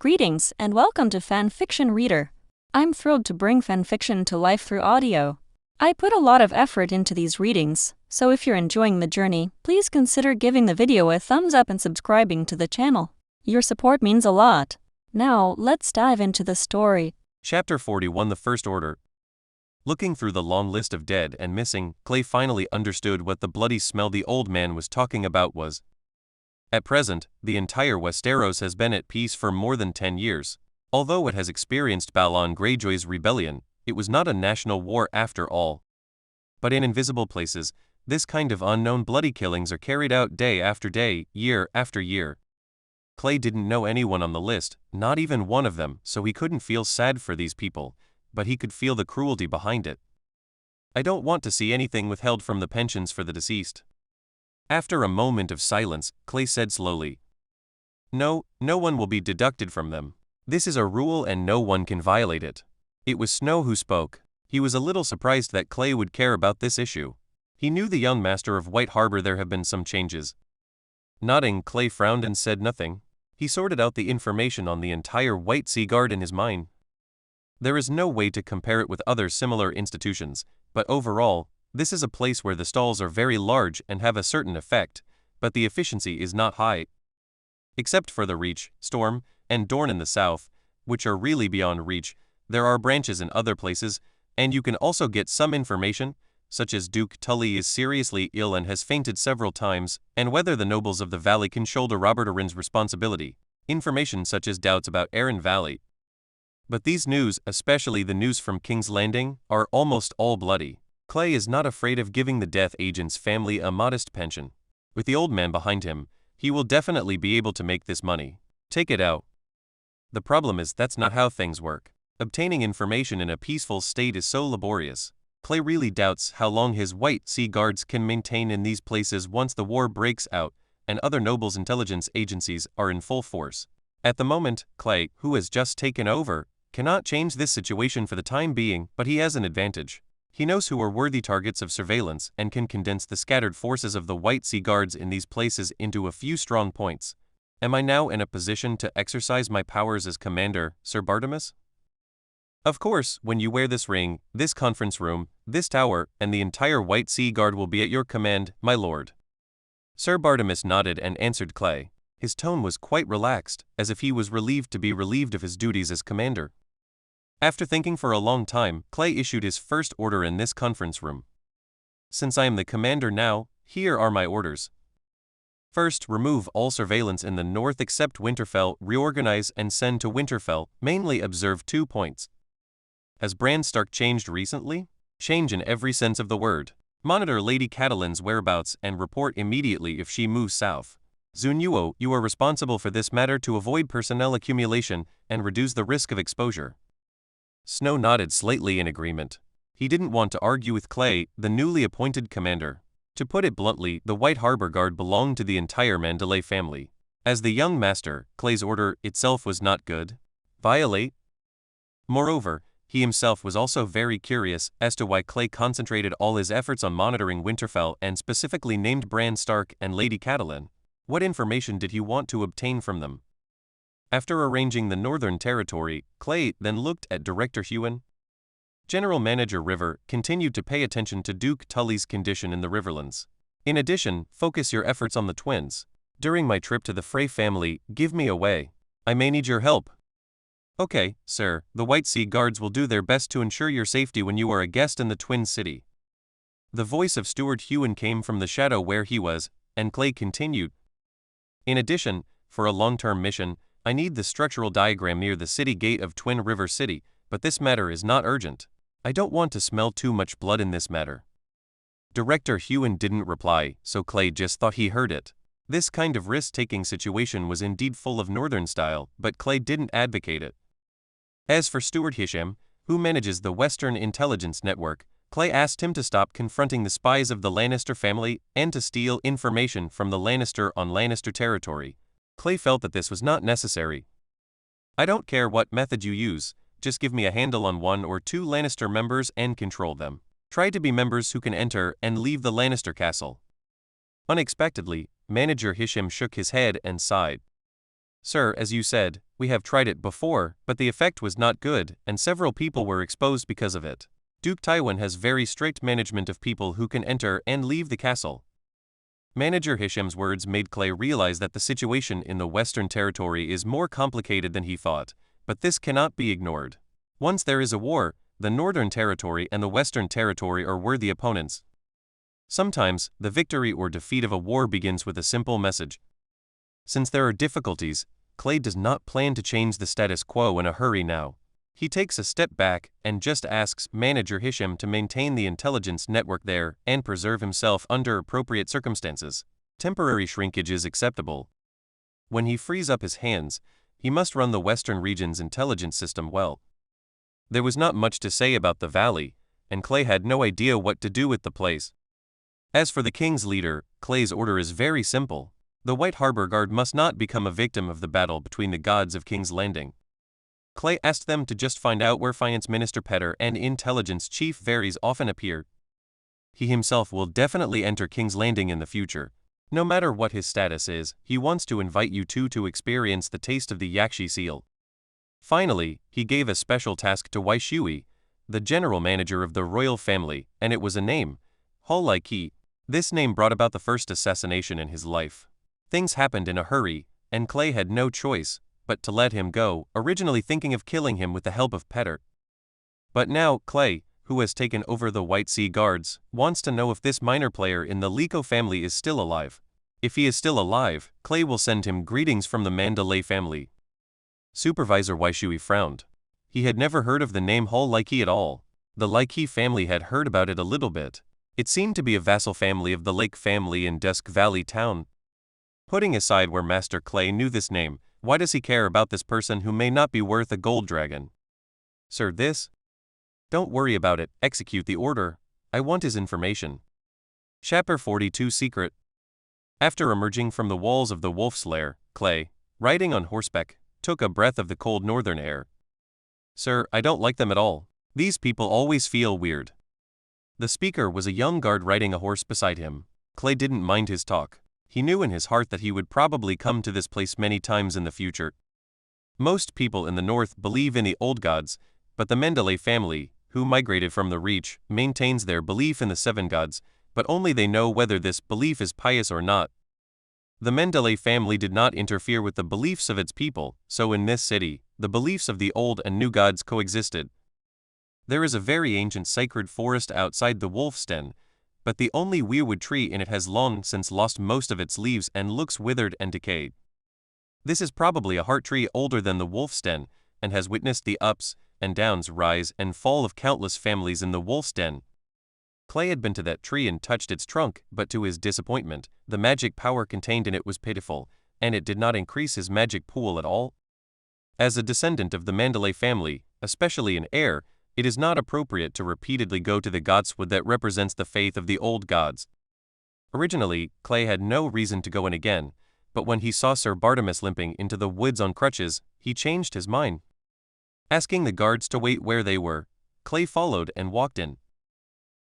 Greetings and welcome to Fanfiction Reader. I'm thrilled to bring fanfiction to life through audio. I put a lot of effort into these readings, so if you're enjoying the journey, please consider giving the video a thumbs up and subscribing to the channel. Your support means a lot. Now, let's dive into the story. Chapter 41 The First Order. Looking through the long list of dead and missing, Clay finally understood what the bloody smell the old man was talking about was. At present, the entire Westeros has been at peace for more than 10 years. Although it has experienced Balon Greyjoy's rebellion, it was not a national war after all. But in invisible places, this kind of unknown bloody killings are carried out day after day, year after year. Clay didn't know anyone on the list, not even one of them, so he couldn't feel sad for these people, but he could feel the cruelty behind it. I don't want to see anything withheld from the pensions for the deceased. After a moment of silence, Clay said slowly. No one will be deducted from them. This is a rule and no one can violate it. It was Snow who spoke. He was a little surprised that Clay would care about this issue. He knew the young master of White Harbor there have been some changes. Nodding, Clay frowned and said nothing. He sorted out the information on the entire White Sea Guard in his mind. There is no way to compare it with other similar institutions, but overall, this is a place where the stalls are very large and have a certain effect, but the efficiency is not high. Except for the Reach, Storm, and Dorne in the south, which are really beyond reach, there are branches in other places, and you can also get some information, such as Duke Tully is seriously ill and has fainted several times, and whether the nobles of the valley can shoulder Robert Arryn's responsibility. Information such as doubts about Arryn Valley. But these news, especially the news from King's Landing, are almost all bloody. Clay is not afraid of giving the death agent's family a modest pension. With the old man behind him, he will definitely be able to make this money. Take it out. The problem is that's not how things work. Obtaining information in a peaceful state is so laborious. Clay really doubts how long his White Sea Guards can maintain in these places once the war breaks out and other nobles' intelligence agencies are in full force. At the moment, Clay, who has just taken over, cannot change this situation for the time being, but he has an advantage. He knows who are worthy targets of surveillance and can condense the scattered forces of the White Sea Guards in these places into a few strong points. Am I now in a position to exercise my powers as commander, Sir Bartimus? Of course, when you wear this ring, this conference room, this tower, and the entire White Sea Guard will be at your command, my lord. Sir Bartimus nodded and answered Clay. His tone was quite relaxed, as if he was relieved to be relieved of his duties as commander. After thinking for a long time, Clay issued his first order in this conference room. Since I am the commander now, here are my orders. First, remove all surveillance in the north except Winterfell, reorganize and send to Winterfell, mainly observe 2 points. Has Bran Stark changed recently? Change in every sense of the word. Monitor Lady Catelyn's whereabouts and report immediately if she moves south. Zunyuo, you are responsible for this matter to avoid personnel accumulation and reduce the risk of exposure. Snow nodded slightly in agreement. He didn't want to argue with Clay, the newly appointed commander. To put it bluntly, the White Harbor Guard belonged to the entire Manderly family. As the young master, Clay's order itself was not good. Violate? Moreover, he himself was also very curious as to why Clay concentrated all his efforts on monitoring Winterfell and specifically named Bran Stark and Lady Catelyn. What information did he want to obtain from them? After arranging the Northern Territory, Clay then looked at Director Huon. General Manager River continued to pay attention to Duke Tully's condition in the Riverlands. In addition, focus your efforts on the twins. During my trip to the Frey family, give me away. I may need your help. Okay, sir, the White Sea Guards will do their best to ensure your safety when you are a guest in the Twin City. The voice of Steward Huon came from the shadow where he was, and Clay continued. In addition, for a long-term mission, I need the structural diagram near the city gate of Twin River City, but this matter is not urgent. I don't want to smell too much blood in this matter. Director Huon didn't reply, so Clay just thought he heard it. This kind of risk-taking situation was indeed full of northern style, but Clay didn't advocate it. As for Steward Hisham, who manages the Western Intelligence Network, Clay asked him to stop confronting the spies of the Lannister family and to steal information from the Lannister on Lannister territory. Clay felt that this was not necessary. I don't care what method you use, just give me a handle on 1 or 2 Lannister members and control them. Try to be members who can enter and leave the Lannister castle. Unexpectedly, Manager Hisham shook his head and sighed. Sir, as you said, We have tried it before, but the effect was not good, and several people were exposed because of it. Duke Tywin has very strict management of people who can enter and leave the castle. Manager Hisham's words made Clay realize that the situation in the Western Territory is more complicated than he thought, but this cannot be ignored. Once there is a war, the Northern Territory and the Western Territory are worthy opponents. Sometimes, the victory or defeat of a war begins with a simple message. Since there are difficulties, Clay does not plan to change the status quo in a hurry now. He takes a step back and just asks Manager Hisham to maintain the intelligence network there and preserve himself under appropriate circumstances. Temporary shrinkage is acceptable. When he frees up his hands, he must run the Western region's intelligence system well. There was not much to say about the valley, and Clay had no idea what to do with the place. As for the king's leader, Clay's order is very simple. The White Harbor Guard must not become a victim of the battle between the gods of King's Landing. Clay asked them to just find out where Finance Minister Petter and Intelligence Chief Varys often appear. He himself will definitely enter King's Landing in the future. No matter what his status is, he wants to invite you two to experience the taste of the Yakshi seal. Finally, he gave a special task to Waishui, the general manager of the royal family, and it was a name, Hol-Lai-Ki. This name brought about the first assassination in his life. Things happened in a hurry, and Clay had no choice but to let him go, originally thinking of killing him with the help of Petter. But now, Clay, who has taken over the White Sea Guards, wants to know if this minor player in the Liko family is still alive. If he is still alive, Clay will send him greetings from the Manderly family. Supervisor Waishui frowned. He had never heard of the name Hol-Lai-Ki at all. The Lai-Ki family had heard about it a little bit. It seemed to be a vassal family of the Lake family in Dusk Valley town. Putting aside where Master Clay knew this name, why does he care about this person who may not be worth a gold dragon? Sir, this? Don't worry about it, execute the order. I want his information. Chapter 42 Secret. After emerging from the walls of the wolf's lair, Clay, riding on horseback, took a breath of the cold northern air. Sir, I don't like them at all. These people always feel weird. The speaker was a young guard riding a horse beside him. Clay didn't mind his talk. He knew in his heart that he would probably come to this place many times in the future. Most people in the north believe in the old gods, but the Manderly family, who migrated from the Reach, maintains their belief in the seven gods, but only they know whether this belief is pious or not. The Manderly family did not interfere with the beliefs of its people, so in this city, the beliefs of the old and new gods coexisted. There is a very ancient sacred forest outside the wolf's den, but the only weirwood tree in it has long since lost most of its leaves and looks withered and decayed. This is probably a heart tree older than the wolf's den, and has witnessed the ups and downs, rise and fall of countless families in the wolf's den. Clay had been to that tree and touched its trunk, but to his disappointment, the magic power contained in it was pitiful, and it did not increase his magic pool at all. As a descendant of the Manderly family, especially an heir, it is not appropriate to repeatedly go to the godswood that represents the faith of the old gods. Originally, Clay had no reason to go in again, but when he saw Sir Bartimus limping into the woods on crutches, he changed his mind. Asking the guards to wait where they were, Clay followed and walked in.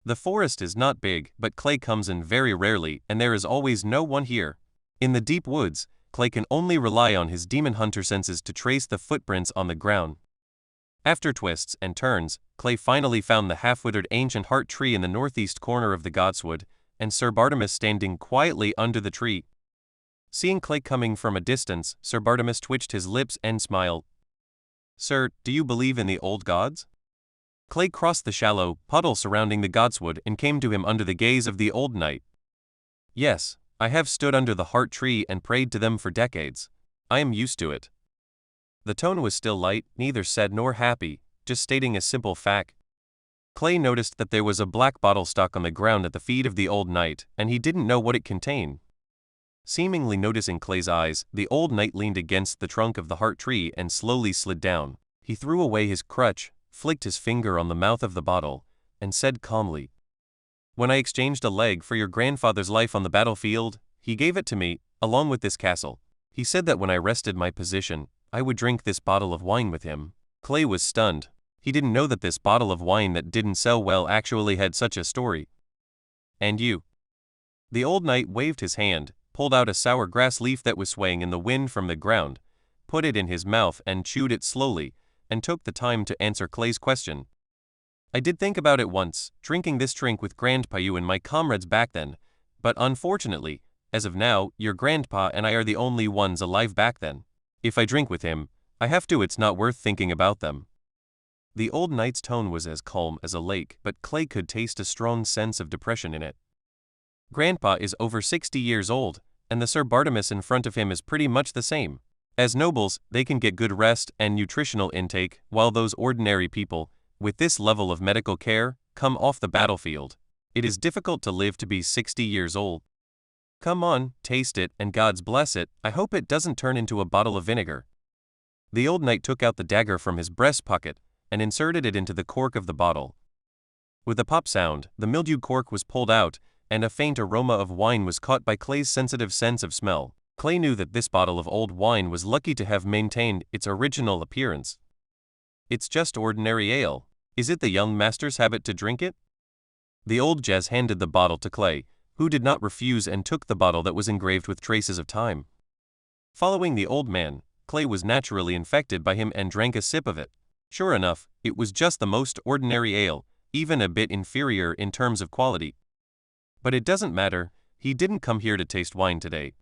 The forest is not big, but Clay comes in very rarely, and there is always no one here. In the deep woods, Clay can only rely on his demon hunter senses to trace the footprints on the ground. After twists and turns, Clay finally found the half-withered ancient heart tree in the northeast corner of the godswood, and Sir Bartimus standing quietly under the tree. Seeing Clay coming from a distance, Sir Bartimus twitched his lips and smiled. Sir, do you believe in the old gods? Clay crossed the shallow puddle surrounding the godswood and came to him under the gaze of the old knight. Yes, I have stood under the heart tree and prayed to them for decades. I am used to it. The tone was still light, neither sad nor happy, just stating a simple fact. Clay noticed that there was a black bottle stuck on the ground at the feet of the old knight, and he didn't know what it contained. Seemingly noticing Clay's eyes, the old knight leaned against the trunk of the heart tree and slowly slid down. He threw away his crutch, flicked his finger on the mouth of the bottle, and said calmly, When I exchanged a leg for your grandfather's life on the battlefield, he gave it to me, along with this castle. He said that when I rested my position, I would drink this bottle of wine with him. Clay was stunned. He didn't know that this bottle of wine that didn't sell well actually had such a story. And you? The old knight waved his hand, pulled out a sour grass leaf that was swaying in the wind from the ground, put it in his mouth and chewed it slowly, and took the time to answer Clay's question. I did think about it once, drinking this drink with Grandpa you and my comrades back then, but unfortunately, as of now, your grandpa and I are the only ones alive back then. If I drink with him, I have to. It's not worth thinking about them. The old knight's tone was as calm as a lake, but Clay could taste a strong sense of depression in it. Grandpa is over 60 years old, and the Sir Bartimus in front of him is pretty much the same. As nobles, they can get good rest and nutritional intake, while those ordinary people, with this level of medical care, come off the battlefield. It is difficult to live to be 60 years old. Come on, taste it, and God's bless it. I hope it doesn't turn into a bottle of vinegar. The old knight took out the dagger from his breast pocket and inserted it into the cork of the bottle. With a pop sound, the mildewed cork was pulled out, and a faint aroma of wine was caught by Clay's sensitive sense of smell. Clay knew that this bottle of old wine was lucky to have maintained its original appearance. It's just ordinary ale. Is it the young master's habit to drink it? The old Jez handed the bottle to Clay, who did not refuse and took the bottle that was engraved with traces of time. Following the old man, Clay was naturally infected by him and drank a sip of it. Sure enough, it was just the most ordinary ale, even a bit inferior in terms of quality. But it doesn't matter, he didn't come here to taste wine today.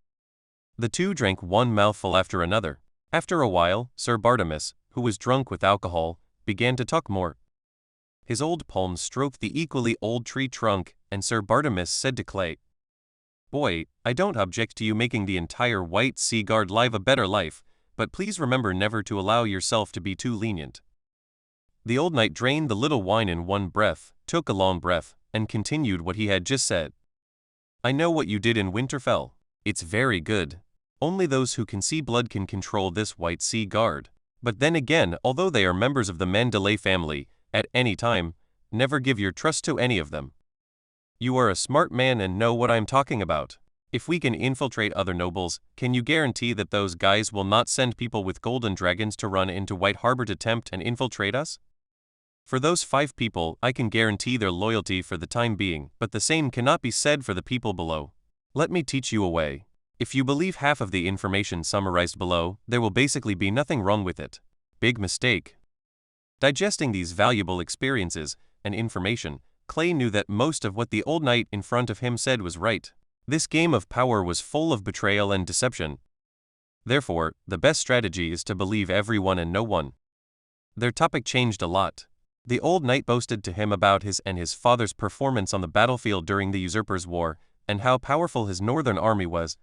The two drank one mouthful after another. After a while, Sir Bartimus, who was drunk with alcohol, began to talk more. His old palms stroked the equally old tree trunk, and Sir Bartimus said to Clay, "Boy, I don't object to you making the entire White Sea Guard live a better life, but please remember never to allow yourself to be too lenient." The old knight drained the little wine in one breath, took a long breath, and continued what he had just said. "I know what you did in Winterfell. It's very good. Only those who can see blood can control this White Sea Guard. But then again, although they are members of the Manderly family, at any time, never give your trust to any of them. You are a smart man and know what I'm talking about. If we can infiltrate other nobles, can you guarantee that those guys will not send people with golden dragons to run into White Harbor to tempt and infiltrate us? For those 5 people, I can guarantee their loyalty for the time being, but the same cannot be said for the people below. Let me teach you a way. If you believe half of the information summarized below, there will basically be nothing wrong with it. Big mistake." Digesting these valuable experiences and information, Clay knew that most of what the old knight in front of him said was right. This game of power was full of betrayal and deception. Therefore, the best strategy is to believe everyone and no one. Their topic changed a lot. The old knight boasted to him about his and his father's performance on the battlefield during the Usurpers' War, and how powerful his northern army was.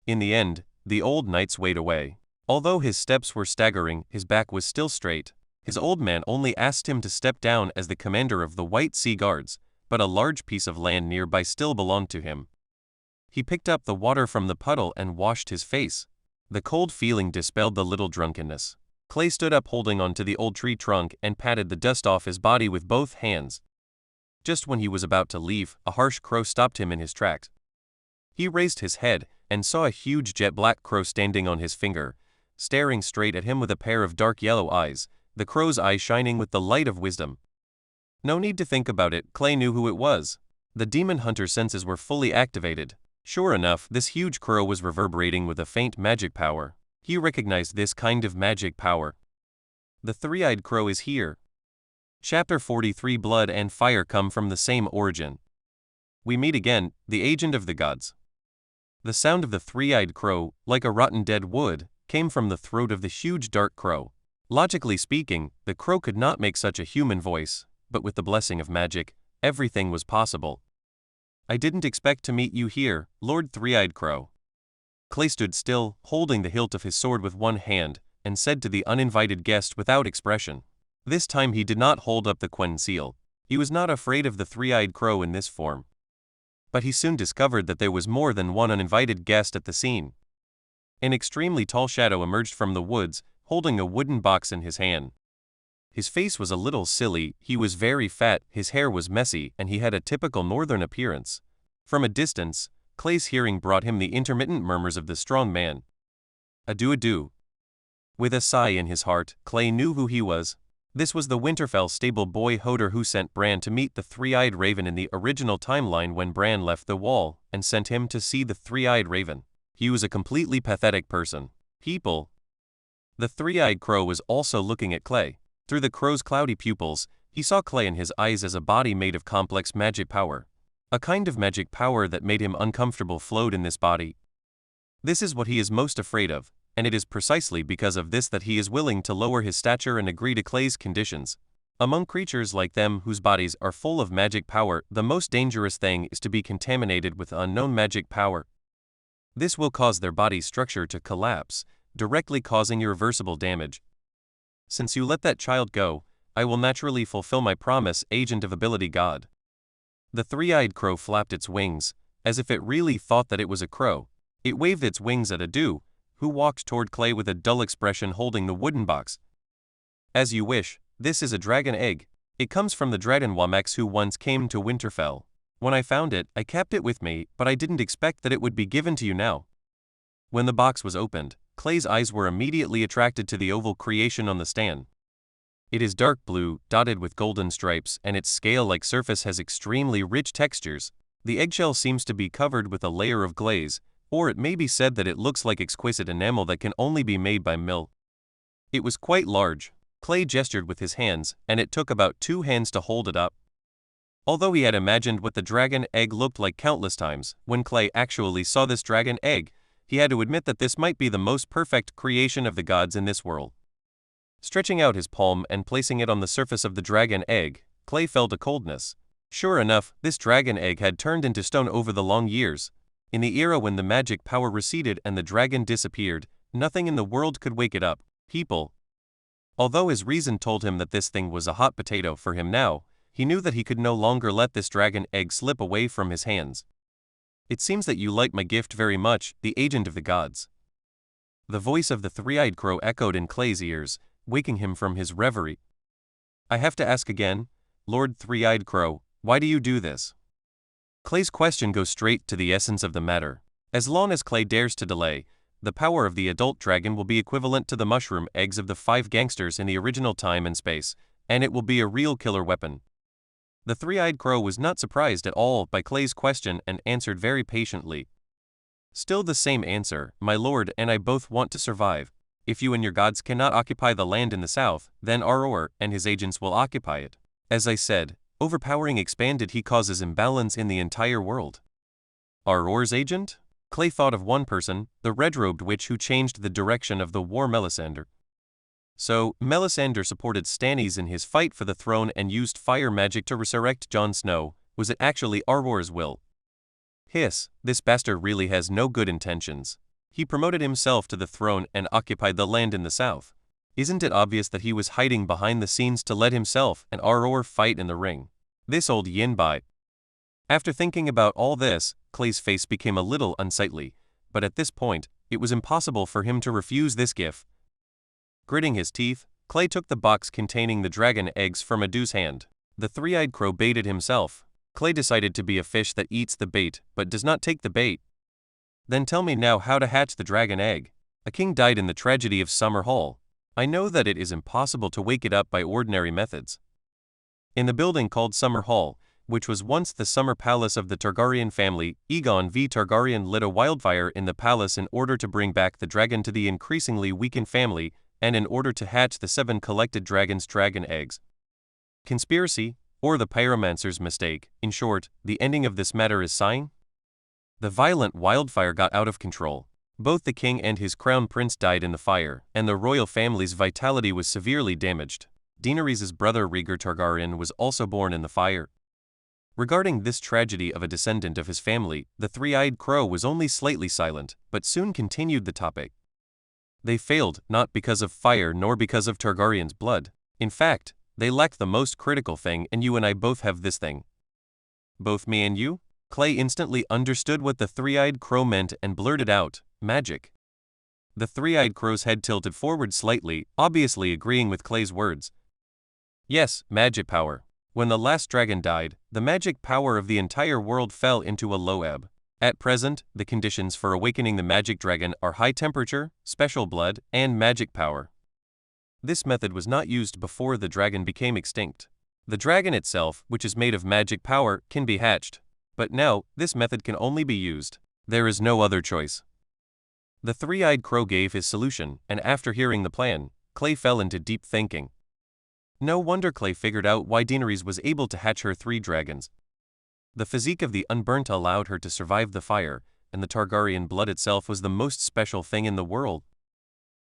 In the end, the old knight swayed away. Although his steps were staggering, his back was still straight. His old man only asked him to step down as the commander of the White Sea Guards, but a large piece of land nearby still belonged to him. He picked up the water from the puddle and washed his face. The cold feeling dispelled the little drunkenness. Clay stood up holding onto the old tree trunk and patted the dust off his body with both hands. Just when he was about to leave, a harsh crow stopped him in his tracks. He raised his head and saw a huge jet-black crow standing on his finger, staring straight at him with a pair of dark yellow eyes, the crow's eyes shining with the light of wisdom. No need to think about it, Clay knew who it was. The demon hunter's senses were fully activated. Sure enough, this huge crow was reverberating with a faint magic power. He recognized this kind of magic power. The three-eyed crow is here. Chapter 43. Blood and fire come from the same origin. We meet again, the agent of the gods. The sound of the three-eyed crow, like a rotten dead wood, came from the throat of the huge dark crow. Logically speaking, the crow could not make such a human voice, but with the blessing of magic, everything was possible. I didn't expect to meet you here, Lord Three-Eyed Crow. Clay stood still, holding the hilt of his sword with one hand, and said to the uninvited guest without expression. This time he did not hold up the Quen seal. He was not afraid of the three-eyed crow in this form. But he soon discovered that there was more than one uninvited guest at the scene. An extremely tall shadow emerged from the woods, holding a wooden box in his hand. His face was a little silly, he was very fat, his hair was messy, and he had a typical northern appearance. From a distance, Clay's hearing brought him the intermittent murmurs of the strong man. Adieu, adieu. With a sigh in his heart, Clay knew who he was. This was the Winterfell stable boy Hodor who sent Bran to meet the three-eyed raven in the original timeline when Bran left the wall, and sent him to see the three-eyed raven. He was a completely pathetic person. People, The three-eyed crow was also looking at Clay. Through the crow's cloudy pupils, he saw Clay in his eyes as a body made of complex magic power. A kind of magic power that made him uncomfortable flowed in this body. This is what he is most afraid of, and it is precisely because of this that he is willing to lower his stature and agree to Clay's conditions. Among creatures like them whose bodies are full of magic power, the most dangerous thing is to be contaminated with unknown magic power. This will cause their body structure to collapse, directly causing irreversible damage. Since you let that child go, I will naturally fulfill my promise, agent of ability god. The three-eyed crow flapped its wings, as if it really thought that it was a crow. It waved its wings at Adu, who walked toward Clay with a dull expression holding the wooden box. As you wish, this is a dragon egg. It comes from the dragon Wamax who once came to Winterfell. When I found it, I kept it with me, but I didn't expect that it would be given to you now. When the box was opened, Clay's eyes were immediately attracted to the oval creation on the stand. It is dark blue, dotted with golden stripes, and its scale-like surface has extremely rich textures. The eggshell seems to be covered with a layer of glaze, or it may be said that it looks like exquisite enamel that can only be made by mill. It was quite large. Clay gestured with his hands, and it took about 2 hands to hold it up. Although he had imagined what the dragon egg looked like countless times, when Clay actually saw this dragon egg, he had to admit that this might be the most perfect creation of the gods in this world. Stretching out his palm and placing it on the surface of the dragon egg, Clay felt a coldness. Sure enough, this dragon egg had turned into stone over the long years. In the era when the magic power receded and the dragon disappeared, nothing in the world could wake it up. People. Although his reason told him that this thing was a hot potato for him now, he knew that he could no longer let this dragon egg slip away from his hands. It seems that you like my gift very much, the agent of the gods. The voice of the three-eyed crow echoed in Clay's ears, waking him from his reverie. I have to ask again, Lord Three-Eyed Crow, why do you do this? Clay's question goes straight to the essence of the matter. As long as Clay dares to delay, the power of the adult dragon will be equivalent to the mushroom eggs of the 5 gangsters in the original time and space, and it will be a real killer weapon. The three-eyed crow was not surprised at all by Clay's question and answered very patiently. Still the same answer, my lord and I both want to survive. If you and your gods cannot occupy the land in the south, then Aror and his agents will occupy it. As I said, overpowering expanded he causes imbalance in the entire world. Aror's agent? Clay thought of one person, the red-robed witch who changed the direction of the war Melisandre. So, Melisandre supported Stannis in his fight for the throne and used fire magic to resurrect Jon Snow. Was it actually Aror's will? Hiss, this bastard really has no good intentions. He promoted himself to the throne and occupied the land in the south. Isn't it obvious that he was hiding behind the scenes to let himself and Aror fight in the ring? This old Yinbai. After thinking about all this, Clay's face became a little unsightly, but at this point, it was impossible for him to refuse this gift. Gritting his teeth, Clay took the box containing the dragon eggs from Adu's hand. The three-eyed crow baited himself. Clay decided to be a fish that eats the bait but does not take the bait. Then tell me now how to hatch the dragon egg. A king died in the tragedy of Summer Hall. I know that it is impossible to wake it up by ordinary methods. In the building called Summer Hall, which was once the summer palace of the Targaryen family, Aegon V. Targaryen lit a wildfire in the palace in order to bring back the dragon to the increasingly weakened family, and in order to hatch the 7 collected dragons' dragon eggs. Conspiracy, or the pyromancer's mistake, in short, the ending of this matter is sighing? The violent wildfire got out of control. Both the king and his crown prince died in the fire, and the royal family's vitality was severely damaged. Daenerys' brother Rhaegar Targaryen was also born in the fire. Regarding this tragedy of a descendant of his family, the three-eyed crow was only slightly silent, but soon continued the topic. They failed, not because of fire nor because of Targaryen's blood. In fact, they lacked the most critical thing, and you and I both have this thing. Both me and you? Clay instantly understood what the three-eyed crow meant and blurted out, magic. The three-eyed crow's head tilted forward slightly, obviously agreeing with Clay's words. Yes, magic power. When the last dragon died, the magic power of the entire world fell into a low ebb. At present, the conditions for awakening the magic dragon are high temperature, special blood, and magic power. This method was not used before the dragon became extinct. The dragon itself, which is made of magic power, can be hatched. But now, this method can only be used. There is no other choice. The three-eyed crow gave his solution, and after hearing the plan, Clay fell into deep thinking. No wonder Clay figured out why Daenerys was able to hatch her 3 dragons. The physique of the unburnt allowed her to survive the fire, and the Targaryen blood itself was the most special thing in the world.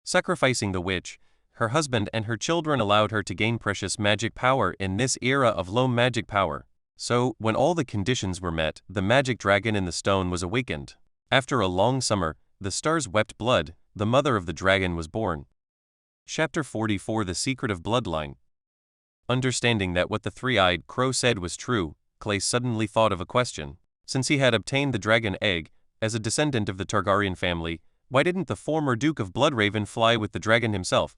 Sacrificing the witch, her husband and her children allowed her to gain precious magic power in this era of low magic power. So, when all the conditions were met, the magic dragon in the stone was awakened. After a long summer, the stars wept blood, the mother of the dragon was born. Chapter 44 The Secret of Bloodline. Understanding that what the three-eyed crow said was true, Clay suddenly thought of a question. Since he had obtained the dragon egg, as a descendant of the Targaryen family, why didn't the former Duke of Bloodraven fly with the dragon himself?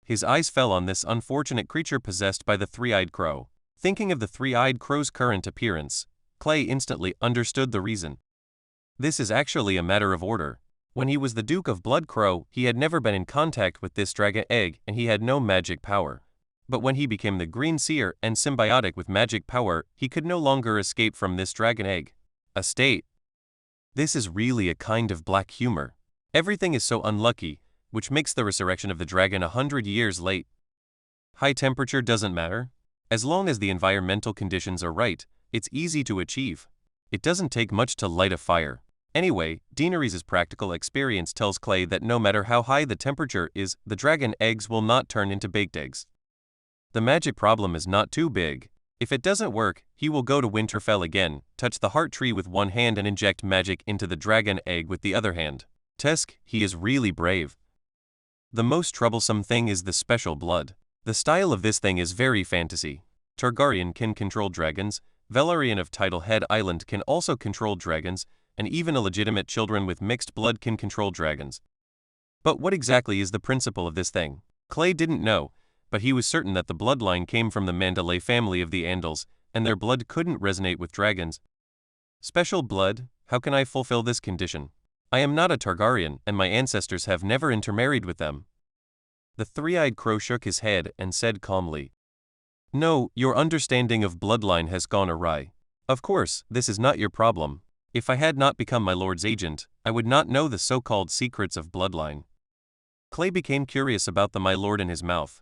His eyes fell on this unfortunate creature possessed by the three-eyed crow. Thinking of the three-eyed crow's current appearance, Clay instantly understood the reason. This is actually a matter of order. When he was the Duke of Blood Crow, he had never been in contact with this dragon egg and he had no magic power. But when he became the Green Seer and symbiotic with magic power, he could no longer escape from this dragon egg. A state. This is really a kind of black humor. Everything is so unlucky, which makes the resurrection of the dragon 100 years late. High temperature doesn't matter. As long as the environmental conditions are right, it's easy to achieve. It doesn't take much to light a fire. Anyway, Daenerys' practical experience tells Clay that no matter how high the temperature is, the dragon eggs will not turn into baked eggs. The magic problem is not too big. If it doesn't work, he will go to Winterfell again, touch the heart tree with one hand and inject magic into the dragon egg with the other hand. Tusk, he is really brave. The most troublesome thing is the special blood. The style of this thing is very fantasy. Targaryen can control dragons, Velaryon of Titlehead Island can also control dragons, and even illegitimate children with mixed blood can control dragons. But what exactly is the principle of this thing? Clay didn't know, but he was certain that the bloodline came from the Manderly family of the Andals, and their blood couldn't resonate with dragons. Special blood? How can I fulfill this condition? I am not a Targaryen, and my ancestors have never intermarried with them. The three-eyed crow shook his head and said calmly, "No, your understanding of bloodline has gone awry. Of course, this is not your problem. If I had not become my lord's agent, I would not know the so-called secrets of bloodline." Clay became curious about the my lord in his mouth.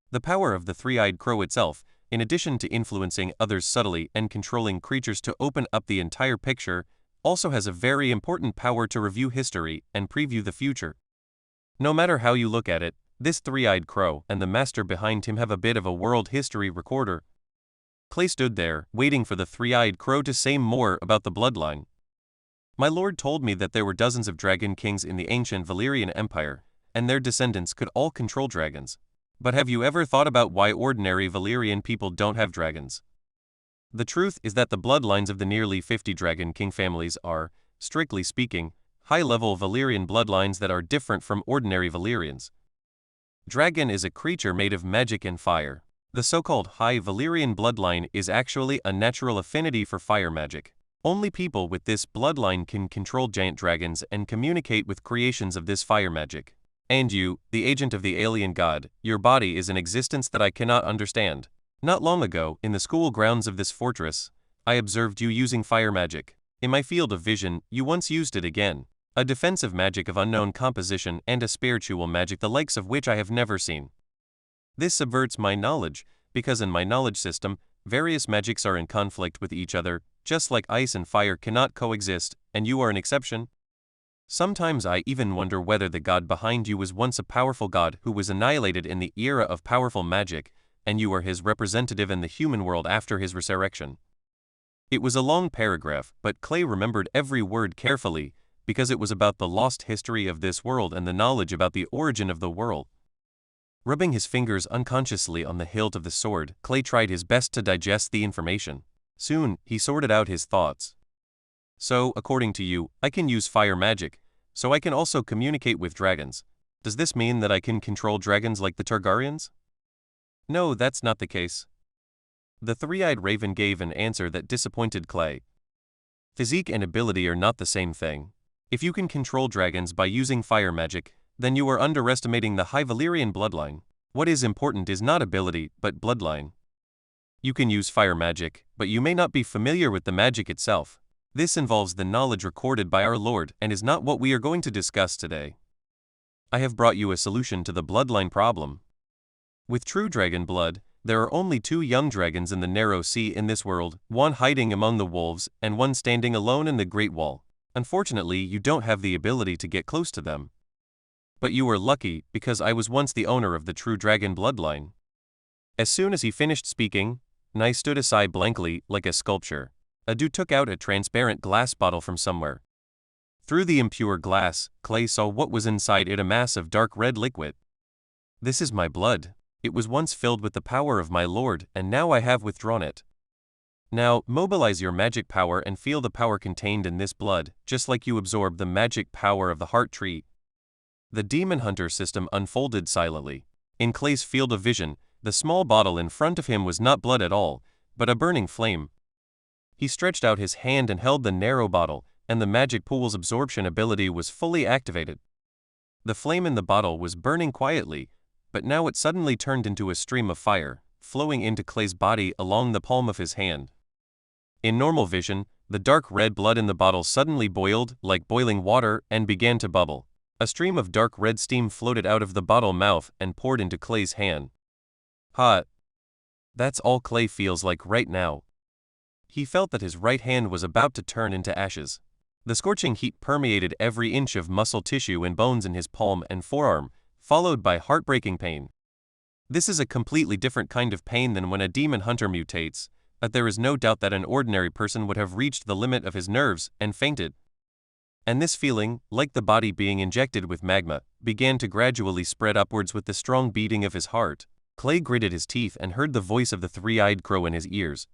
The power of the three-eyed crow itself, in addition to influencing others subtly and controlling creatures to open up the entire picture, also has a very important power to review history and preview the future. No matter how you look at it, this three-eyed crow and the master behind him have a bit of a world history recorder. Clay stood there, waiting for the three-eyed crow to say more about the bloodline. My lord told me that there were dozens of dragon kings in the ancient Valyrian Empire, and their descendants could all control dragons. But have you ever thought about why ordinary Valyrian people don't have dragons? The truth is that the bloodlines of the nearly 50 dragon king families are, strictly speaking, high-level Valyrian bloodlines that are different from ordinary Valyrians. Dragon is a creature made of magic and fire. The so-called high Valyrian bloodline is actually a natural affinity for fire magic. Only people with this bloodline can control giant dragons and communicate with creations of this fire magic. And you, the agent of the alien god, your body is an existence that I cannot understand. Not long ago, in the school grounds of this fortress, I observed you using fire magic. In my field of vision, you once used it again. A defensive magic of unknown composition and a spiritual magic the likes of which I have never seen. This subverts my knowledge, because in my knowledge system, various magics are in conflict with each other, just like ice and fire cannot coexist, and you are an exception. Sometimes I even wonder whether the god behind you was once a powerful god who was annihilated in the era of powerful magic, and you are his representative in the human world after his resurrection. It was a long paragraph, but Clay remembered every word carefully, because it was about the lost history of this world and the knowledge about the origin of the world. Rubbing his fingers unconsciously on the hilt of the sword, Clay tried his best to digest the information. Soon, he sorted out his thoughts. So, according to you, I can use fire magic, so I can also communicate with dragons. Does this mean that I can control dragons like the Targaryens? No, that's not the case. The three-eyed raven gave an answer that disappointed Clay. Physique and ability are not the same thing. If you can control dragons by using fire magic, then you are underestimating the high Valyrian bloodline. What is important is not ability, but bloodline. You can use fire magic, but you may not be familiar with the magic itself. This involves the knowledge recorded by our Lord and is not what we are going to discuss today. I have brought you a solution to the bloodline problem. With true dragon blood, there are only 2 young dragons in the narrow sea in this world, one hiding among the wolves and one standing alone in the Great Wall. Unfortunately, you don't have the ability to get close to them. But you are lucky, because I was once the owner of the true dragon bloodline. As soon as he finished speaking, Nye stood aside blankly, like a sculpture. Adu took out a transparent glass bottle from somewhere. Through the impure glass, Clay saw what was inside it, a mass of dark red liquid. This is my blood. It was once filled with the power of my Lord, and now I have withdrawn it. Now, mobilize your magic power and feel the power contained in this blood, just like you absorb the magic power of the heart tree. The demon hunter system unfolded silently. In Clay's field of vision, the small bottle in front of him was not blood at all, but a burning flame. He stretched out his hand and held the narrow bottle, and the magic pool's absorption ability was fully activated. The flame in the bottle was burning quietly, but now it suddenly turned into a stream of fire, flowing into Clay's body along the palm of his hand. In normal vision, the dark red blood in the bottle suddenly boiled like boiling water and began to bubble. A stream of dark red steam floated out of the bottle mouth and poured into Clay's hand. Hot. That's all Clay feels like right now. He felt that his right hand was about to turn into ashes. The scorching heat permeated every inch of muscle tissue and bones in his palm and forearm, followed by heartbreaking pain. This is a completely different kind of pain than when a demon hunter mutates, but there is no doubt that an ordinary person would have reached the limit of his nerves and fainted. And this feeling, like the body being injected with magma, began to gradually spread upwards with the strong beating of his heart. Clay gritted his teeth and heard the voice of the 3-eyed crow in his ears.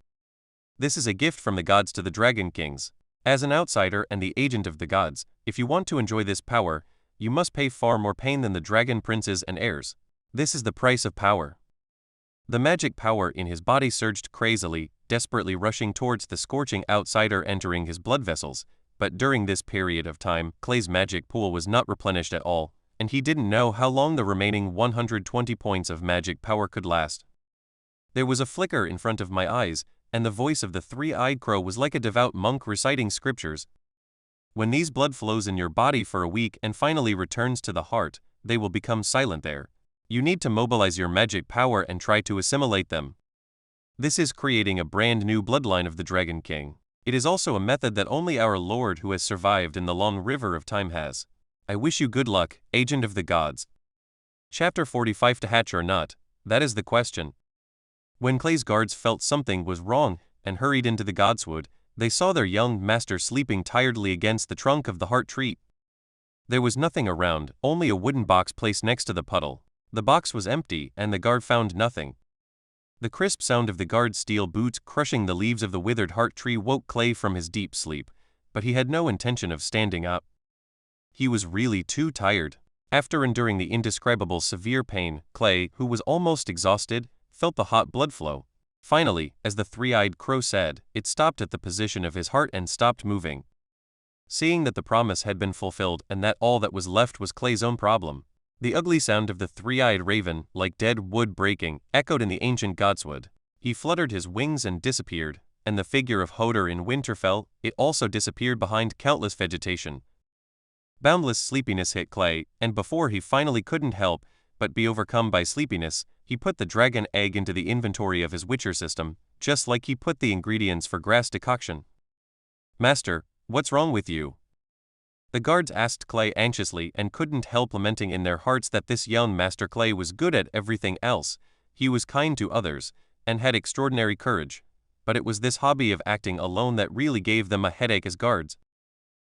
This is a gift from the gods to the Dragon Kings. As an outsider and the agent of the gods, if you want to enjoy this power, you must pay far more pain than the dragon princes and heirs. This is the price of power. The magic power in his body surged crazily, desperately rushing towards the scorching outsider entering his blood vessels, but during this period of time, Clay's magic pool was not replenished at all, and he didn't know how long the remaining 120 points of magic power could last. There was a flicker in front of my eyes, and the voice of the 3-eyed crow was like a devout monk reciting scriptures. When these blood flows in your body for a week and finally returns to the heart, they will become silent there. You need to mobilize your magic power and try to assimilate them. This is creating a brand new bloodline of the Dragon King. It is also a method that only our Lord who has survived in the long river of time has. I wish you good luck, agent of the gods. Chapter 45. To hatch or not? That is the question. When Clay's guards felt something was wrong and hurried into the godswood, they saw their young master sleeping tiredly against the trunk of the heart tree. There was nothing around, only a wooden box placed next to the puddle. The box was empty, and the guard found nothing. The crisp sound of the guard's steel boots crushing the leaves of the withered heart tree woke Clay from his deep sleep, but he had no intention of standing up. He was really too tired. After enduring the indescribable severe pain, Clay, who was almost exhausted, felt the hot blood flow. Finally, as the 3-eyed crow said, it stopped at the position of his heart and stopped moving. Seeing that the promise had been fulfilled and that all that was left was Clay's own problem, the ugly sound of the 3-eyed raven, like dead wood breaking, echoed in the ancient godswood. He fluttered his wings and disappeared, and the figure of Hodor in Winterfell, it also disappeared behind countless vegetation. Boundless sleepiness hit Clay, and before he finally couldn't help but be overcome by sleepiness, he put the dragon egg into the inventory of his Witcher system, just like he put the ingredients for grass decoction. Master, what's wrong with you? The guards asked Clay anxiously and couldn't help lamenting in their hearts that this young Master Clay was good at everything else. He was kind to others, and had extraordinary courage, but it was this hobby of acting alone that really gave them a headache as guards.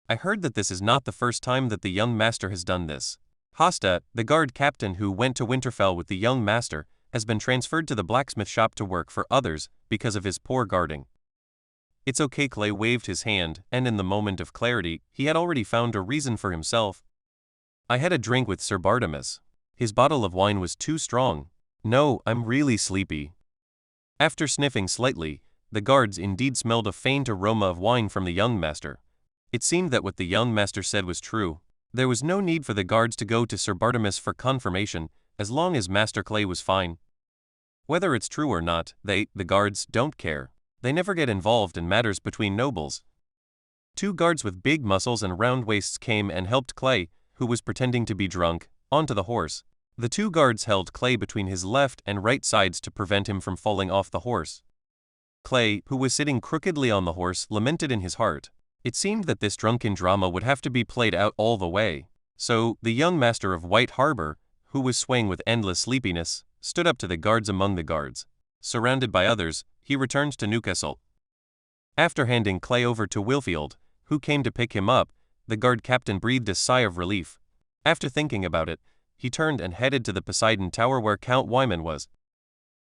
I heard that this is not the first time that the young master has done this. Hosta, the guard captain who went to Winterfell with the young master, has been transferred to the blacksmith shop to work for others because of his poor guarding. It's okay. Clay waved his hand, and in the moment of clarity, he had already found a reason for himself. I had a drink with Sir Bartimus. His bottle of wine was too strong. No, I'm really sleepy. After sniffing slightly, the guards indeed smelled a faint aroma of wine from the young master. It seemed that what the young master said was true. There was no need for the guards to go to Sir Bartimus for confirmation, as long as Master Clay was fine. Whether it's true or not, the guards, don't care. They never get involved in matters between nobles. Two guards with big muscles and round waists came and helped Clay, who was pretending to be drunk, onto the horse. The two guards held Clay between his left and right sides to prevent him from falling off the horse. Clay, who was sitting crookedly on the horse, lamented in his heart. It seemed that this drunken drama would have to be played out all the way. So, the young master of White Harbor, who was swaying with endless sleepiness, stood up to the guards among the guards. Surrounded by others, he returned to Newcastle. After handing Clay over to Wilfield, who came to pick him up, the guard captain breathed a sigh of relief. After thinking about it, he turned and headed to the Poseidon Tower where Count Wyman was.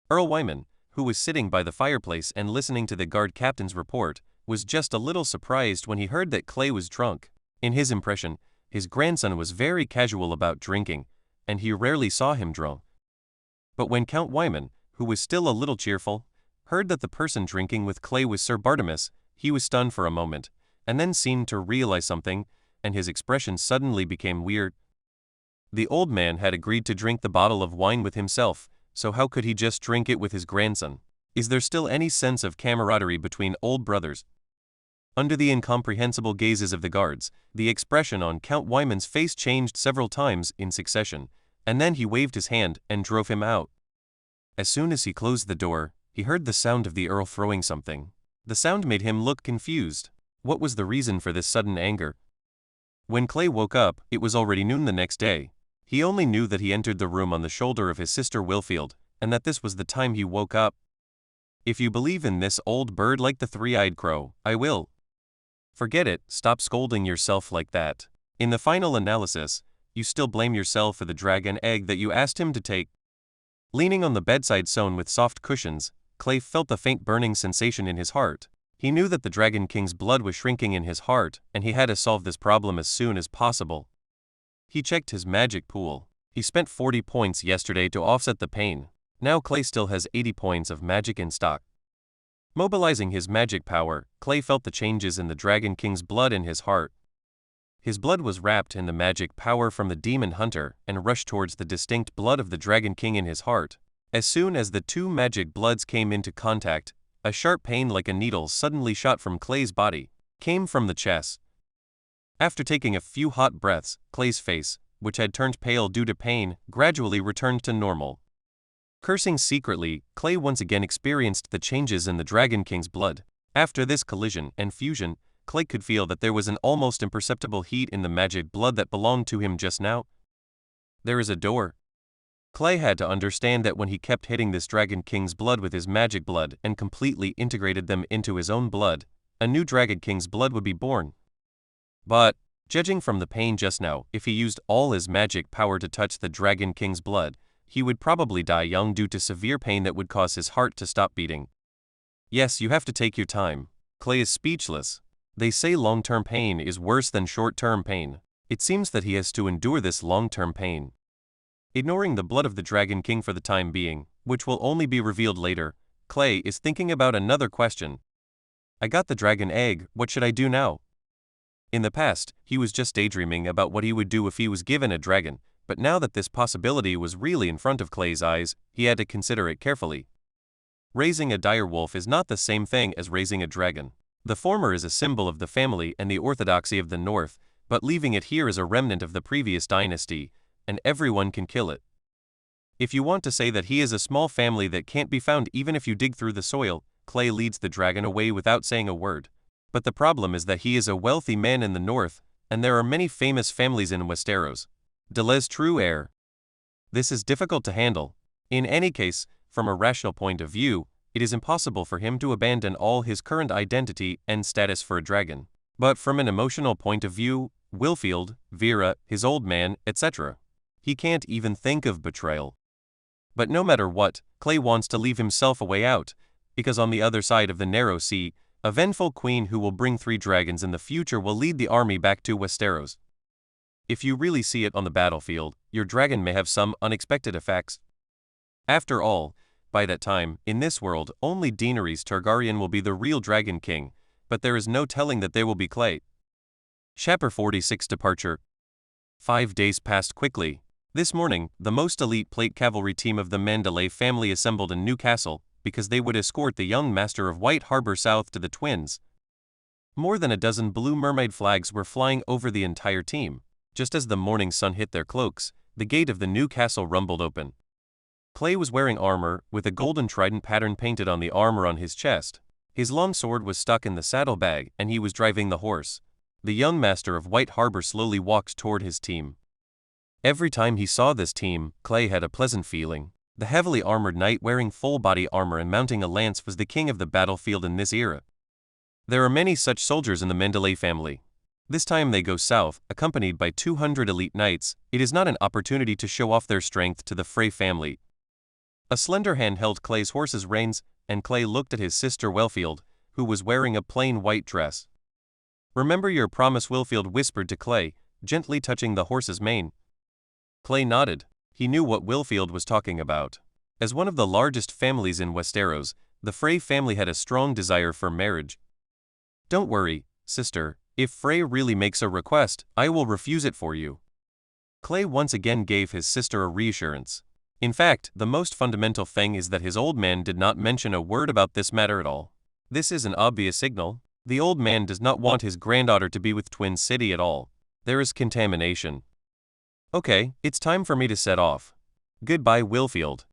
Earl Wyman, who was sitting by the fireplace and listening to the guard captain's report, was just a little surprised when he heard that Clay was drunk. In his impression, his grandson was very casual about drinking, and he rarely saw him drunk. But when Count Wyman, who was still a little cheerful, heard that the person drinking with Clay was Sir Bartimaeus, he was stunned for a moment, and then seemed to realize something, and his expression suddenly became weird. The old man had agreed to drink the bottle of wine with himself, so how could he just drink it with his grandson? Is there still any sense of camaraderie between old brothers? Under the incomprehensible gazes of the guards, the expression on Count Wyman's face changed several times in succession, and then he waved his hand and drove him out. As soon as he closed the door, he heard the sound of the Earl throwing something. The sound made him look confused. What was the reason for this sudden anger? When Clay woke up, it was already noon the next day. He only knew that he entered the room on the shoulder of his sister Wilfield, and that this was the time he woke up. If you believe in this old bird like the three-eyed crow, I will. Forget it, stop scolding yourself like that. In the final analysis, you still blame yourself for the dragon egg that you asked him to take. Leaning on the bedside sewn with soft cushions, Clay felt a faint burning sensation in his heart. He knew that the Dragon King's blood was shrinking in his heart, and he had to solve this problem as soon as possible. He checked his magic pool. He spent 40 points yesterday to offset the pain. Now Clay still has 80 points of magic in stock. Mobilizing his magic power, Clay felt the changes in the Dragon King's blood in his heart. His blood was wrapped in the magic power from the demon hunter and rushed towards the distinct blood of the Dragon King in his heart. As soon as the two magic bloods came into contact, a sharp pain like a needle suddenly shot from Clay's body, came from the chest. After taking a few hot breaths, Clay's face, which had turned pale due to pain, gradually returned to normal. Cursing secretly, Clay once again experienced the changes in the Dragon King's blood. After this collision and fusion, Clay could feel that there was an almost imperceptible heat in the magic blood that belonged to him just now. There is a door. Clay had to understand that when he kept hitting this Dragon King's blood with his magic blood and completely integrated them into his own blood, a new Dragon King's blood would be born. But, judging from the pain just now, if he used all his magic power to touch the Dragon King's blood, he would probably die young due to severe pain that would cause his heart to stop beating. Yes, you have to take your time. Clay is speechless. They say long-term pain is worse than short-term pain. It seems that he has to endure this long-term pain. Ignoring the blood of the Dragon King for the time being, which will only be revealed later, Clay is thinking about another question. I got the dragon egg, what should I do now? In the past, he was just daydreaming about what he would do if he was given a dragon, but now that this possibility was really in front of Clay's eyes, he had to consider it carefully. Raising a direwolf is not the same thing as raising a dragon. The former is a symbol of the family and the orthodoxy of the North, but leaving it here is a remnant of the previous dynasty, and everyone can kill it. If you want to say that he is a small family that can't be found even if you dig through the soil, Clay leads the dragon away without saying a word. But the problem is that he is a wealthy man in the North, and there are many famous families in Westeros. Deleu's true heir. This is difficult to handle. In any case, from a rational point of view, it is impossible for him to abandon all his current identity and status for a dragon. But from an emotional point of view, Wilfield, Vera, his old man, etc., he can't even think of betrayal. But no matter what, Clay wants to leave himself a way out, because on the other side of the narrow sea, a vengeful queen who will bring 3 dragons in the future will lead the army back to Westeros. If you really see it on the battlefield, your dragon may have some unexpected effects. After all, by that time, in this world, only Daenerys Targaryen will be the real Dragon King, but there is no telling that there will be Clay. Chapter 46 Departure. 5 days passed quickly. This morning, the most elite plate cavalry team of the Manderly family assembled in Newcastle, because they would escort the young master of White Harbor south to the Twins. More than a dozen blue mermaid flags were flying over the entire team. Just as the morning sun hit their cloaks, the gate of the new castle rumbled open. Clay was wearing armor, with a golden trident pattern painted on the armor on his chest. His long sword was stuck in the saddlebag, and he was driving the horse. The young master of White Harbor slowly walked toward his team. Every time he saw this team, Clay had a pleasant feeling. The heavily armored knight wearing full-body armor and mounting a lance was the king of the battlefield in this era. There are many such soldiers in the Manderly family. This time they go south, accompanied by 200 elite knights. It is not an opportunity to show off their strength to the Frey family. A slender hand held Clay's horse's reins, and Clay looked at his sister Wellfield, who was wearing a plain white dress. "Remember your promise," Wellfield whispered to Clay, gently touching the horse's mane. Clay nodded. He knew what Wellfield was talking about. As one of the largest families in Westeros, the Frey family had a strong desire for marriage. "Don't worry, sister. If Frey really makes a request, I will refuse it for you." Clay once again gave his sister a reassurance. In fact, the most fundamental thing is that his old man did not mention a word about this matter at all. This is an obvious signal. The old man does not want his granddaughter to be with Twin City at all. There is contamination. "Okay, it's time for me to set off. Goodbye, Wellfield."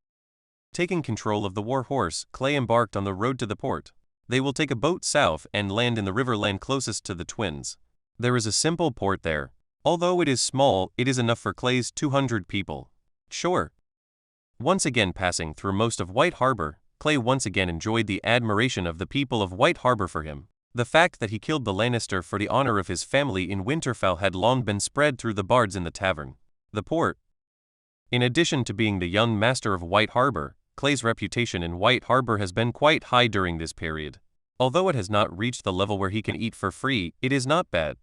Taking control of the war horse, Clay embarked on the road to the port. They will take a boat south and land in the riverland closest to the twins. There is a simple port there. Although it is small, it is enough for Clay's 200 people. Sure. Once again passing through most of White Harbor, Clay once again enjoyed the admiration of the people of White Harbor for him. The fact that he killed the Lannister for the honor of his family in Winterfell had long been spread through the bards in the tavern. The port. In addition to being the young master of White Harbor, Clay's reputation in White Harbor has been quite high during this period. Although it has not reached the level where he can eat for free, it is not bad.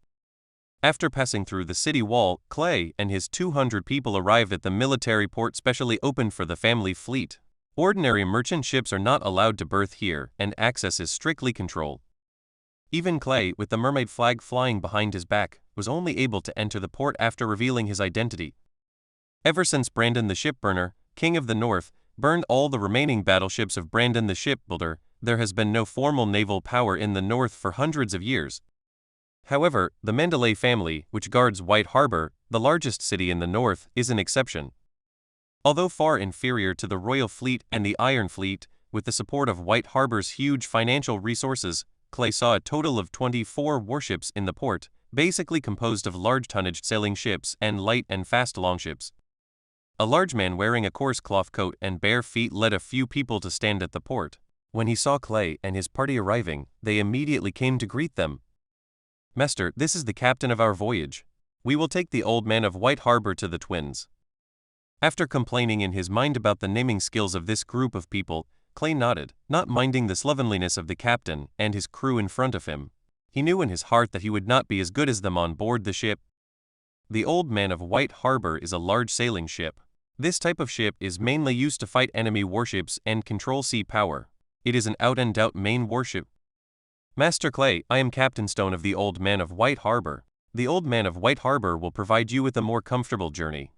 After passing through the city wall, Clay and his 200 people arrived at the military port specially opened for the family fleet. Ordinary merchant ships are not allowed to berth here, and access is strictly controlled. Even Clay, with the mermaid flag flying behind his back, was only able to enter the port after revealing his identity. Ever since Brandon the Shipburner, King of the North, burned all the remaining battleships of Brandon the Shipbuilder, there has been no formal naval power in the North for hundreds of years. However, the Manderly family, which guards White Harbor, the largest city in the North, is an exception. Although far inferior to the Royal Fleet and the Iron Fleet, with the support of White Harbor's huge financial resources, Clay saw a total of 24 warships in the port, basically composed of large tonnage sailing ships and light and fast longships. A large man wearing a coarse cloth coat and bare feet led a few people to stand at the port. When he saw Clay and his party arriving, they immediately came to greet them. "Master, this is the captain of our voyage. We will take the old man of White Harbor to the twins." After complaining in his mind about the naming skills of this group of people, Clay nodded, not minding the slovenliness of the captain and his crew in front of him. He knew in his heart that he would not be as good as them on board the ship. The Old Man of White Harbor is a large sailing ship. This type of ship is mainly used to fight enemy warships and control sea power. It is an out-and-out main warship. "Master Clay, I am Captain Stone of the Old Man of White Harbor. The Old Man of White Harbor will provide you with a more comfortable journey."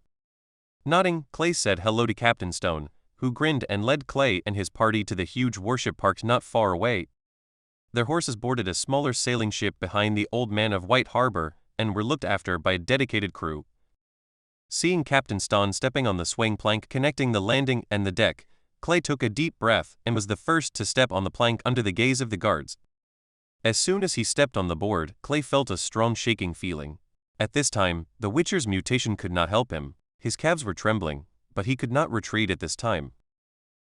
Nodding, Clay said hello to Captain Stone, who grinned and led Clay and his party to the huge warship parked not far away. Their horses boarded a smaller sailing ship behind the Old Man of White Harbor and were looked after by a dedicated crew. Seeing Captain Stone stepping on the swing plank connecting the landing and the deck, Clay took a deep breath and was the first to step on the plank under the gaze of the guards. As soon as he stepped on the board, Clay felt a strong shaking feeling. At this time, the Witcher's mutation could not help him. His calves were trembling, but he could not retreat at this time.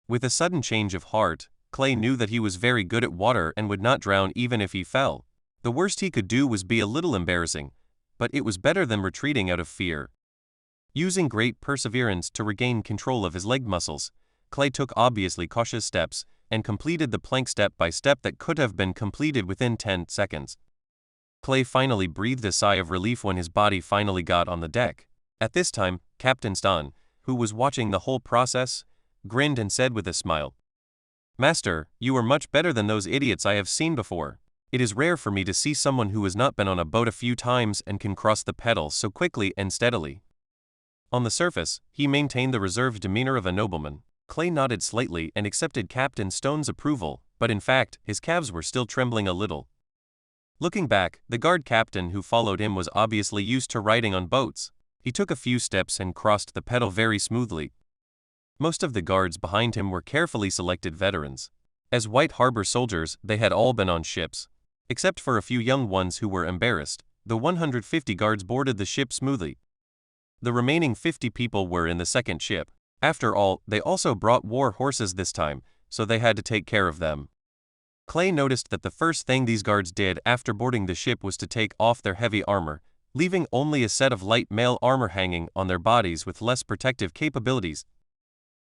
With a sudden change of heart, Clay knew that he was very good at water and would not drown even if he fell. The worst he could do was be a little embarrassing, but it was better than retreating out of fear. Using great perseverance to regain control of his leg muscles, Clay took obviously cautious steps and completed the plank step by step that could have been completed within 10 seconds. Clay finally breathed a sigh of relief when his body finally got on the deck. At this time, Captain Stone, who was watching the whole process, grinned and said with a smile, "Master, you are much better than those idiots I have seen before. It is rare for me to see someone who has not been on a boat a few times and can cross the pedal so quickly and steadily." On the surface, he maintained the reserved demeanor of a nobleman. Clay nodded slightly and accepted Captain Stone's approval, but in fact, his calves were still trembling a little. Looking back, the guard captain who followed him was obviously used to riding on boats. He took a few steps and crossed the pedal very smoothly. Most of the guards behind him were carefully selected veterans. As White Harbor soldiers, they had all been on ships. Except for a few young ones who were embarrassed, the 150 guards boarded the ship smoothly. The remaining 50 people were in the second ship. After all, they also brought war horses this time, so they had to take care of them. Clay noticed that the first thing these guards did after boarding the ship was to take off their heavy armor, leaving only a set of light mail armor hanging on their bodies with less protective capabilities.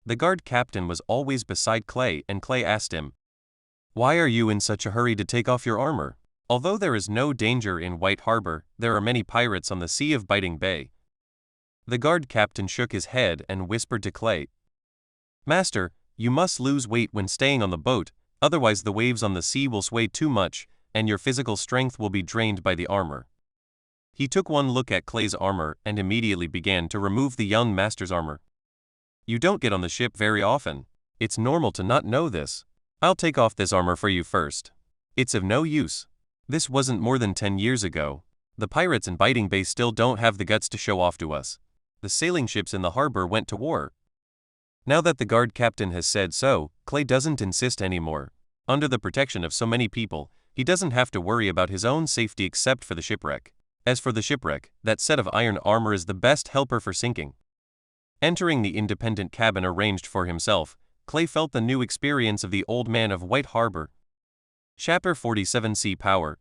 The guard captain was always beside Clay, and Clay asked him, "Why are you in such a hurry to take off your armor? Although there is no danger in White Harbor, there are many pirates on the Sea of Biting Bay." The guard captain shook his head and whispered to Clay, "Master, you must lose weight when staying on the boat, otherwise the waves on the sea will sway too much, and your physical strength will be drained by the armor." He took one look at Clay's armor and immediately began to remove the young master's armor. "You don't get on the ship very often. It's normal to not know this. I'll take off this armor for you first. It's of no use. This wasn't more than 10 years ago. The pirates in Biting Bay still don't have the guts to show off to us. The sailing ships in the harbor went to war." Now that the guard captain has said so, Clay doesn't insist anymore. Under the protection of so many people, he doesn't have to worry about his own safety except for the shipwreck. As for the shipwreck, that set of iron armor is the best helper for sinking. Entering the independent cabin arranged for himself, Clay felt the new experience of the old man of White Harbor. Chapter 47 Sea Power.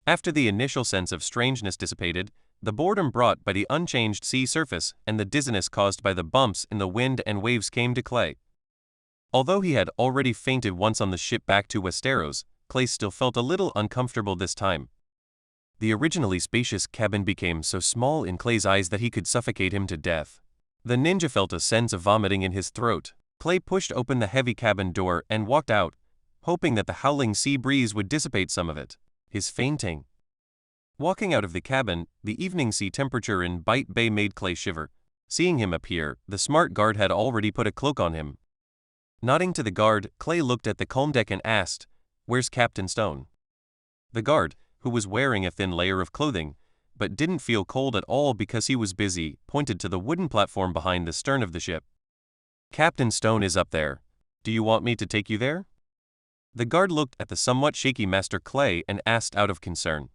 After the initial sense of strangeness dissipated, the boredom brought by the unchanged sea surface and the dizziness caused by the bumps in the wind and waves came to Clay. Although he had already fainted once on the ship back to Westeros, Clay still felt a little uncomfortable this time. The originally spacious cabin became so small in Clay's eyes that he could suffocate him to death. The ninja felt a sense of vomiting in his throat. Clay pushed open the heavy cabin door and walked out, hoping that the howling sea breeze would dissipate some of it. His fainting. Walking out of the cabin, the evening sea temperature in Bite Bay made Clay shiver. Seeing him appear, the smart guard had already put a cloak on him. Nodding to the guard, Clay looked at the calm deck and asked, "Where's Captain Stone?" The guard, who was wearing a thin layer of clothing, but didn't feel cold at all because he was busy, pointed to the wooden platform behind the stern of the ship. "Captain Stone is up there. Do you want me to take you there?" The guard looked at the somewhat shaky Master Clay and asked out of concern.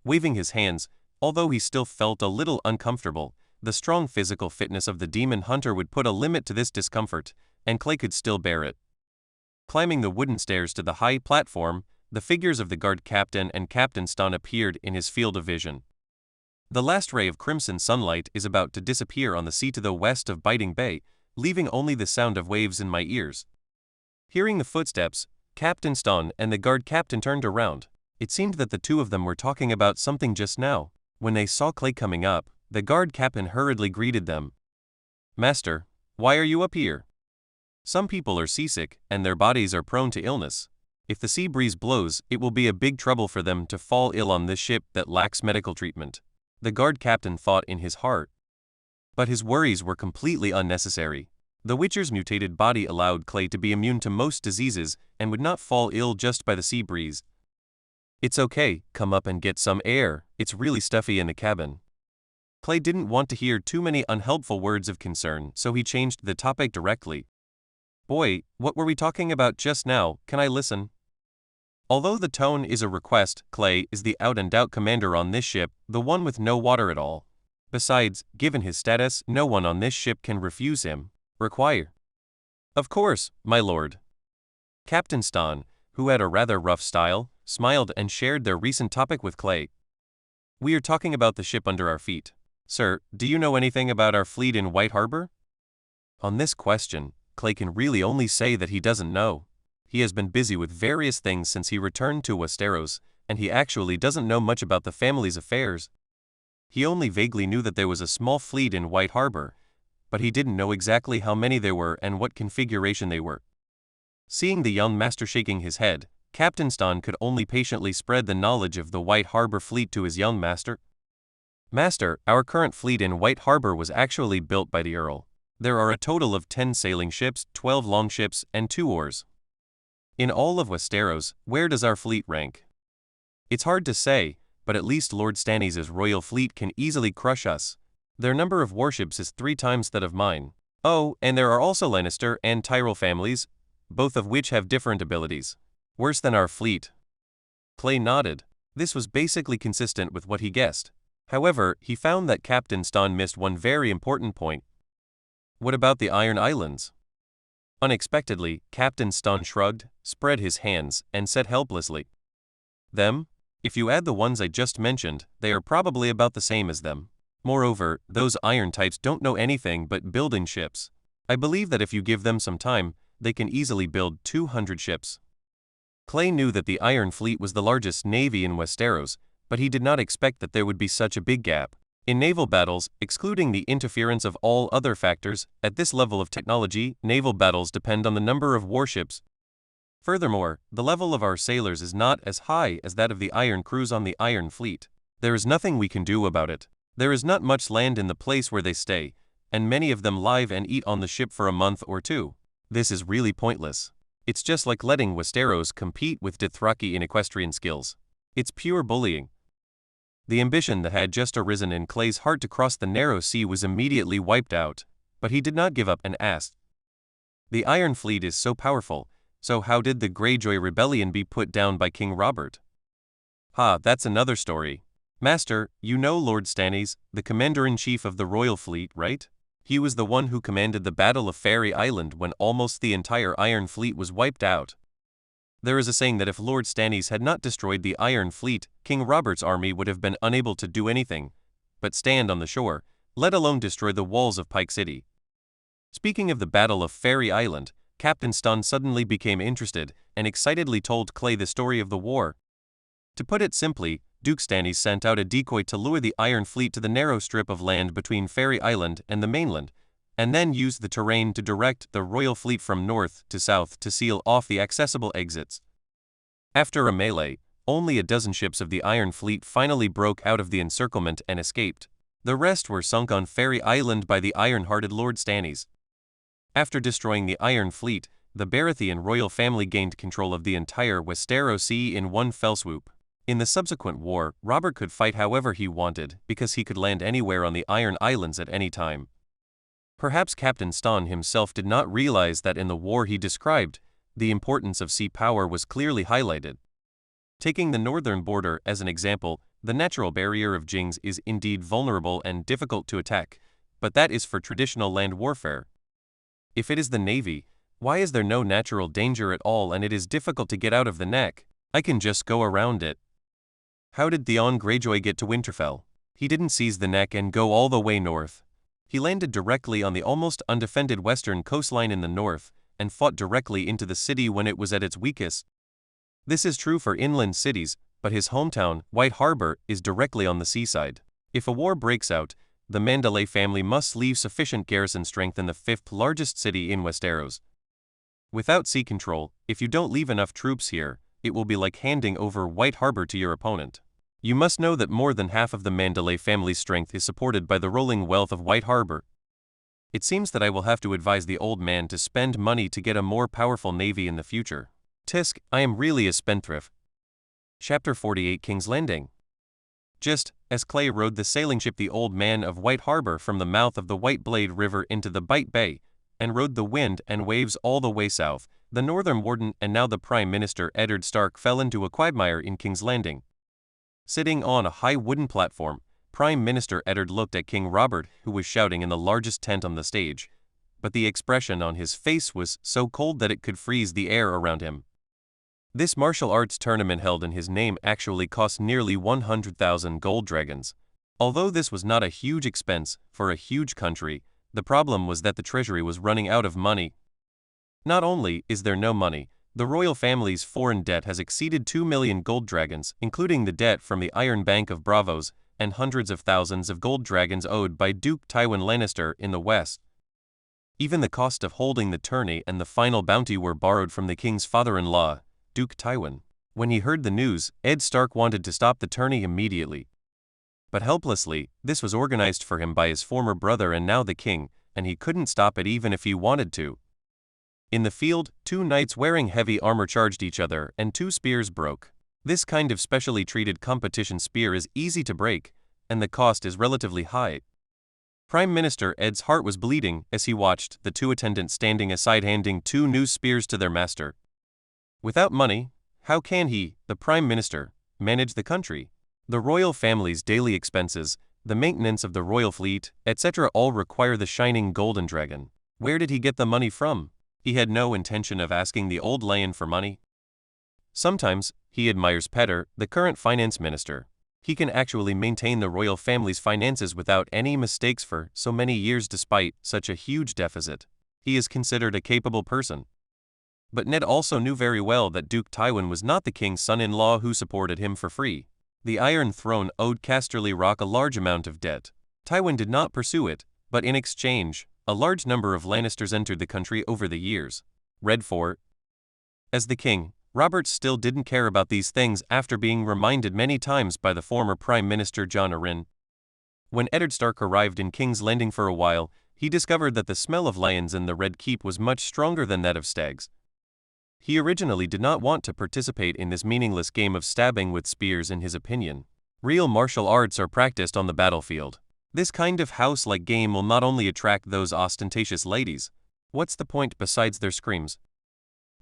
Waving his hands, although he still felt a little uncomfortable, the strong physical fitness of the demon hunter would put a limit to this discomfort, and Clay could still bear it. Climbing the wooden stairs to the high platform, the figures of the guard captain and Captain Stone appeared in his field of vision. The last ray of crimson sunlight is about to disappear on the sea to the west of Biting Bay, leaving only the sound of waves in my ears. Hearing the footsteps, Captain Stone and the guard captain turned around. It seemed that the two of them were talking about something just now. When they saw Clay coming up, the guard captain hurriedly greeted them. "Master, why are you up here?" "Some people are seasick, and their bodies are prone to illness. If the sea breeze blows, it will be a big trouble for them to fall ill on this ship that lacks medical treatment," the guard captain thought in his heart. But his worries were completely unnecessary. The Witcher's mutated body allowed Clay to be immune to most diseases and would not fall ill just by the sea breeze. "It's okay, come up and get some air, it's really stuffy in the cabin." Clay didn't want to hear too many unhelpful words of concern, so he changed the topic directly. "Boy, what were we talking about just now, can I listen?" Although the tone is a request, Clay is the out-and-out commander on this ship, the one with no water at all. Besides, given his status, no one on this ship can refuse him. Require. "Of course, my lord." Captain Stone, who had a rather rough style, smiled and shared their recent topic with Clay. "We are talking about the ship under our feet. Sir, do you know anything about our fleet in White Harbor?" On this question, Clay can really only say that he doesn't know. He has been busy with various things since he returned to Westeros, and he actually doesn't know much about the family's affairs. He only vaguely knew that there was a small fleet in White Harbor, but he didn't know exactly how many there were and what configuration they were. Seeing the young master shaking his head, Captain Stone could only patiently spread the knowledge of the White Harbor fleet to his young master. "Master, our current fleet in White Harbor was actually built by the Earl. There are a total of 10 sailing ships, 12 longships, and 2 oars. In all of Westeros, where does our fleet rank?" It's hard to say, but at least Lord Stannis' royal fleet can easily crush us. Their number of warships is 3 times that of mine. Oh, and there are also Lannister and Tyrell families, both of which have different abilities. Worse than our fleet. Clay nodded. This was basically consistent with what he guessed. However, he found that Captain Ston missed one very important point. What about the Iron Islands? Unexpectedly, Captain Ston shrugged, spread his hands, and said helplessly, "Them? If you add the ones I just mentioned, they are probably about the same as them. Moreover, those iron types don't know anything but building ships. I believe that if you give them some time, they can easily build 200 ships." Clay knew that the Iron Fleet was the largest navy in Westeros, but he did not expect that there would be such a big gap. In naval battles, excluding the interference of all other factors, at this level of technology, naval battles depend on the number of warships. Furthermore, the level of our sailors is not as high as that of the Iron crews on the Iron Fleet. There is nothing we can do about it. There is not much land in the place where they stay, and many of them live and eat on the ship for a month or two. This is really pointless. It's just like letting Westeros compete with Dothraki in equestrian skills. It's pure bullying. The ambition that had just arisen in Clay's heart to cross the narrow sea was immediately wiped out, but he did not give up and asked, "The Iron Fleet is so powerful, so how did the Greyjoy rebellion be put down by King Robert?" "Ha, that's another story. Master, you know Lord Stannis, the commander-in-chief of the royal fleet, right? He was the one who commanded the Battle of Fairy Island when almost the entire Iron Fleet was wiped out. There is a saying that if Lord Stannis had not destroyed the Iron Fleet, King Robert's army would have been unable to do anything but stand on the shore, let alone destroy the walls of Pike City." Speaking of the Battle of Fairy Island, Captain Ston suddenly became interested and excitedly told Clay the story of the war. To put it simply, Duke Stannis sent out a decoy to lure the Iron Fleet to the narrow strip of land between Fairy Island and the mainland, and then used the terrain to direct the royal fleet from north to south to seal off the accessible exits. After a melee, only a dozen ships of the Iron Fleet finally broke out of the encirclement and escaped. The rest were sunk on Fairy Island by the iron-hearted Lord Stannis. After destroying the Iron Fleet, the Baratheon royal family gained control of the entire Westeros Sea in one fell swoop. In the subsequent war, Robert could fight however he wanted because he could land anywhere on the Iron Islands at any time. Perhaps Captain Ston himself did not realize that in the war he described, the importance of sea power was clearly highlighted. Taking the northern border as an example, the natural barrier of Jings is indeed vulnerable and difficult to attack, but that is for traditional land warfare. If it is the Navy, why is there no natural danger at all and it is difficult to get out of the neck? I can just go around it. How did Theon Greyjoy get to Winterfell? He didn't seize the neck and go all the way north. He landed directly on the almost undefended western coastline in the north, and fought directly into the city when it was at its weakest. This is true for inland cities, but his hometown, White Harbor, is directly on the seaside. If a war breaks out, the Manderly family must leave sufficient garrison strength in the 5th largest city in Westeros. Without sea control, if you don't leave enough troops here, it will be like handing over White Harbor to your opponent. You must know that more than half of the Manderly family's strength is supported by the rolling wealth of White Harbor. It seems that I will have to advise the old man to spend money to get a more powerful navy in the future. Tisk, I am really a spendthrift. Chapter 48 King's Landing. Just as Clay rowed the sailing ship the Old Man of White Harbor from the mouth of the White Blade River into the Bite Bay, and rode the wind and waves all the way south, the Northern Warden and now the Prime Minister Eddard Stark fell into a quagmire in King's Landing. Sitting on a high wooden platform, Prime Minister Eddard looked at King Robert, who was shouting in the largest tent on the stage, but the expression on his face was so cold that it could freeze the air around him. This martial arts tournament held in his name actually cost nearly 100,000 gold dragons. Although this was not a huge expense for a huge country, the problem was that the treasury was running out of money. Not only is there no money, the royal family's foreign debt has exceeded 2 million gold dragons, including the debt from the Iron Bank of Bravos, and hundreds of thousands of gold dragons owed by Duke Tywin Lannister in the west. Even the cost of holding the tourney and the final bounty were borrowed from the king's father-in-law, Duke Tywin. When he heard the news, Ed Stark wanted to stop the tourney immediately. But helplessly, this was organized for him by his former brother and now the king, and he couldn't stop it even if he wanted to. In the field, 2 knights wearing heavy armor charged each other, and 2 spears broke. This kind of specially treated competition spear is easy to break, and the cost is relatively high. Prime Minister Ed's heart was bleeding as he watched the two attendants standing aside handing two new spears to their master. Without money, how can he, the Prime Minister, manage the country? The royal family's daily expenses, the maintenance of the royal fleet, etc. all require the shining golden dragon. Where did he get the money from? He had no intention of asking the old lion for money. Sometimes, he admires Petter, the current finance minister. He can actually maintain the royal family's finances without any mistakes for so many years despite such a huge deficit. He is considered a capable person. But Ned also knew very well that Duke Tywin was not the king's son-in-law who supported him for free. The Iron Throne owed Casterly Rock a large amount of debt. Tywin did not pursue it, but in exchange, a large number of Lannisters entered the country over the years. Red Fort. As the king, Robert still didn't care about these things after being reminded many times by the former Prime Minister Jon Arryn. When Eddard Stark arrived in King's Landing for a while, he discovered that the smell of lions in the Red Keep was much stronger than that of stags. He originally did not want to participate in this meaningless game of stabbing with spears in his opinion. Real martial arts are practiced on the battlefield. This kind of house-like game will not only attract those ostentatious ladies. What's the point besides their screams?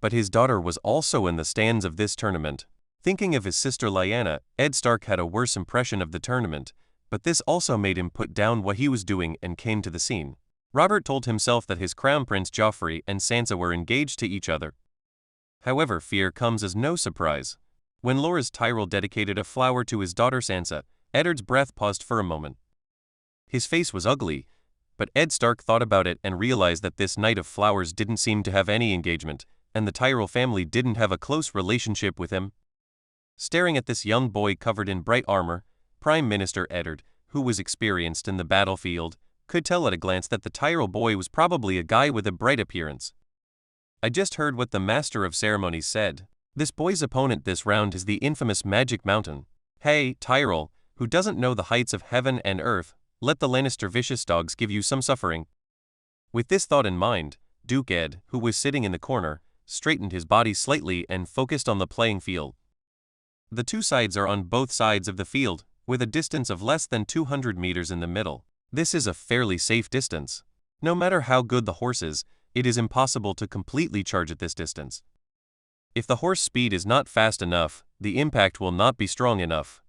But his daughter was also in the stands of this tournament. Thinking of his sister Lyanna, Ed Stark had a worse impression of the tournament, but this also made him put down what he was doing and came to the scene. Robert told himself that his crown prince Joffrey and Sansa were engaged to each other. However, fear comes as no surprise. When Loras Tyrell dedicated a flower to his daughter Sansa, Eddard's breath paused for a moment. His face was ugly, but Ed Stark thought about it and realized that this Knight of Flowers didn't seem to have any engagement, and the Tyrell family didn't have a close relationship with him. Staring at this young boy covered in bright armor, Prime Minister Eddard, who was experienced in the battlefield, could tell at a glance that the Tyrell boy was probably a guy with a bright appearance. I just heard what the Master of Ceremonies said. This boy's opponent this round is the infamous Magic Mountain. Hey, Tyrell, who doesn't know the heights of heaven and earth, let the Lannister vicious dogs give you some suffering. With this thought in mind, Duke Ed, who was sitting in the corner, straightened his body slightly and focused on the playing field. The two sides are on both sides of the field, with a distance of less than 200 meters in the middle. This is a fairly safe distance. No matter how good the horse is, it is impossible to completely charge at this distance. If the horse speed is not fast enough, the impact will not be strong enough.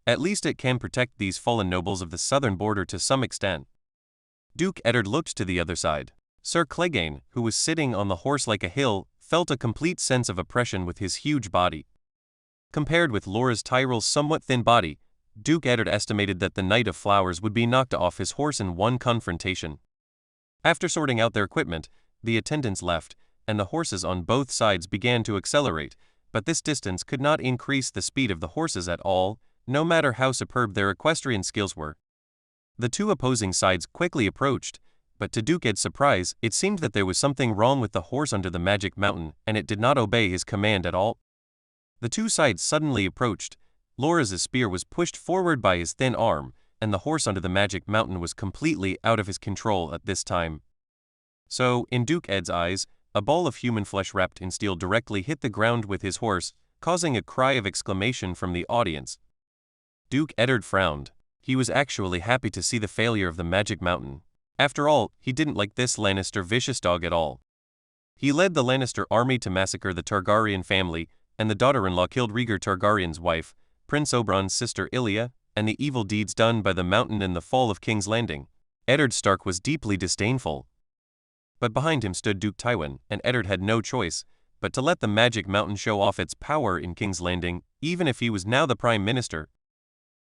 At least it can protect these fallen nobles of the southern border to some extent. Duke Eddard looked to the other side. Sir Clegane, who was sitting on the horse like a hill, felt a complete sense of oppression with his huge body. Compared with Loras Tyrell's somewhat thin body, Duke Eddard estimated that the Knight of Flowers would be knocked off his horse in one confrontation. After sorting out their equipment, the attendants left, and the horses on both sides began to accelerate, but this distance could not increase the speed of the horses at all, no matter how superb their equestrian skills were. The two opposing sides quickly approached, but to Duke Ed's surprise, it seemed that there was something wrong with the horse under the Magic Mountain, and it did not obey his command at all. The two sides suddenly approached. Loras' spear was pushed forward by his thin arm, and the horse under the Magic Mountain was completely out of his control at this time. So, in Duke Ed's eyes, a ball of human flesh wrapped in steel directly hit the ground with his horse, causing a cry of exclamation from the audience. Duke Eddard frowned. He was actually happy to see the failure of the Magic Mountain. After all, he didn't like this Lannister vicious dog at all. He led the Lannister army to massacre the Targaryen family, and the daughter-in-law killed Rhaegar Targaryen's wife, Prince Oberyn's sister Ilya, and the evil deeds done by the mountain in the fall of King's Landing. Eddard Stark was deeply disdainful. But behind him stood Duke Tywin, and Eddard had no choice but to let the Magic Mountain show off its power in King's Landing, even if he was now the Prime Minister.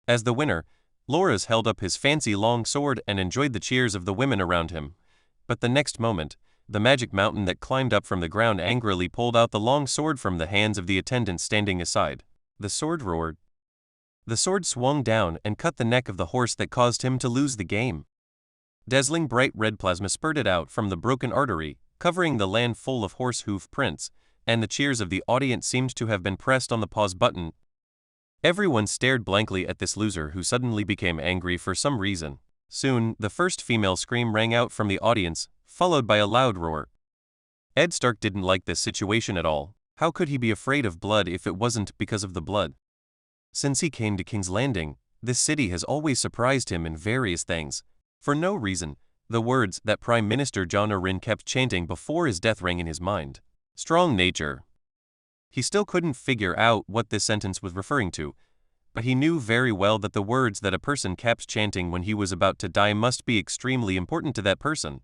As the winner, Loras held up his fancy long sword and enjoyed the cheers of the women around him. But the next moment, the Magic Mountain that climbed up from the ground angrily pulled out the long sword from the hands of the attendants standing aside. The sword roared. The sword swung down and cut the neck of the horse that caused him to lose the game. Dazzling bright red plasma spurted out from the broken artery, covering the land full of horse hoof prints, and the cheers of the audience seemed to have been pressed on the pause button. Everyone stared blankly at this loser who suddenly became angry for some reason. Soon, the first female scream rang out from the audience, followed by a loud roar. Ed Stark didn't like this situation at all. How could he be afraid of blood if it wasn't because of the blood? Since he came to King's Landing, this city has always surprised him in various things. For no reason, the words that Prime Minister John Arryn kept chanting before his death rang in his mind. Strong nature. He still couldn't figure out what this sentence was referring to, but he knew very well that the words that a person kept chanting when he was about to die must be extremely important to that person.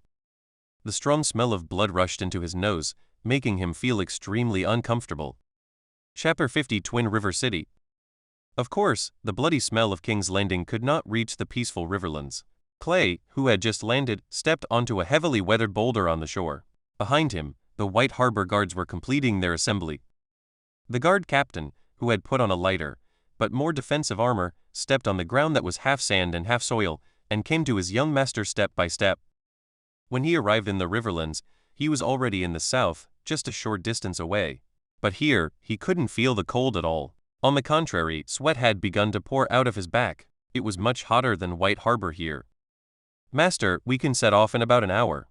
The strong smell of blood rushed into his nose, making him feel extremely uncomfortable. Chapter 50 Twin River City. Of course, the bloody smell of King's Landing could not reach the peaceful riverlands. Clay, who had just landed, stepped onto a heavily weathered boulder on the shore. Behind him, the White Harbor guards were completing their assembly. The guard captain, who had put on a lighter, but more defensive armor, stepped on the ground that was half sand and half soil, and came to his young master step by step. When he arrived in the riverlands, he was already in the south, just a short distance away. But here, he couldn't feel the cold at all. On the contrary, sweat had begun to pour out of his back. It was much hotter than White Harbor here. Master, we can set off in about an hour.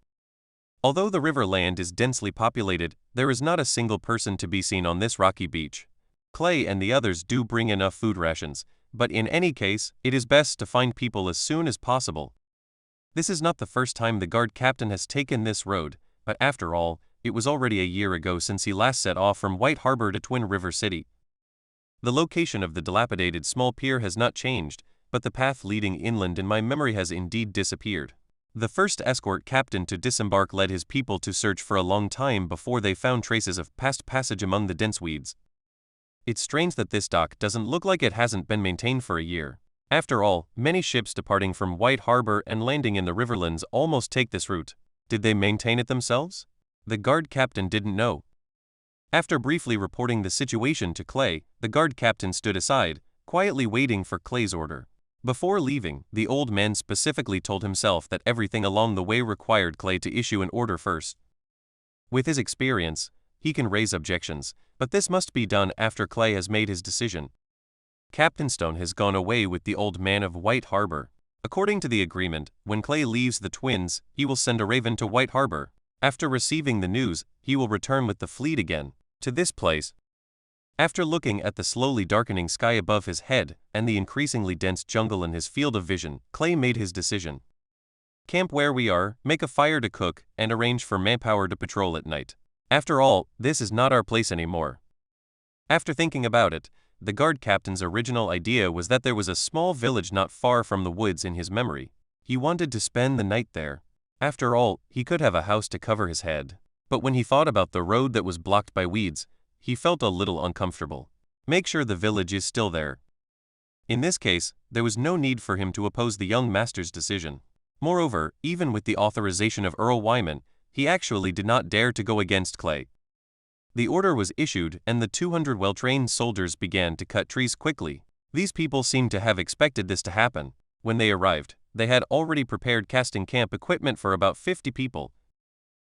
Although the river land is densely populated, there is not a single person to be seen on this rocky beach. Clay and the others do bring enough food rations, but in any case, it is best to find people as soon as possible. This is not the first time the guard captain has taken this road, but after all, it was already a year ago since he last set off from White Harbor to Twin River City. The location of the dilapidated small pier has not changed, but the path leading inland in my memory has indeed disappeared. The first escort captain to disembark led his people to search for a long time before they found traces of past passage among the dense weeds. It's strange that this dock doesn't look like it hasn't been maintained for a year. After all, many ships departing from White Harbor and landing in the riverlands almost take this route. Did they maintain it themselves? The guard captain didn't know. After briefly reporting the situation to Clay, the guard captain stood aside, quietly waiting for Clay's order. Before leaving, the old man specifically told himself that everything along the way required Clay to issue an order first. With his experience, he can raise objections, but this must be done after Clay has made his decision. Captain Stone has gone away with the old man of White Harbor. According to the agreement, when Clay leaves the twins, he will send a raven to White Harbor. After receiving the news, he will return with the fleet again to this place. After looking at the slowly darkening sky above his head and the increasingly dense jungle in his field of vision, Clay made his decision. Camp where we are, make a fire to cook, and arrange for manpower to patrol at night. After all, this is not our place anymore. After thinking about it, the guard captain's original idea was that there was a small village not far from the woods in his memory. He wanted to spend the night there. After all, he could have a house to cover his head. But when he thought about the road that was blocked by weeds, he felt a little uncomfortable. Make sure the village is still there. In this case, there was no need for him to oppose the young master's decision. Moreover, even with the authorization of Earl Wyman, he actually did not dare to go against Clay. The order was issued and the 200 well-trained soldiers began to cut trees quickly. These people seemed to have expected this to happen. When they arrived, they had already prepared casting camp equipment for about 50 people.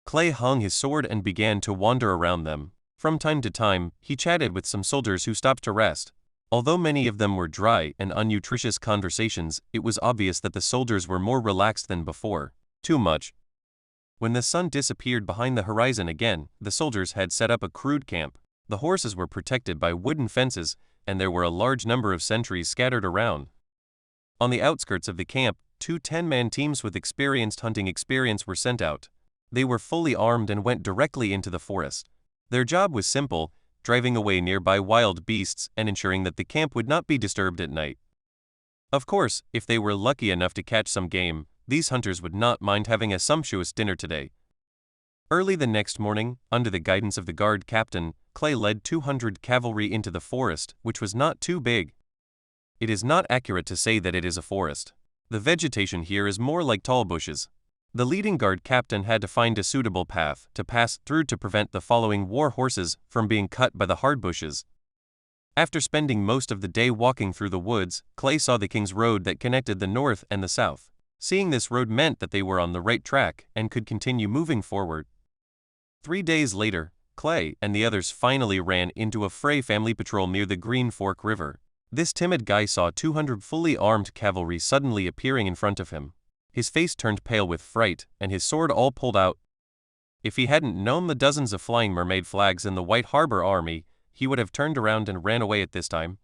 Clay hung his sword and began to wander around them. From time to time, he chatted with some soldiers who stopped to rest. Although many of them were dry and unnutritious conversations, it was obvious that the soldiers were more relaxed than before. Too much. When the sun disappeared behind the horizon again, the soldiers had set up a crude camp. The horses were protected by wooden fences, and there were a large number of sentries scattered around. On the outskirts of the camp, 2 10-man teams with experienced hunting experience were sent out. They were fully armed and went directly into the forest. Their job was simple, driving away nearby wild beasts and ensuring that the camp would not be disturbed at night. Of course, if they were lucky enough to catch some game, these hunters would not mind having a sumptuous dinner today. Early the next morning, under the guidance of the guard captain, Clay led 200 cavalry into the forest, which was not too big. It is not accurate to say that it is a forest. The vegetation here is more like tall bushes. The leading guard captain had to find a suitable path to pass through to prevent the following war horses from being cut by the hard bushes. After spending most of the day walking through the woods, Clay saw the King's Road that connected the north and the south. Seeing this road meant that they were on the right track and could continue moving forward. 3 days later, Clay and the others finally ran into a Frey family patrol near the Green Fork River. This timid guy saw 200 fully armed cavalry suddenly appearing in front of him. His face turned pale with fright, and his sword all pulled out. If he hadn't known the dozens of flying mermaid flags in the White Harbor army, he would have turned around and ran away at this time.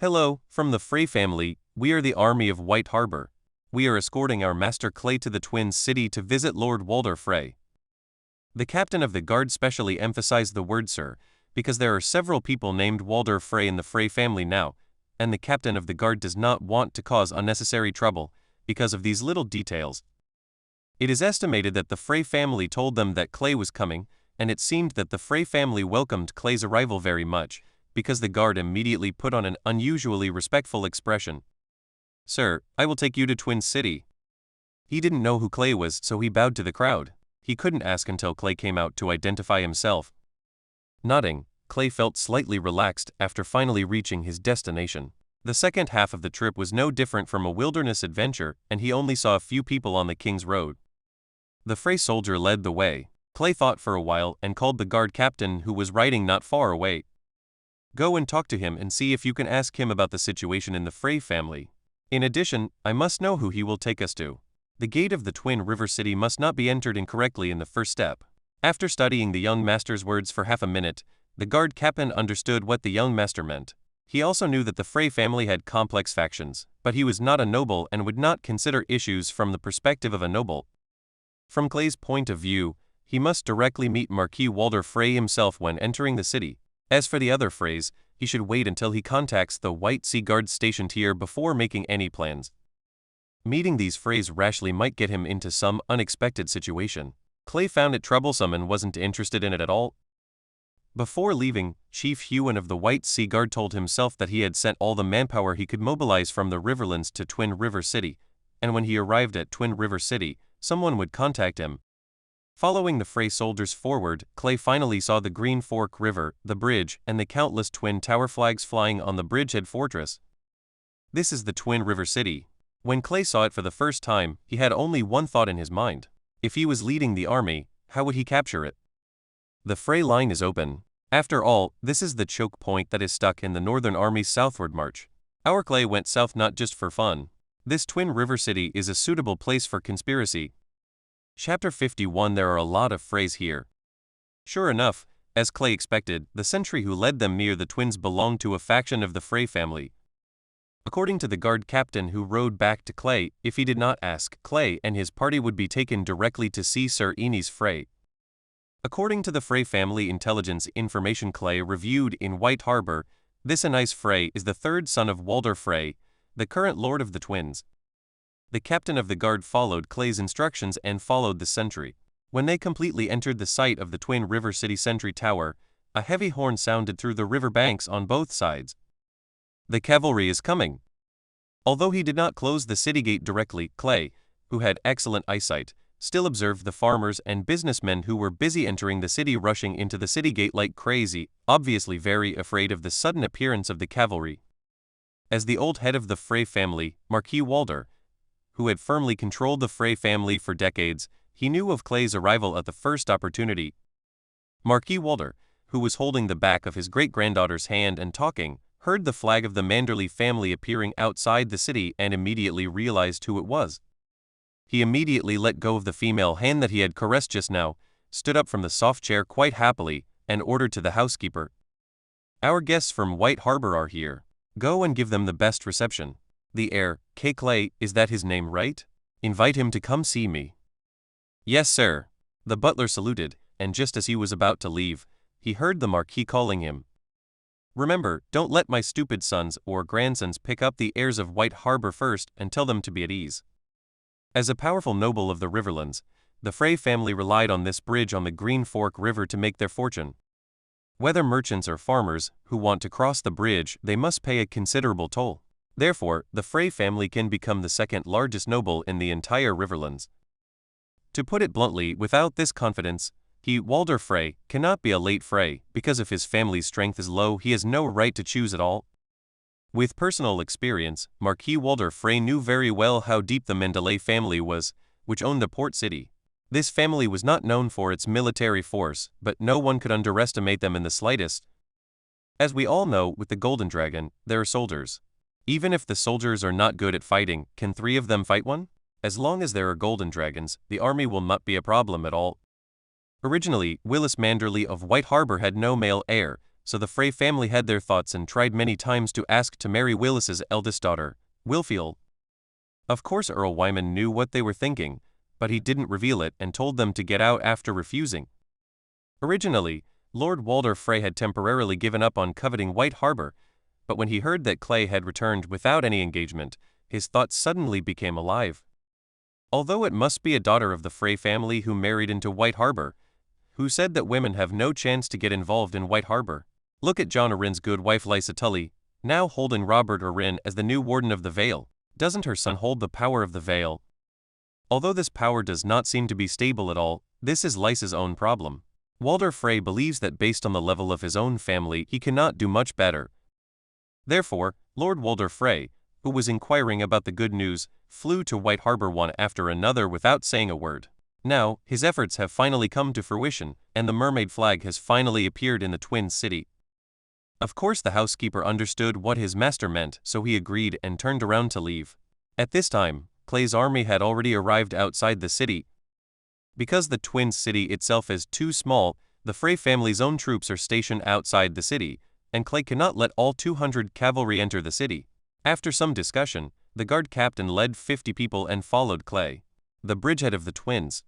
Hello, from the Frey family, we are the army of White Harbor. We are escorting our master Clay to the Twin City to visit Lord Walder Frey. The captain of the guard specially emphasized the word sir, because there are several people named Walder Frey in the Frey family now, and the captain of the guard does not want to cause unnecessary trouble because of these little details. It is estimated that the Frey family told them that Clay was coming, and it seemed that the Frey family welcomed Clay's arrival very much, because the guard immediately put on an unusually respectful expression. Sir, I will take you to Twin City. He didn't know who Clay was, so he bowed to the crowd. He couldn't ask until Clay came out to identify himself. Nodding, Clay felt slightly relaxed after finally reaching his destination. The second half of the trip was no different from a wilderness adventure, and he only saw a few people on the King's Road. The Frey soldier led the way. Clay thought for a while and called the guard captain who was riding not far away. Go and talk to him and see if you can ask him about the situation in the Frey family. In addition, I must know who he will take us to. The gate of the Twin River City must not be entered incorrectly in the first step. After studying the young master's words for half a minute, the guard captain understood what the young master meant. He also knew that the Frey family had complex factions, but he was not a noble and would not consider issues from the perspective of a noble. From Clay's point of view, he must directly meet Marquis Walder Frey himself when entering the city. As for the other Freys, he should wait until he contacts the White Sea Guards stationed here before making any plans. Meeting these Freys rashly might get him into some unexpected situation. Clay found it troublesome and wasn't interested in it at all. Before leaving, Chief Hewan of the White Sea Guard told himself that he had sent all the manpower he could mobilize from the Riverlands to Twin River City, and when he arrived at Twin River City, someone would contact him. Following the Frey soldiers forward, Clay finally saw the Green Fork River, the bridge, and the countless twin tower flags flying on the bridgehead fortress. This is the Twin River City. When Clay saw it for the first time, he had only one thought in his mind. If he was leading the army, how would he capture it? The Frey line is open. After all, this is the choke point that is stuck in the Northern Army's southward march. Our Clay went south not just for fun. This Twin River City is a suitable place for conspiracy. Chapter 51. There are a lot of Freys here. Sure enough, as Clay expected, the sentry who led them near the twins belonged to a faction of the Frey family. According to the guard captain who rode back to Clay, if he did not ask, Clay and his party would be taken directly to see Sir Enes Frey. According to the Frey family intelligence information Clay reviewed in White Harbor, this Enes Frey is the third son of Walder Frey, the current lord of the twins. The captain of the guard followed Clay's instructions and followed the sentry. When they completely entered the site of the Twin River City Sentry Tower, a heavy horn sounded through the river banks on both sides. The cavalry is coming. Although he did not close the city gate directly, Clay, who had excellent eyesight, still observed the farmers and businessmen who were busy entering the city rushing into the city gate like crazy, obviously very afraid of the sudden appearance of the cavalry. As the old head of the Frey family, Marquis Walder, who had firmly controlled the Frey family for decades, he knew of Clay's arrival at the first opportunity. Marquis Walder, who was holding the back of his great-granddaughter's hand and talking, heard the flag of the Manderly family appearing outside the city and immediately realized who it was. He immediately let go of the female hand that he had caressed just now, stood up from the soft chair quite happily, and ordered to the housekeeper, "Our guests from White Harbor are here. Go and give them the best reception. The heir, K. Clay, is that his name, right? Invite him to come see me." "Yes, sir." The butler saluted, and just as he was about to leave, he heard the Marquis calling him. "Remember, don't let my stupid sons or grandsons pick up the heirs of White Harbor first and tell them to be at ease." As a powerful noble of the Riverlands, the Frey family relied on this bridge on the Green Fork River to make their fortune. Whether merchants or farmers who want to cross the bridge, they must pay a considerable toll. Therefore, the Frey family can become the second largest noble in the entire Riverlands. To put it bluntly, without this confidence, Walder Frey, cannot be a late Frey, because if his family's strength is low, he has no right to choose at all. With personal experience, Marquis Walder Frey knew very well how deep the Manderly family was, which owned the port city. This family was not known for its military force, but no one could underestimate them in the slightest. As we all know, with the Golden Dragon, there are soldiers. Even if the soldiers are not good at fighting, can 3 of them fight one? As long as there are golden dragons, the army will not be a problem at all. Originally, Willis Manderly of White Harbor had no male heir, so the Frey family had their thoughts and tried many times to ask to marry Willis's eldest daughter, Wilfiel. Of course Earl Wyman knew what they were thinking, but he didn't reveal it and told them to get out after refusing. Originally, Lord Walder Frey had temporarily given up on coveting White Harbor, but when he heard that Clay had returned without any engagement, his thoughts suddenly became alive. Although it must be a daughter of the Frey family who married into White Harbor, who said that women have no chance to get involved in White Harbor. Look at John Arryn's good wife Lysa Tully, now holding Robert Arryn as the new warden of the Vale. Doesn't her son hold the power of the Vale? Although this power does not seem to be stable at all, this is Lysa's own problem. Walder Frey believes that based on the level of his own family he cannot do much better. Therefore, Lord Walder Frey, who was inquiring about the good news, flew to White Harbor one after another without saying a word. Now, his efforts have finally come to fruition, and the mermaid flag has finally appeared in the Twin City. Of course the housekeeper understood what his master meant, so he agreed and turned around to leave. At this time, Clay's army had already arrived outside the city. Because the Twin City itself is too small, the Frey family's own troops are stationed outside the city, and Clay cannot let all 200 cavalry enter the city. After some discussion, the guard captain led 50 people and followed Clay, the bridgehead of the twins.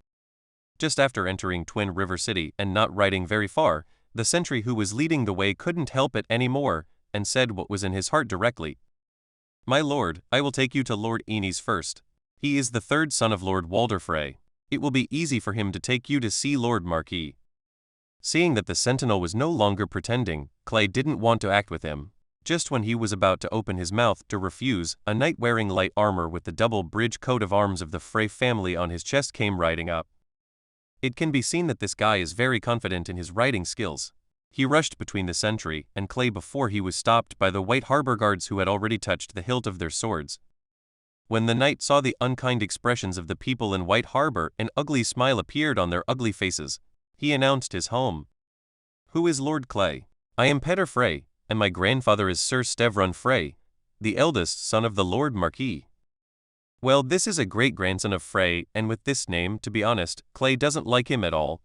Just after entering Twin River City and not riding very far, the sentry who was leading the way couldn't help it anymore, and said what was in his heart directly. "My lord, I will take you to Lord Enys first. He is the third son of Lord Walder Frey. It will be easy for him to take you to see Lord Marquis." Seeing that the sentinel was no longer pretending, Clay didn't want to act with him. Just when he was about to open his mouth to refuse, a knight wearing light armor with the double bridge coat of arms of the Frey family on his chest came riding up. It can be seen that this guy is very confident in his riding skills. He rushed between the sentry and Clay before he was stopped by the White Harbor guards who had already touched the hilt of their swords. When the knight saw the unkind expressions of the people in White Harbor, an ugly smile appeared on their ugly faces. He announced his home. "Who is Lord Clay?" "I am Peter Frey, and my grandfather is Sir Stevron Frey, the eldest son of the Lord Marquis." Well, this is a great-grandson of Frey, and with this name, to be honest, Clay doesn't like him at all.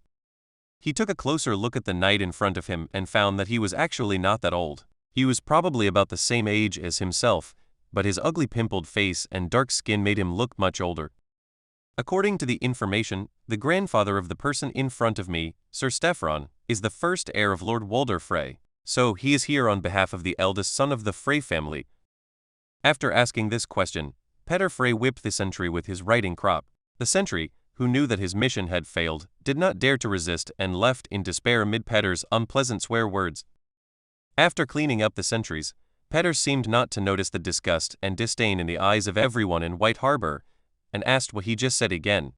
He took a closer look at the knight in front of him and found that he was actually not that old. He was probably about the same age as himself, but his ugly pimpled face and dark skin made him look much older. According to the information, the grandfather of the person in front of me, Sir Stefron, is the first heir of Lord Walder Frey, so he is here on behalf of the eldest son of the Frey family. After asking this question, Peter Frey whipped the sentry with his riding crop. The sentry, who knew that his mission had failed, did not dare to resist and left in despair amid Peter's unpleasant swear words. After cleaning up the sentries, Peter seemed not to notice the disgust and disdain in the eyes of everyone in White Harbor, and asked what he just said again.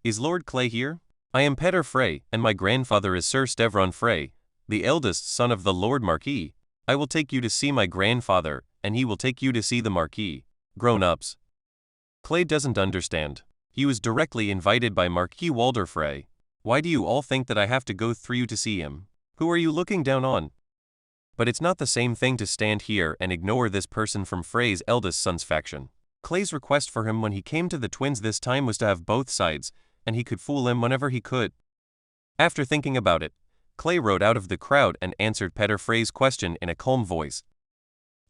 "Is Lord Clay here?" "I am Peter Frey, and my grandfather is Sir Stevron Frey, the eldest son of the Lord Marquis. I will take you to see my grandfather, and he will take you to see the Marquis." Grown-ups. Clay doesn't understand. He was directly invited by Marquis Walder Frey. "Why do you all think that I have to go through you to see him? Who are you looking down on?" But it's not the same thing to stand here and ignore this person from Frey's eldest son's faction. Clay's request for him when he came to the twins this time was to have both sides, and he could fool him whenever he could. After thinking about it, Clay rode out of the crowd and answered Peter Frey's question in a calm voice.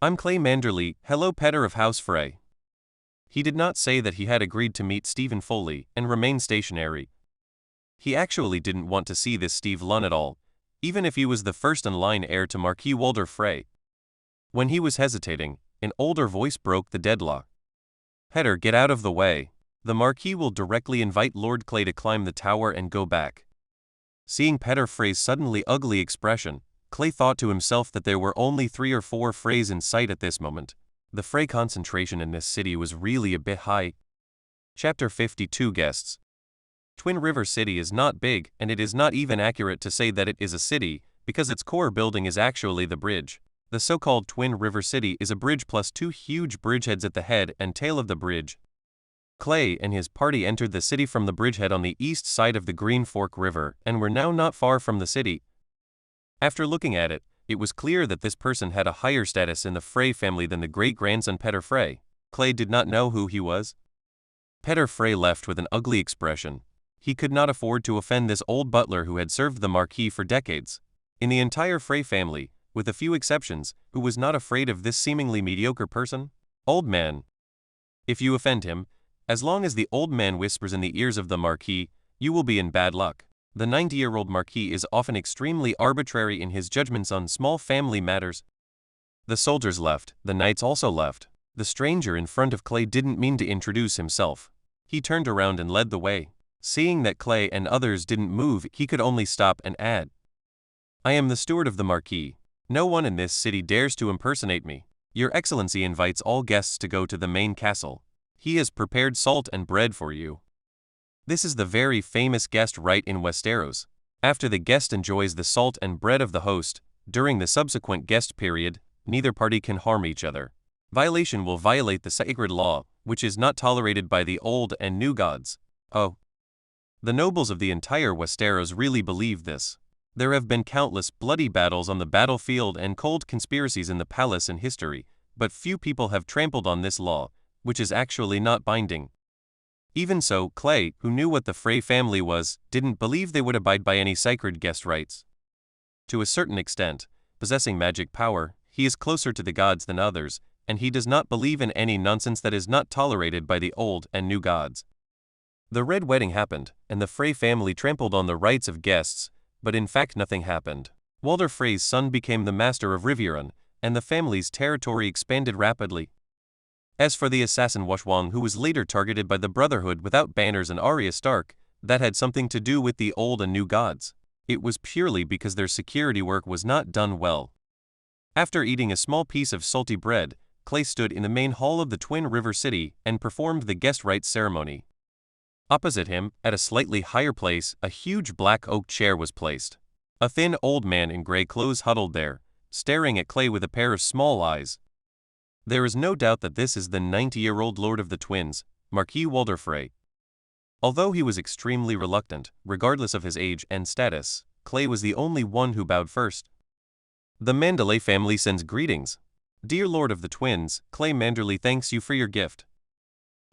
"I'm Clay Manderly, hello Peter of House Frey." He did not say that he had agreed to meet Stephen Foley and remain stationary. He actually didn't want to see this Steve Lunn at all, even if he was the first-in-line heir to Marquis Walder Frey. When he was hesitating, an older voice broke the deadlock. "Peter, get out of the way. The Marquis will directly invite Lord Clay to climb the tower and go back." Seeing Peter Frey's suddenly ugly expression, Clay thought to himself that there were only 3 or 4 Freys in sight at this moment. The Frey concentration in this city was really a bit high. Chapter 52 Guests. Twin River City is not big, and it is not even accurate to say that it is a city, because its core building is actually the bridge. The so-called Twin River City is a bridge plus 2 huge bridgeheads at the head and tail of the bridge. Clay and his party entered the city from the bridgehead on the east side of the Green Fork River and were now not far from the city. After looking at it, it was clear that this person had a higher status in the Frey family than the great-grandson Peter Frey. Clay did not know who he was. Peter Frey left with an ugly expression. He could not afford to offend this old butler who had served the Marquis for decades. In the entire Frey family, with a few exceptions, who was not afraid of this seemingly mediocre person? Old man. If you offend him, as long as the old man whispers in the ears of the Marquis, you will be in bad luck. The 90-year-old Marquis is often extremely arbitrary in his judgments on small family matters. The soldiers left, the knights also left. The stranger in front of Clay didn't mean to introduce himself. He turned around and led the way. Seeing that Clay and others didn't move, he could only stop and add, "I am the steward of the Marquis. No one in this city dares to impersonate me. Your Excellency invites all guests to go to the main castle. He has prepared salt and bread for you. This is the very famous guest rite in Westeros. After the guest enjoys the salt and bread of the host, during the subsequent guest period, neither party can harm each other. Violation will violate the sacred law, which is not tolerated by the old and new gods." Oh. The nobles of the entire Westeros really believe this. There have been countless bloody battles on the battlefield and cold conspiracies in the palace in history, but few people have trampled on this law, which is actually not binding. Even so, Clay, who knew what the Frey family was, didn't believe they would abide by any sacred guest rites. To a certain extent, possessing magic power, he is closer to the gods than others, and he does not believe in any nonsense that is not tolerated by the old and new gods. The Red Wedding happened, and the Frey family trampled on the rights of guests, but in fact nothing happened. Walder Frey's son became the master of Riverrun, and the family's territory expanded rapidly. As for the assassin Washwang, who was later targeted by the Brotherhood without banners and Arya Stark, that had something to do with the old and new gods. It was purely because their security work was not done well. After eating a small piece of salty bread, Clay stood in the main hall of the Twin River City and performed the guest rites ceremony. Opposite him, at a slightly higher place, a huge black oak chair was placed. A thin old man in gray clothes huddled there, staring at Clay with a pair of small eyes. There is no doubt that this is the 90-year-old Lord of the Twins, Marquis Walder Frey. Although he was extremely reluctant, regardless of his age and status, Clay was the only one who bowed first. The Manderly family sends greetings. Dear Lord of the Twins, Clay Manderly thanks you for your gift.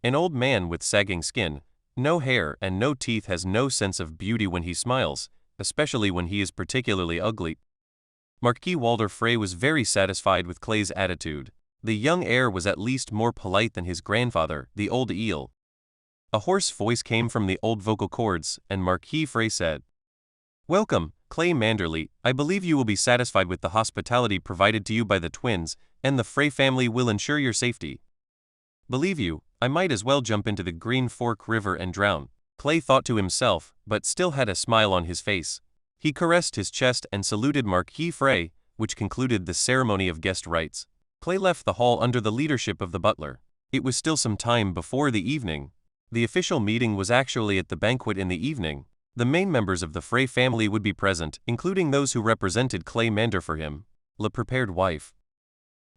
An old man with sagging skin, no hair and no teeth has no sense of beauty when he smiles, especially when he is particularly ugly. Marquis Walder Frey was very satisfied with Clay's attitude. The young heir was at least more polite than his grandfather, the old eel. A hoarse voice came from the old vocal cords, and Marquis Frey said, "Welcome, Clay Manderly. I believe you will be satisfied with the hospitality provided to you by the twins, and the Frey family will ensure your safety." Believe you, I might as well jump into the Green Fork River and drown, Clay thought to himself, but still had a smile on his face. He caressed his chest and saluted Marquis Frey, which concluded the ceremony of guest rites. Clay left the hall under the leadership of the butler. It was still some time before the evening. The official meeting was actually at the banquet in the evening. The main members of the Frey family would be present, including those who represented Clay Mander for him. La prepared wife.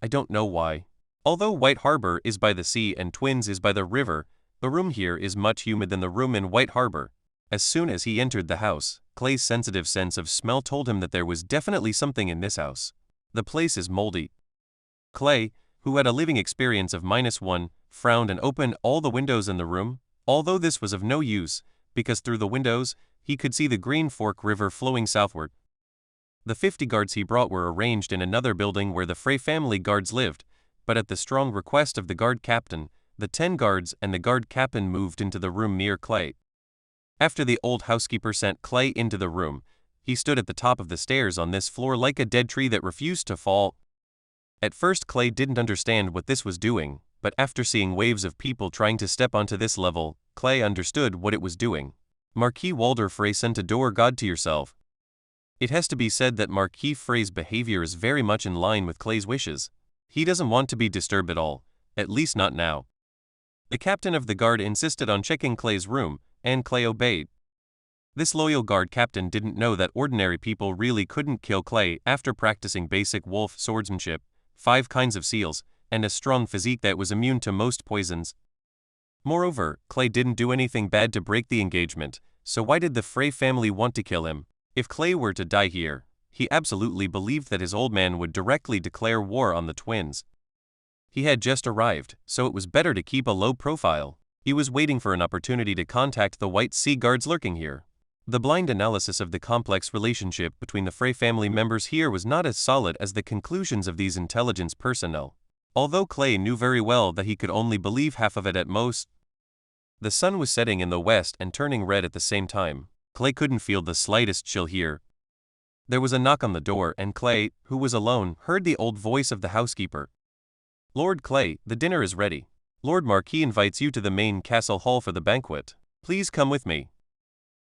I don't know why. Although White Harbor is by the sea and Twins is by the river, the room here is much humid than the room in White Harbor. As soon as he entered the house, Clay's sensitive sense of smell told him that there was definitely something in this house. The place is moldy. Clay, who had a living experience of -1, frowned and opened all the windows in the room, although this was of no use, because through the windows, he could see the Green Fork River flowing southward. The 50 guards he brought were arranged in another building where the Frey family guards lived, but at the strong request of the guard captain, the 10 guards and the guard captain moved into the room near Clay. After the old housekeeper sent Clay into the room, he stood at the top of the stairs on this floor like a dead tree that refused to fall. At first Clay didn't understand what this was doing, but after seeing waves of people trying to step onto this level, Clay understood what it was doing. Marquis Walder Frey sent adore God to yourself. It has to be said that Marquis Frey's behavior is very much in line with Clay's wishes. He doesn't want to be disturbed at all, at least not now. The captain of the guard insisted on checking Clay's room, and Clay obeyed. This loyal guard captain didn't know that ordinary people really couldn't kill Clay after practicing basic wolf swordsmanship, 5 kinds of seals, and a strong physique that was immune to most poisons. Moreover, Clay didn't do anything bad to break the engagement, so why did the Frey family want to kill him? If Clay were to die here, he absolutely believed that his old man would directly declare war on the twins. He had just arrived, so it was better to keep a low profile. He was waiting for an opportunity to contact the White Sea Guards lurking here. The blind analysis of the complex relationship between the Frey family members here was not as solid as the conclusions of these intelligence personnel. Although Clay knew very well that he could only believe half of it at most. The sun was setting in the west and turning red at the same time. Clay couldn't feel the slightest chill here. There was a knock on the door and Clay, who was alone, heard the old voice of the housekeeper. "Lord Clay, the dinner is ready. Lord Marquis invites you to the main castle hall for the banquet. Please come with me."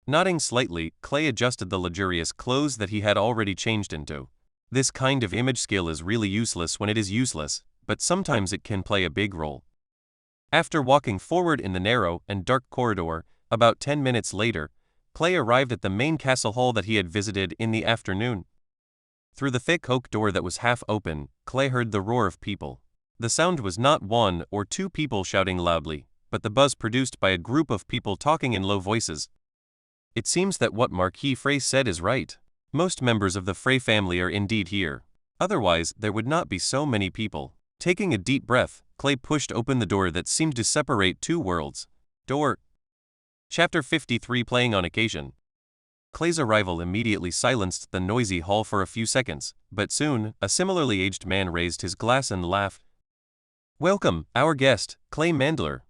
Nodding slightly, Clay adjusted the luxurious clothes that he had already changed into. This kind of image skill is really useless when it is useless, but sometimes it can play a big role. After walking forward in the narrow and dark corridor, about 10 minutes later, Clay arrived at the main castle hall that he had visited in the afternoon. Through the thick oak door that was half open, Clay heard the roar of people. The sound was not one or two people shouting loudly, but the buzz produced by a group of people talking in low voices. It seems that what Marquis Frey said is right. Most members of the Frey family are indeed here. Otherwise, there would not be so many people. Taking a deep breath, Clay pushed open the door that seemed to separate two worlds. Door. Chapter 53 Playing on Occasion. Clay's arrival immediately silenced the noisy hall for a few seconds, but soon, a similarly aged man raised his glass and laughed. "Welcome, our guest, Clay Manderly."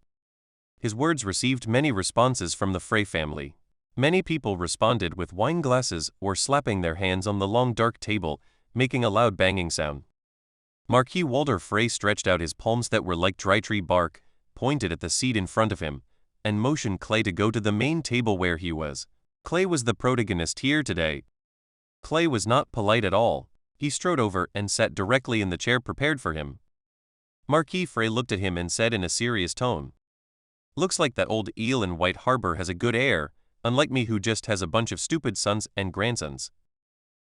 His words received many responses from the Frey family. Many people responded with wine glasses or slapping their hands on the long dark table, making a loud banging sound. Marquis Walder Frey stretched out his palms that were like dry tree bark, pointed at the seat in front of him, and motioned Clay to go to the main table where he was. Clay was the protagonist here today. Clay was not polite at all. He strode over and sat directly in the chair prepared for him. Marquis Frey looked at him and said in a serious tone, "Looks like that old eel in White Harbor has a good air, unlike me who just has a bunch of stupid sons and grandsons."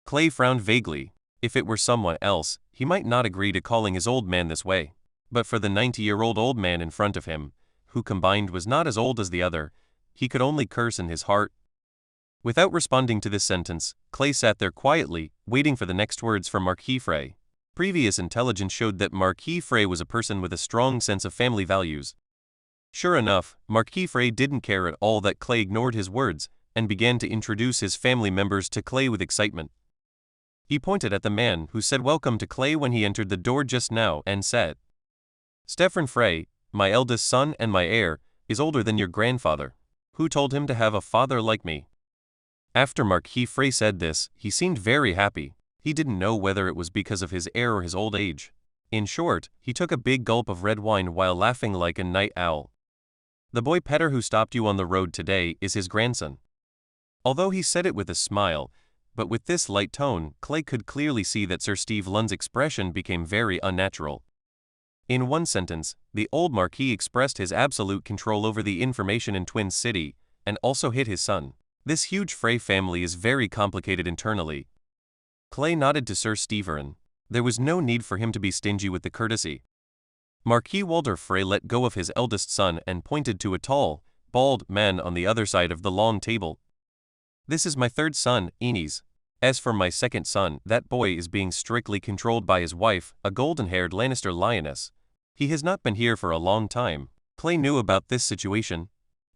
Clay frowned vaguely. If it were someone else, he might not agree to calling his old man this way. But for the 90-year-old old man in front of him, who combined was not as old as the other, he could only curse in his heart. Without responding to this sentence, Clay sat there quietly, waiting for the next words from Marquis Frey. Previous intelligence showed that Marquis Frey was a person with a strong sense of family values. Sure enough, Marquis Frey didn't care at all that Clay ignored his words, and began to introduce his family members to Clay with excitement. He pointed at the man who said welcome to Clay when he entered the door just now and said, "Stefan Frey, my eldest son and my heir, is older than your grandfather. Who told him to have a father like me?" After Marquis Frey said this, he seemed very happy. He didn't know whether it was because of his heir or his old age. In short, he took a big gulp of red wine while laughing like a night owl. "The boy Petter who stopped you on the road today is his grandson." Although he said it with a smile, but with this light tone, Clay could clearly see that Sir Steve Lund's expression became very unnatural. In one sentence, the old Marquis expressed his absolute control over the information in Twin City, and also hit his son. This huge Frey family is very complicated internally. Clay nodded to Sir Stephen. There was no need for him to be stingy with the courtesy. Marquis Walder Frey let go of his eldest son and pointed to a tall, bald man on the other side of the long table. "This is my third son, Enes. As for my second son, that boy is being strictly controlled by his wife, a golden-haired Lannister lioness. He has not been here for a long time." Clay knew about this situation.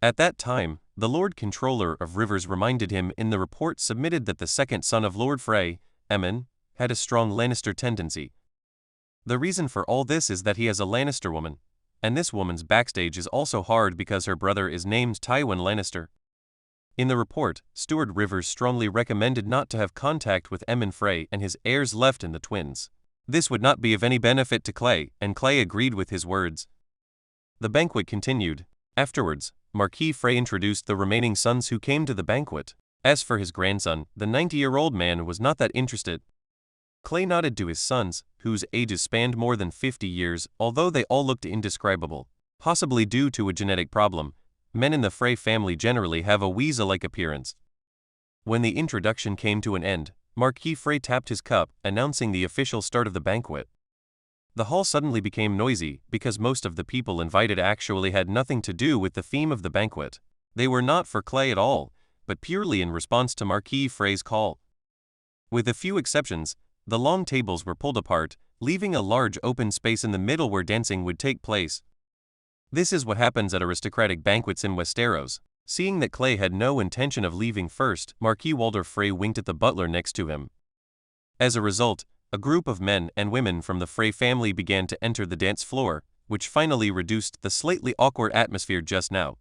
At that time, the Lord Controller of Rivers reminded him in the report submitted that the second son of Lord Frey, Aemon, had a strong Lannister tendency. The reason for all this is that he has a Lannister woman, and this woman's backstage is also hard because her brother is named Tywin Lannister. In the report, Steward Rivers strongly recommended not to have contact with Aemon Frey and his heirs left in the twins. This would not be of any benefit to Clay, and Clay agreed with his words. The banquet continued. Afterwards, Marquis Frey introduced the remaining sons who came to the banquet. As for his grandson, the 90-year-old man was not that interested. Clay nodded to his sons, whose ages spanned more than 50 years, although they all looked indescribable. Possibly due to a genetic problem, men in the Frey family generally have a weasel-like appearance. When the introduction came to an end, Marquis Frey tapped his cup, announcing the official start of the banquet. The hall suddenly became noisy because most of the people invited actually had nothing to do with the theme of the banquet. They were not for Clay at all, but purely in response to Marquis Frey's call. With a few exceptions, the long tables were pulled apart, leaving a large open space in the middle where dancing would take place. This is what happens at aristocratic banquets in Westeros. Seeing that Clay had no intention of leaving first, Marquis Walder Frey winked at the butler next to him. As a result, a group of men and women from the Frey family began to enter the dance floor, which finally reduced the slightly awkward atmosphere just now.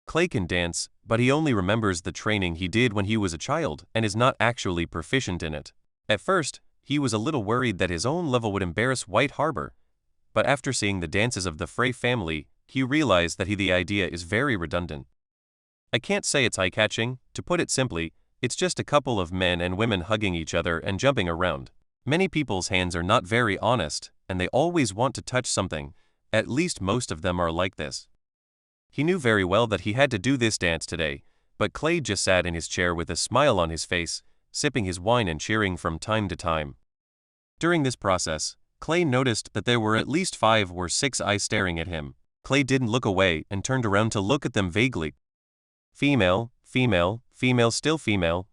Clay can dance, but he only remembers the training he did when he was a child and is not actually proficient in it. At first, he was a little worried that his own level would embarrass White Harbor, but after seeing the dances of the Frey family, he realized that the idea is very redundant. I can't say it's eye-catching. To put it simply, it's just a couple of men and women hugging each other and jumping around. Many people's hands are not very honest, and they always want to touch something. At least most of them are like this. He knew very well that he had to do this dance today, but Clay just sat in his chair with a smile on his face, sipping his wine and cheering from time to time. During this process, Clay noticed that there were at least 5 or 6 eyes staring at him. Clay didn't look away and turned around to look at them vaguely. Female, female, female, still female.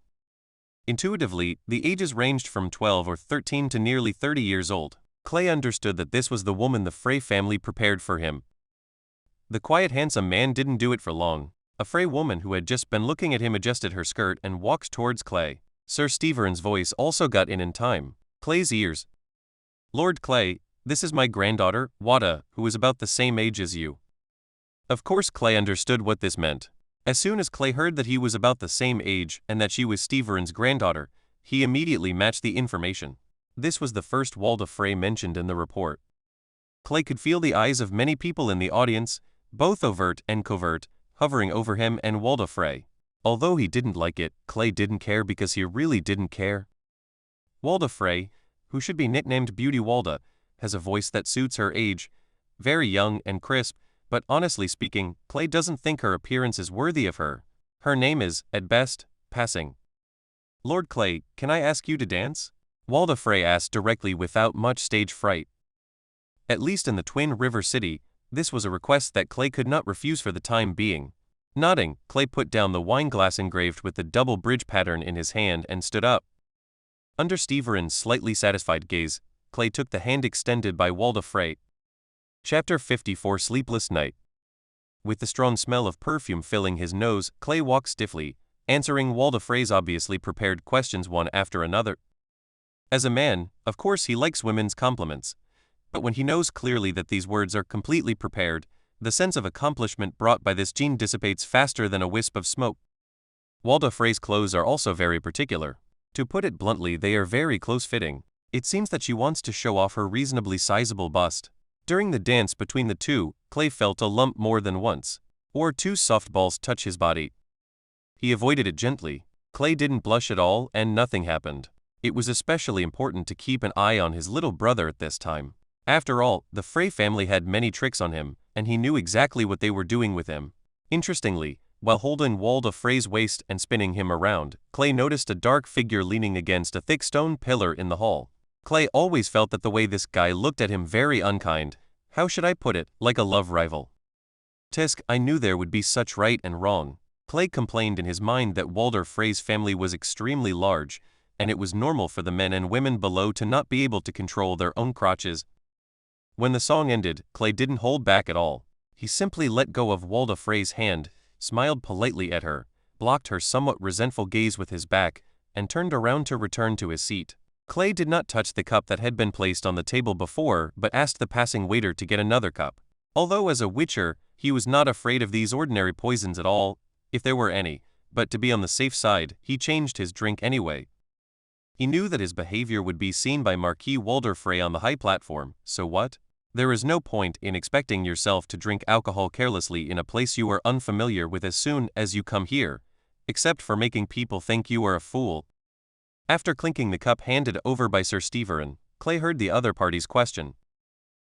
Intuitively, the ages ranged from 12 or 13 to nearly 30 years old. Clay understood that this was the woman the Frey family prepared for him. The quiet, handsome man didn't do it for long. A Frey woman who had just been looking at him adjusted her skirt and walked towards Clay. Sir Stevenson's voice also got in time. Clay's ears. Lord Clay, this is my granddaughter, Wada, who is about the same age as you. Of course Clay understood what this meant. As soon as Clay heard that he was about the same age and that she was Stevenson's granddaughter, he immediately matched the information. This was the first Walda Frey mentioned in the report. Clay could feel the eyes of many people in the audience, both overt and covert, hovering over him and Walda Frey. Although he didn't like it, Clay didn't care because he really didn't care. Walda Frey, who should be nicknamed Beauty Walda, has a voice that suits her age, very young and crisp, but honestly speaking, Clay doesn't think her appearance is worthy of her. Her name is, at best, passing. Lord Clay, can I ask you to dance? Walda Frey asked directly without much stage fright. At least in the Twin River City, this was a request that Clay could not refuse for the time being. Nodding, Clay put down the wine glass engraved with the double bridge pattern in his hand and stood up. Under Stevenson's slightly satisfied gaze, Clay took the hand extended by Walda Frey. Chapter 54 Sleepless Night. With the strong smell of perfume filling his nose, Clay walked stiffly, answering Walda Frey's obviously prepared questions one after another. As a man, of course he likes women's compliments, but when he knows clearly that these words are completely prepared, the sense of accomplishment brought by this gene dissipates faster than a wisp of smoke. Walda Frey's clothes are also very particular. To put it bluntly, they are very close-fitting. It seems that she wants to show off her reasonably sizable bust. During the dance between the two, Clay felt a lump more than once, or 2 softballs touch his body. He avoided it gently. Clay didn't blush at all and nothing happened. It was especially important to keep an eye on his little brother at this time. After all, the Frey family had many tricks on him, and he knew exactly what they were doing with him. Interestingly, while holding Walda Frey's waist and spinning him around, Clay noticed a dark figure leaning against a thick stone pillar in the hall. Clay always felt that the way this guy looked at him very unkind, how should I put it, like a love rival. Tisk, I knew there would be such right and wrong. Clay complained in his mind that Walda Frey's family was extremely large, and it was normal for the men and women below to not be able to control their own crotches. When the song ended, Clay didn't hold back at all. He simply let go of Walda Frey's hand, smiled politely at her, blocked her somewhat resentful gaze with his back, and turned around to return to his seat. Clay did not touch the cup that had been placed on the table before, but asked the passing waiter to get another cup. Although as a witcher, he was not afraid of these ordinary poisons at all, if there were any, but to be on the safe side, he changed his drink anyway. He knew that his behavior would be seen by Marquis Walder Frey on the high platform, so what? There is no point in expecting yourself to drink alcohol carelessly in a place you are unfamiliar with as soon as you come here, except for making people think you are a fool. After clinking the cup handed over by Sir Stevenson, Clay heard the other party's question.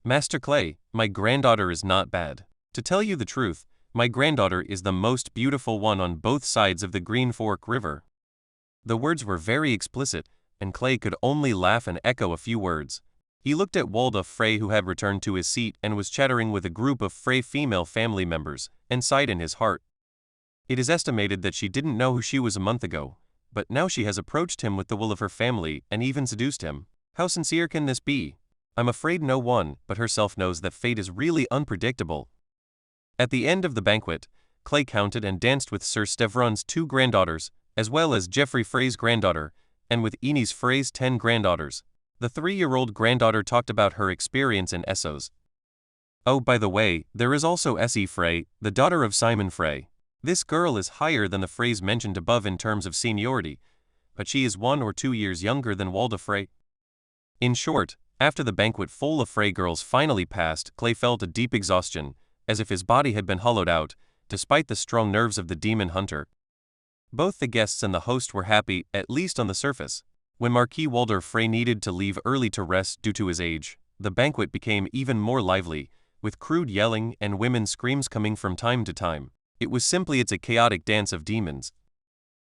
Master Clay, my granddaughter is not bad. To tell you the truth, my granddaughter is the most beautiful one on both sides of the Green Fork River. The words were very explicit, and Clay could only laugh and echo a few words. He looked at Walda Frey, who had returned to his seat and was chattering with a group of Frey female family members, and sighed in his heart. It is estimated that she didn't know who she was a month ago, but now she has approached him with the will of her family and even seduced him. How sincere can this be? I'm afraid no one but herself knows that fate is really unpredictable. At the end of the banquet, Clay counted and danced with Sir Stevron's 2 granddaughters, as well as Geoffrey Frey's granddaughter, and with Enys Frey's 10 granddaughters. The 3-year-old granddaughter talked about her experience in Essos. Oh, by the way, there is also Essie Frey, the daughter of Simon Frey. This girl is higher than the Freys mentioned above in terms of seniority, but she is 1 or 2 years younger than Walda Frey. In short, after the banquet full of Frey girls finally passed, Clay felt a deep exhaustion, as if his body had been hollowed out, despite the strong nerves of the demon hunter. Both the guests and the host were happy, at least on the surface. When Marquis Walder Frey needed to leave early to rest due to his age, the banquet became even more lively, with crude yelling and women's screams coming from time to time. It's a chaotic dance of demons.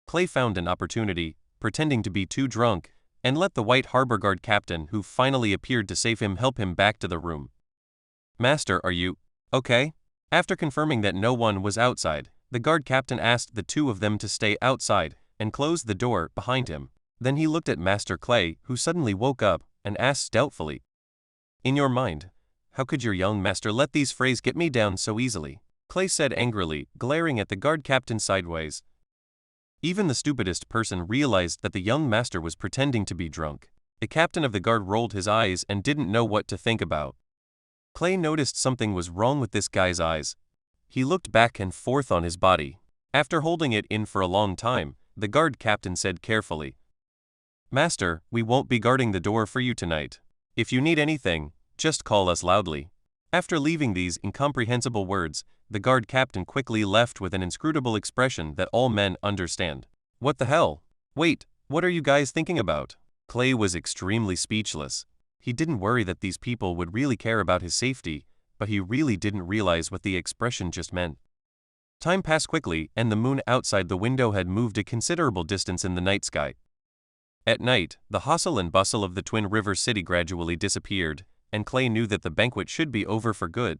Clay found an opportunity, pretending to be too drunk, and let the White Harbor Guard captain who finally appeared to save him help him back to the room. "Master, are you okay?" After confirming that no one was outside, the guard captain asked the 2 of them to stay outside and closed the door behind him. Then he looked at Master Clay, who suddenly woke up, and asked doubtfully, "In your mind, how could your young master let these Freys get me down so easily?" Clay said angrily, glaring at the guard captain sideways. Even the stupidest person realized that the young master was pretending to be drunk. The captain of the guard rolled his eyes and didn't know what to think about. Clay noticed something was wrong with this guy's eyes. He looked back and forth on his body. After holding it in for a long time, the guard captain said carefully, "Master, we won't be guarding the door for you tonight. If you need anything, just call us loudly." After leaving these incomprehensible words, the guard captain quickly left with an inscrutable expression that all men understand. "What the hell? Wait, what are you guys thinking about?" Clay was extremely speechless. He didn't worry that these people would really care about his safety, but he really didn't realize what the expression just meant. Time passed quickly, and the moon outside the window had moved a considerable distance in the night sky. At night, the hustle and bustle of the Twin River city gradually disappeared, and Clay knew that the banquet should be over for good.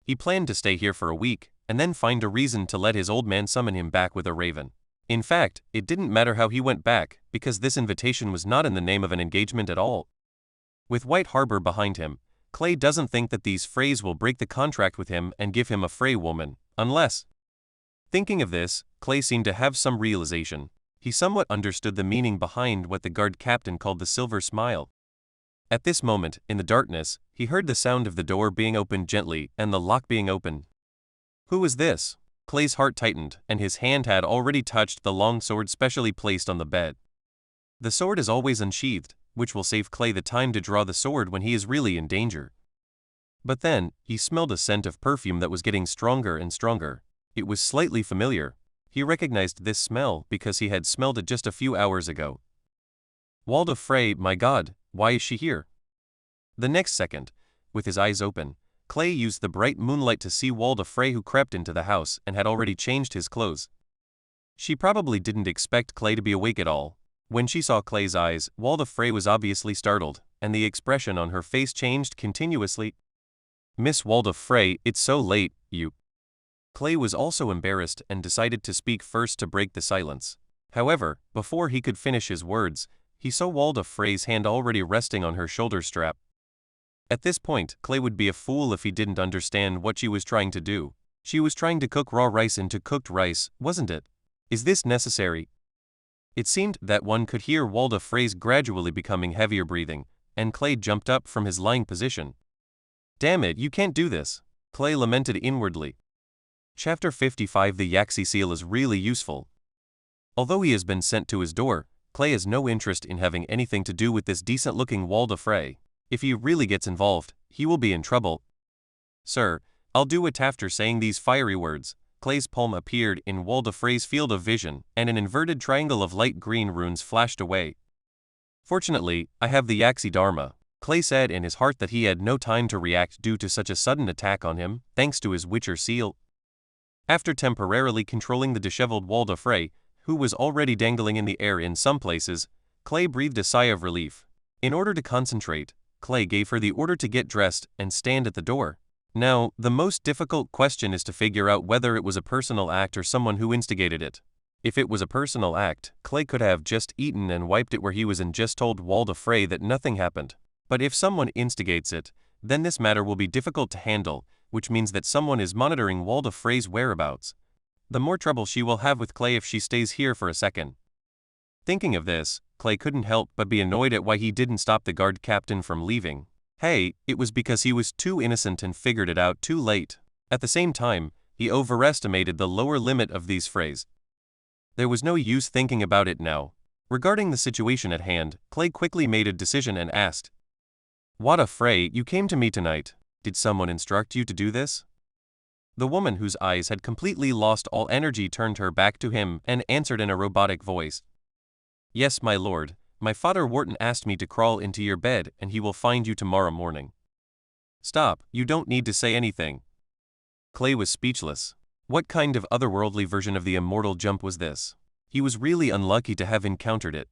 He planned to stay here for a week, and then find a reason to let his old man summon him back with a raven. In fact, it didn't matter how he went back, because this invitation was not in the name of an engagement at all. With White Harbor behind him, Clay doesn't think that these Freys will break the contract with him and give him a Frey woman, unless. Thinking of this, Clay seemed to have some realization. He somewhat understood the meaning behind what the guard captain called the silver smile. At this moment, in the darkness, he heard the sound of the door being opened gently and the lock being opened. Who was this? Clay's heart tightened, and his hand had already touched the long sword specially placed on the bed. The sword is always unsheathed, which will save Clay the time to draw the sword when he is really in danger. But then, he smelled a scent of perfume that was getting stronger and stronger. It was slightly familiar. He recognized this smell because he had smelled it just a few hours ago. Walda Frey, my God, why is she here? The next second, with his eyes open, Clay used the bright moonlight to see Walda Frey, who crept into the house and had already changed his clothes. She probably didn't expect Clay to be awake at all. When she saw Clay's eyes, Walda Frey was obviously startled, and the expression on her face changed continuously. "Miss Walda Frey, it's so late, you..." Clay was also embarrassed and decided to speak first to break the silence. However, before he could finish his words, he saw Walda Frey's hand already resting on her shoulder strap. At this point, Clay would be a fool if he didn't understand what she was trying to do. She was trying to cook raw rice into cooked rice, wasn't it? Is this necessary? It seemed that one could hear Walda Frey's gradually becoming heavier breathing, and Clay jumped up from his lying position. "Damn it, you can't do this," Clay lamented inwardly. Chapter 55. The Yaxi seal is really useful. Although he has been sent to his door, Clay has no interest in having anything to do with this decent-looking Walda Frey. If he really gets involved, he will be in trouble. "Sir, I'll do it." After saying these fiery words, Clay's palm appeared in Walda Frey's field of vision, and an inverted triangle of light green runes flashed away. "Fortunately, I have the Yaxi Dharma," Clay said in his heart that he had no time to react due to such a sudden attack on him, thanks to his Witcher seal. After temporarily controlling the disheveled Walda Frey, who was already dangling in the air in some places, Clay breathed a sigh of relief. In order to concentrate, Clay gave her the order to get dressed and stand at the door. Now, the most difficult question is to figure out whether it was a personal act or someone who instigated it. If it was a personal act, Clay could have just eaten and wiped it where he was and just told Walda Frey that nothing happened. But if someone instigates it, then this matter will be difficult to handle, which means that someone is monitoring Walda Frey's whereabouts. The more trouble she will have with Clay if she stays here for a second. Thinking of this, Clay couldn't help but be annoyed at why he didn't stop the guard captain from leaving. Hey, it was because he was too innocent and figured it out too late. At the same time, he overestimated the lower limit of these Freys. There was no use thinking about it now. Regarding the situation at hand, Clay quickly made a decision and asked, "What a Frey, you came to me tonight. Did someone instruct you to do this?" The woman, whose eyes had completely lost all energy, turned her back to him and answered in a robotic voice, "Yes, my lord. My father Wharton asked me to crawl into your bed and he will find you tomorrow morning." "Stop, you don't need to say anything." Clay was speechless. What kind of otherworldly version of the immortal jump was this? He was really unlucky to have encountered it.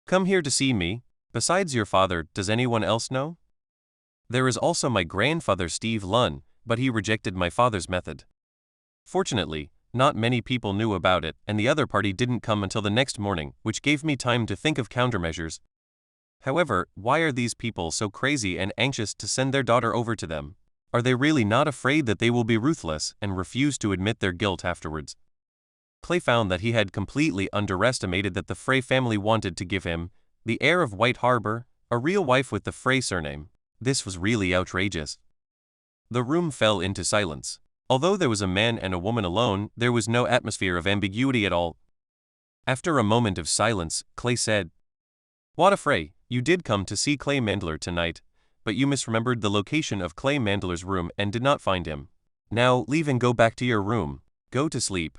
"Come here to see me. Besides your father, does anyone else know?" "There is also my grandfather Steve Lunn, but he rejected my father's method." Fortunately, not many people knew about it, and the other party didn't come until the next morning, which gave me time to think of countermeasures. However, why are these people so crazy and anxious to send their daughter over to them? Are they really not afraid that they will be ruthless and refuse to admit their guilt afterwards? Clay found that he had completely underestimated that the Frey family wanted to give him the heir of White Harbor, a real wife with the Frey surname. This was really outrageous. The room fell into silence. Although there was a man and a woman alone, there was no atmosphere of ambiguity at all. After a moment of silence, Clay said, "What a Frey, you did come to see Clay Mandler tonight, but you misremembered the location of Clay Mandler's room and did not find him. Now leave and go back to your room. Go to sleep.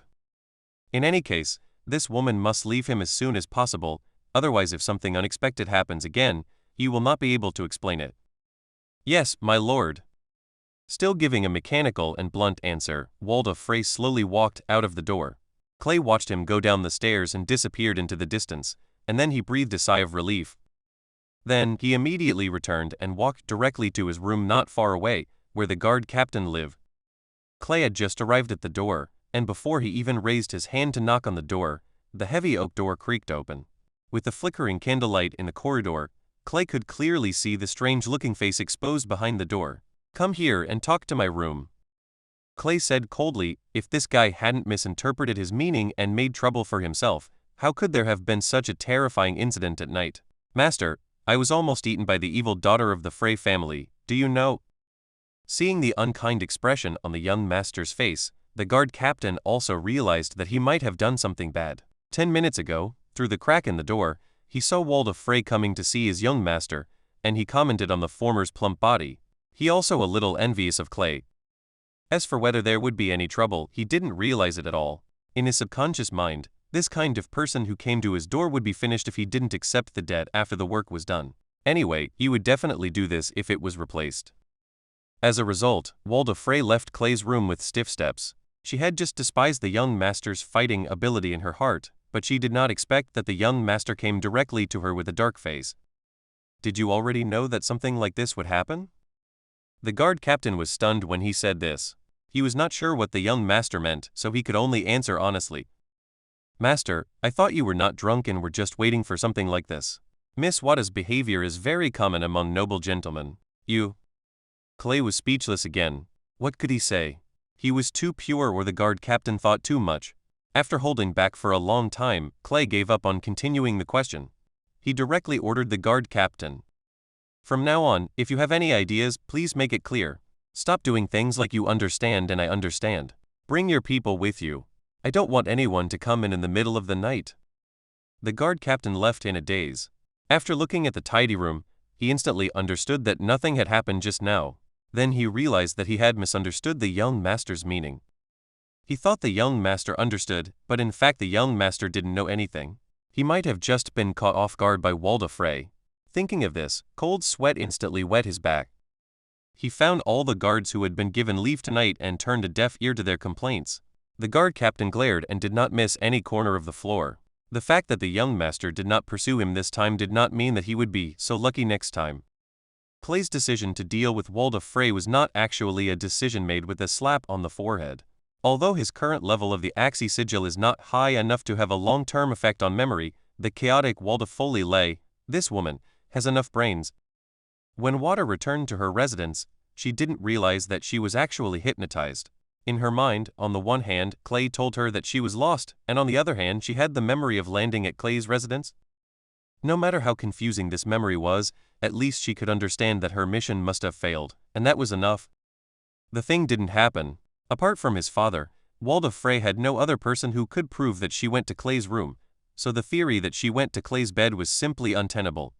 In any case, this woman must leave him as soon as possible, otherwise if something unexpected happens again, you will not be able to explain it." "Yes, my lord." Still giving a mechanical and blunt answer, Walda Frey slowly walked out of the door. Clay watched him go down the stairs and disappeared into the distance, and then he breathed a sigh of relief. Then, he immediately returned and walked directly to his room not far away, where the guard captain lived. Clay had just arrived at the door, and before he even raised his hand to knock on the door, the heavy oak door creaked open. With the flickering candlelight in the corridor, Clay could clearly see the strange-looking face exposed behind the door. "Come here and talk to my room." Clay said coldly, if this guy hadn't misinterpreted his meaning and made trouble for himself, how could there have been such a terrifying incident at night? "Master, I was almost eaten by the evil daughter of the Frey family, do you know?" Seeing the unkind expression on the young master's face, the guard captain also realized that he might have done something bad. 10 minutes ago, through the crack in the door, he saw Walda Frey coming to see his young master, and he commented on the former's plump body. He also a little envious of Clay. As for whether there would be any trouble, he didn't realize it at all. In his subconscious mind, this kind of person who came to his door would be finished if he didn't accept the debt after the work was done. Anyway, he would definitely do this if it was replaced. As a result, Walda Frey left Clay's room with stiff steps. She had just despised the young master's fighting ability in her heart, but she did not expect that the young master came directly to her with a dark face. "Did you already know that something like this would happen?" The guard captain was stunned when he said this. He was not sure what the young master meant, so he could only answer honestly. "Master, I thought you were not drunk and were just waiting for something like this. Miss Wada's behavior is very common among noble gentlemen. You..." Clay was speechless again. What could he say? He was too pure, or the guard captain thought too much. After holding back for a long time, Clay gave up on continuing the question. He directly ordered the guard captain, "From now on, if you have any ideas, please make it clear. Stop doing things like you understand and I understand. Bring your people with you. I don't want anyone to come in the middle of the night." The guard captain left in a daze. After looking at the tidy room, he instantly understood that nothing had happened just now. Then he realized that he had misunderstood the young master's meaning. He thought the young master understood, but in fact the young master didn't know anything. He might have just been caught off guard by Walda Frey. Thinking of this, cold sweat instantly wet his back. He found all the guards who had been given leave tonight and turned a deaf ear to their complaints. The guard captain glared and did not miss any corner of the floor. The fact that the young master did not pursue him this time did not mean that he would be so lucky next time. Clay's decision to deal with Walda Frey was not actually a decision made with a slap on the forehead. Although his current level of the Axie sigil is not high enough to have a long-term effect on memory, the chaotic Walda Foley lay, this woman, has enough brains. When Wada returned to her residence, she didn't realize that she was actually hypnotized. In her mind, on the one hand, Clay told her that she was lost, and on the other hand, she had the memory of landing at Clay's residence. No matter how confusing this memory was, at least she could understand that her mission must have failed, and that was enough. The thing didn't happen. Apart from his father, Walda Frey had no other person who could prove that she went to Clay's room, so the theory that she went to Clay's bed was simply untenable.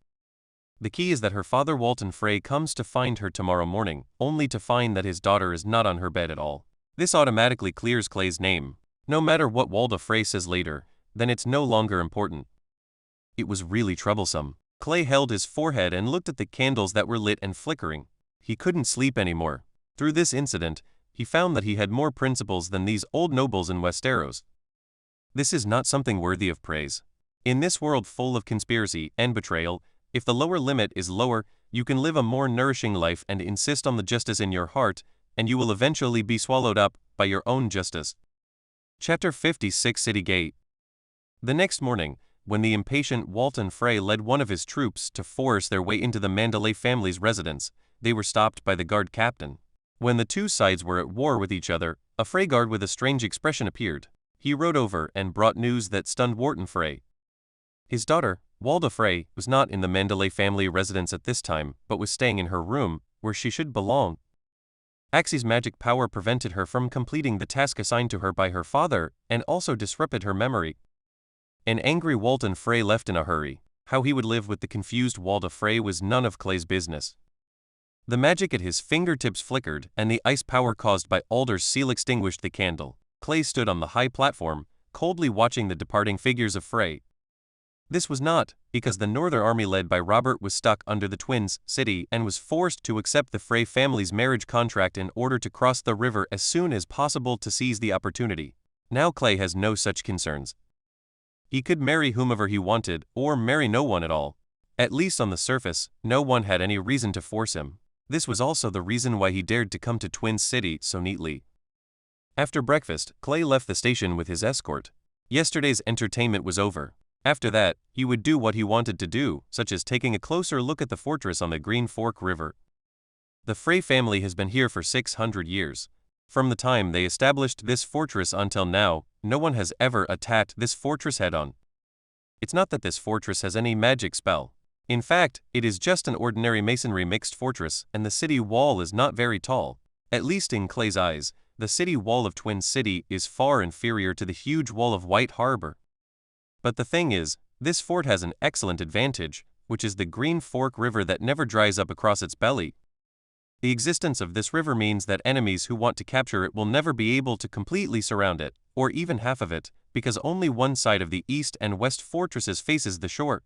The key is that her father Walton Frey comes to find her tomorrow morning, only to find that his daughter is not on her bed at all. This automatically clears Clay's name. No matter what Walda Frey says later, then it's no longer important. It was really troublesome. Clay held his forehead and looked at the candles that were lit and flickering. He couldn't sleep anymore. Through this incident, he found that he had more principles than these old nobles in Westeros. This is not something worthy of praise. In this world full of conspiracy and betrayal, if the lower limit is lower, you can live a more nourishing life and insist on the justice in your heart, and you will eventually be swallowed up by your own justice. Chapter 56 City Gate. The next morning, when the impatient Walton Frey led one of his troops to force their way into the Manderly family's residence, they were stopped by the guard captain. When the two sides were at war with each other, a Frey guard with a strange expression appeared. He rode over and brought news that stunned Walton Frey. His daughter, Walda Frey, was not in the Manderly family residence at this time, but was staying in her room, where she should belong. Axie's magic power prevented her from completing the task assigned to her by her father, and also disrupted her memory. An angry Walton Frey left in a hurry. How he would live with the confused Walda Frey was none of Clay's business. The magic at his fingertips flickered, and the ice power caused by Alder's seal extinguished the candle. Clay stood on the high platform, coldly watching the departing figures of Frey. This was not because the Northern army led by Robert was stuck under the Twins City and was forced to accept the Frey family's marriage contract in order to cross the river as soon as possible to seize the opportunity. Now Clay has no such concerns. He could marry whomever he wanted, or marry no one at all. At least on the surface, no one had any reason to force him. This was also the reason why he dared to come to Twin City so neatly. After breakfast, Clay left the station with his escort. Yesterday's entertainment was over. After that, he would do what he wanted to do, such as taking a closer look at the fortress on the Green Fork River. The Frey family has been here for 600 years. From the time they established this fortress until now, no one has ever attacked this fortress head-on. It's not that this fortress has any magic spell. In fact, it is just an ordinary masonry mixed fortress, and the city wall is not very tall. At least in Clay's eyes, the city wall of Twin City is far inferior to the huge wall of White Harbor. But the thing is, this fort has an excellent advantage, which is the Green Fork River that never dries up across its belly. The existence of this river means that enemies who want to capture it will never be able to completely surround it, or even half of it, because only one side of the east and west fortresses faces the shore.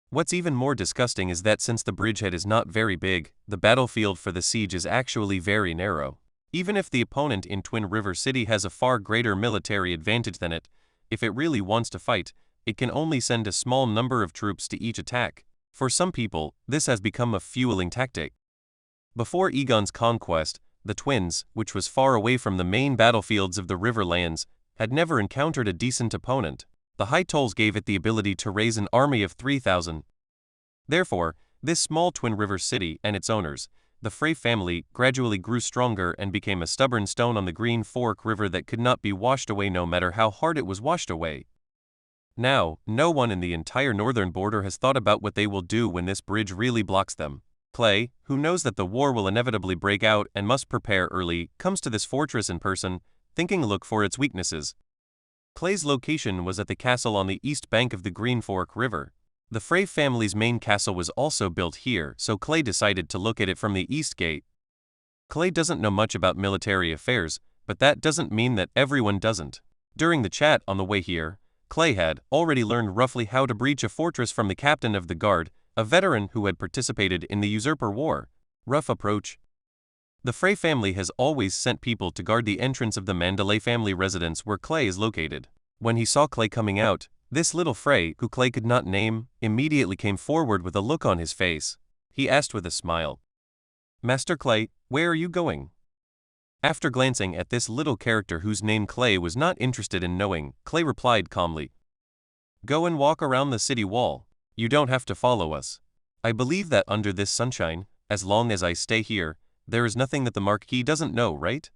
What's even more disgusting is that since the bridgehead is not very big, the battlefield for the siege is actually very narrow. Even if the opponent in Twin River City has a far greater military advantage than it, if it really wants to fight, it can only send a small number of troops to each attack. For some people, this has become a fueling tactic. Before Aegon's conquest, the Twins, which was far away from the main battlefields of the Riverlands, had never encountered a decent opponent. The high tolls gave it the ability to raise an army of 3,000. Therefore, this small Twin River city and its owners, the Frey family, gradually grew stronger and became a stubborn stone on the Green Fork River that could not be washed away no matter how hard it was washed away. Now, no one in the entire northern border has thought about what they will do when this bridge really blocks them. Clay, who knows that the war will inevitably break out and must prepare early, comes to this fortress in person, thinking look for its weaknesses. Clay's location was at the castle on the east bank of the Green Fork River. The Frey family's main castle was also built here, so Clay decided to look at it from the east gate. Clay doesn't know much about military affairs, but that doesn't mean that everyone doesn't. During the chat on the way here, Clay had already learned roughly how to breach a fortress from the captain of the guard, a veteran who had participated in the Usurper War. Rough approach. The Frey family has always sent people to guard the entrance of the Manderly family residence where Clay is located. When he saw Clay coming out, this little Frey, who Clay could not name, immediately came forward with a look on his face. He asked with a smile, "Master Clay, where are you going?" After glancing at this little character whose name Clay was not interested in knowing, Clay replied calmly, "Go and walk around the city wall. You don't have to follow us. I believe that under this sunshine, as long as I stay here, There is nothing that the Marquis doesn't know, right?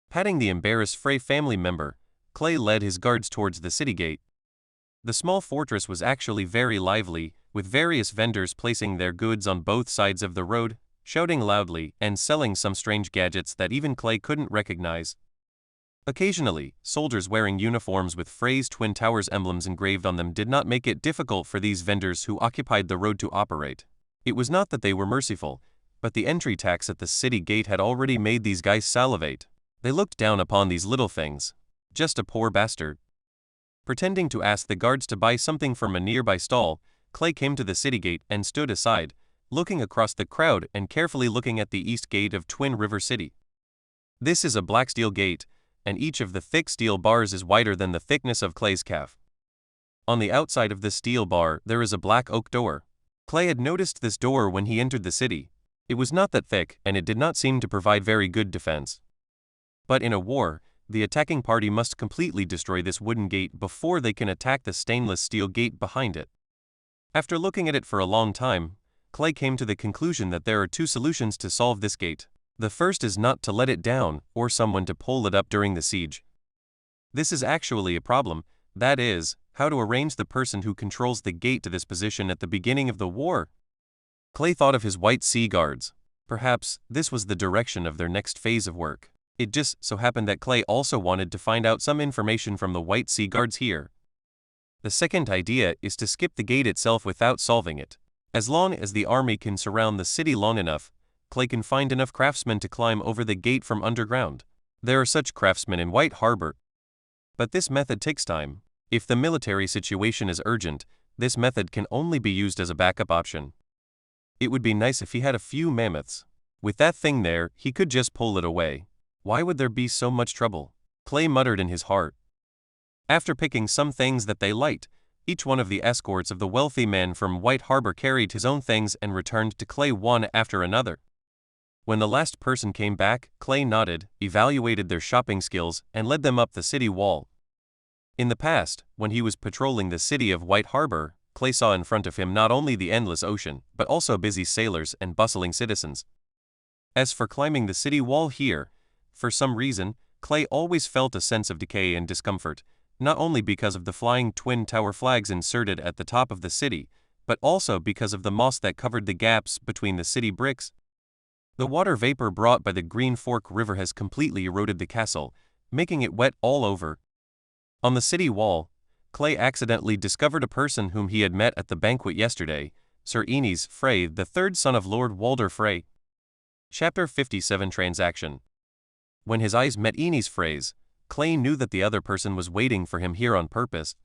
Patting the embarrassed Frey family member, Clay led his guards towards the city gate. The small fortress was actually very lively, with various vendors placing their goods on both sides of the road, shouting loudly and selling some strange gadgets that even Clay couldn't recognize. Occasionally, soldiers wearing uniforms with Frey's Twin Towers emblems engraved on them did not make it difficult for these vendors who occupied the road to operate. It was not that they were merciful, but the entry tax at the city gate had already made these guys salivate. They looked down upon these little things. Just a poor bastard. Pretending to ask the guards to buy something from a nearby stall, Clay came to the city gate and stood aside, looking across the crowd and carefully looking at the east gate of Twin River City. This is a black steel gate, and each of the thick steel bars is wider than the thickness of Clay's calf. On the outside of the steel bar there is a black oak door. Clay had noticed this door when he entered the city. It was not that thick, and it did not seem to provide very good defense. But in a war, the attacking party must completely destroy this wooden gate before they can attack the stainless steel gate behind it. After looking at it for a long time, Clay came to the conclusion that there are two solutions to solve this gate. The first is not to let it down, or someone to pull it up during the siege. This is actually a problem, that is, how to arrange the person who controls the gate to this position at the beginning of the war. Clay thought of his White Sea Guards. Perhaps this was the direction of their next phase of work. It just so happened that Clay also wanted to find out some information from the White Sea Guards here. The second idea is to skip the gate itself without solving it. As long as the army can surround the city long enough, Clay can find enough craftsmen to climb over the gate from underground. There are such craftsmen in White Harbor. But this method takes time. If the military situation is urgent, this method can only be used as a backup option. It would be nice if he had a few mammoths. With that thing there, he could just pull it away. Why would there be so much trouble? Clay muttered in his heart. After picking some things that they liked, each one of the escorts of the wealthy man from White Harbor carried his own things and returned to Clay one after another. When the last person came back, Clay nodded, evaluated their shopping skills, and led them up the city wall. In the past, when he was patrolling the city of White Harbor, Clay saw in front of him not only the endless ocean, but also busy sailors and bustling citizens. As for climbing the city wall here, for some reason, Clay always felt a sense of decay and discomfort, not only because of the flying twin tower flags inserted at the top of the city, but also because of the moss that covered the gaps between the city bricks. The water vapor brought by the Green Fork River has completely eroded the castle, making it wet all over. On the city wall, Clay accidentally discovered a person whom he had met at the banquet yesterday, Sir Enes Frey, the third son of Lord Walder Frey. Chapter 57 Transaction. When his eyes met Enes Frey's, Clay knew that the other person was waiting for him here on purpose.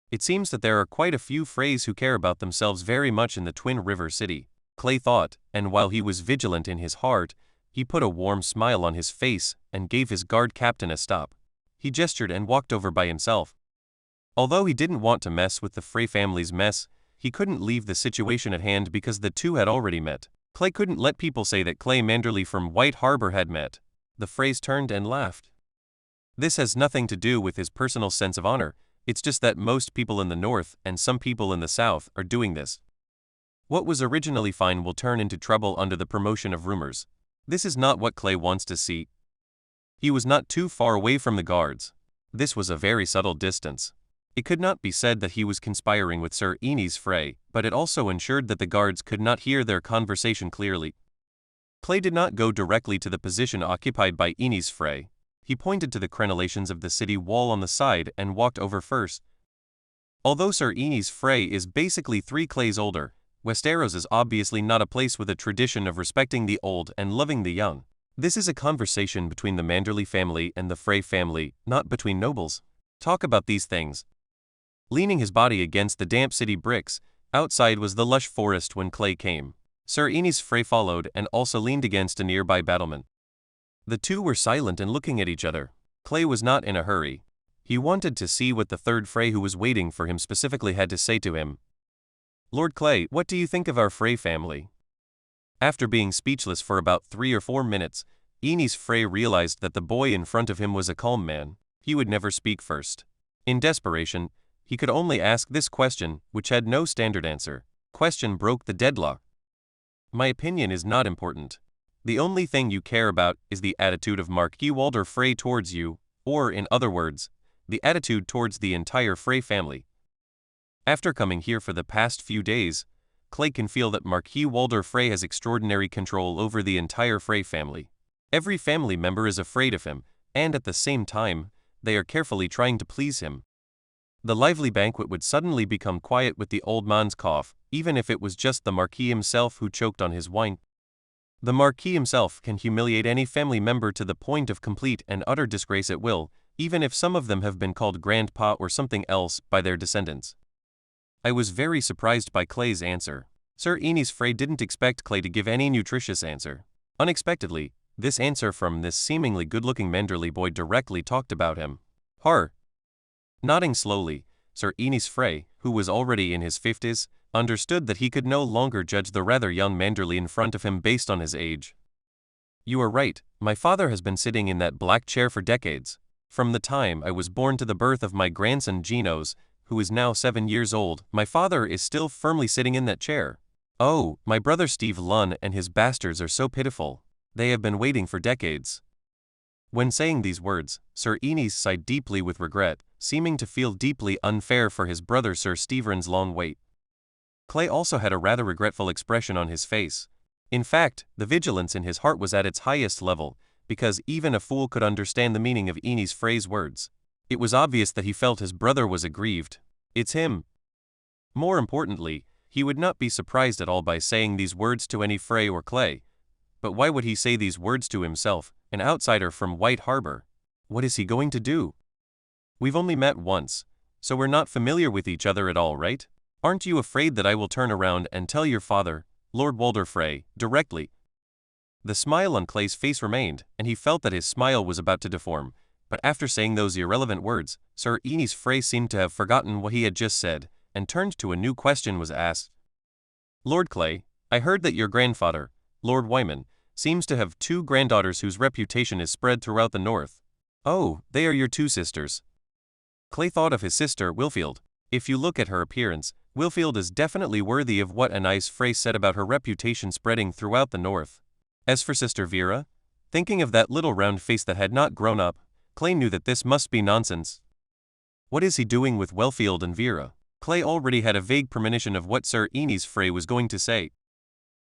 It seems that there are quite a few Freys who care about themselves very much in the Twin River City, Clay thought, and while he was vigilant in his heart, he put a warm smile on his face and gave his guard captain a stop. He gestured and walked over by himself. Although he didn't want to mess with the Frey family's mess, he couldn't leave the situation at hand because the two had already met. Clay couldn't let people say that Clay Manderly from White Harbor had met. The Freys turned and laughed. This has nothing to do with his personal sense of honor, it's just that most people in the north and some people in the south are doing this. What was originally fine will turn into trouble under the promotion of rumors. This is not what Clay wants to see. He was not too far away from the guards. This was a very subtle distance. It could not be said that he was conspiring with Sir Enes Frey, but it also ensured that the guards could not hear their conversation clearly. Clay did not go directly to the position occupied by Enes Frey. He pointed to the crenellations of the city wall on the side and walked over first. Although Sir Enes Frey is basically 3 Clays older, Westeros is obviously not a place with a tradition of respecting the old and loving the young. This is a conversation between the Manderly family and the Frey family, not between nobles. Talk about these things. Leaning his body against the damp city bricks, outside was the lush forest when Clay came. Sir Enes Frey followed and also leaned against a nearby battlement. The two were silent and looking at each other. Clay was not in a hurry. He wanted to see what the third Frey who was waiting for him specifically had to say to him. Lord Clay, what do you think of our Frey family? After being speechless for about 3 or 4 minutes, Enes Frey realized that the boy in front of him was a calm man. He would never speak first. In desperation, he could only ask this question, which had no standard answer. Question broke the deadlock. My opinion is not important. The only thing you care about is the attitude of Marquis Walder Frey towards you, or in other words, the attitude towards the entire Frey family. After coming here for the past few days, Clay can feel that Marquis Walder Frey has extraordinary control over the entire Frey family. Every family member is afraid of him, and at the same time, they are carefully trying to please him. The lively banquet would suddenly become quiet with the old man's cough, even if it was just the Marquis himself who choked on his wine. The Marquis himself can humiliate any family member to the point of complete and utter disgrace at will, even if some of them have been called grandpa or something else by their descendants. I was very surprised by Clay's answer. Sir Enys Frey didn't expect Clay to give any nutritious answer. Unexpectedly, this answer from this seemingly good-looking Manderly boy directly talked about him. Nodding slowly, Sir Enys Frey, who was already in his 50s, understood that he could no longer judge the rather young Manderly in front of him based on his age. You are right, my father has been sitting in that black chair for decades. From the time I was born to the birth of my grandson Genos, who is now 7 years old, my father is still firmly sitting in that chair. Oh, my brother Steve Lunn and his bastards are so pitiful. They have been waiting for decades. When saying these words, Sir Enys sighed deeply with regret, seeming to feel deeply unfair for his brother Sir Stevern's long wait. Clay also had a rather regretful expression on his face. In fact, the vigilance in his heart was at its highest level, because even a fool could understand the meaning of Enys Frey's words. It was obvious that he felt his brother was aggrieved. It's him. More importantly, he would not be surprised at all by saying these words to any Frey or Clay. But why would he say these words to himself, an outsider from White Harbor? What is he going to do? We've only met once, so we're not familiar with each other at all, right? Aren't you afraid that I will turn around and tell your father, Lord Walder Frey, directly? The smile on Clay's face remained, and he felt that his smile was about to deform, but after saying those irrelevant words, Sir Enys Frey seemed to have forgotten what he had just said, and turned to a new question was asked. Lord Clay, I heard that your grandfather, Lord Wyman, seems to have 2 granddaughters whose reputation is spread throughout the north. Oh, they are your 2 sisters. Clay thought of his sister, Wilfield. If you look at her appearance, Wilfield is definitely worthy of what Anais Frey said about her reputation spreading throughout the north. As for Sister Vera, thinking of that little round face that had not grown up, Clay knew that this must be nonsense. What is he doing with Wilfield and Vera? Clay already had a vague premonition of what Sir Enys Frey was going to say.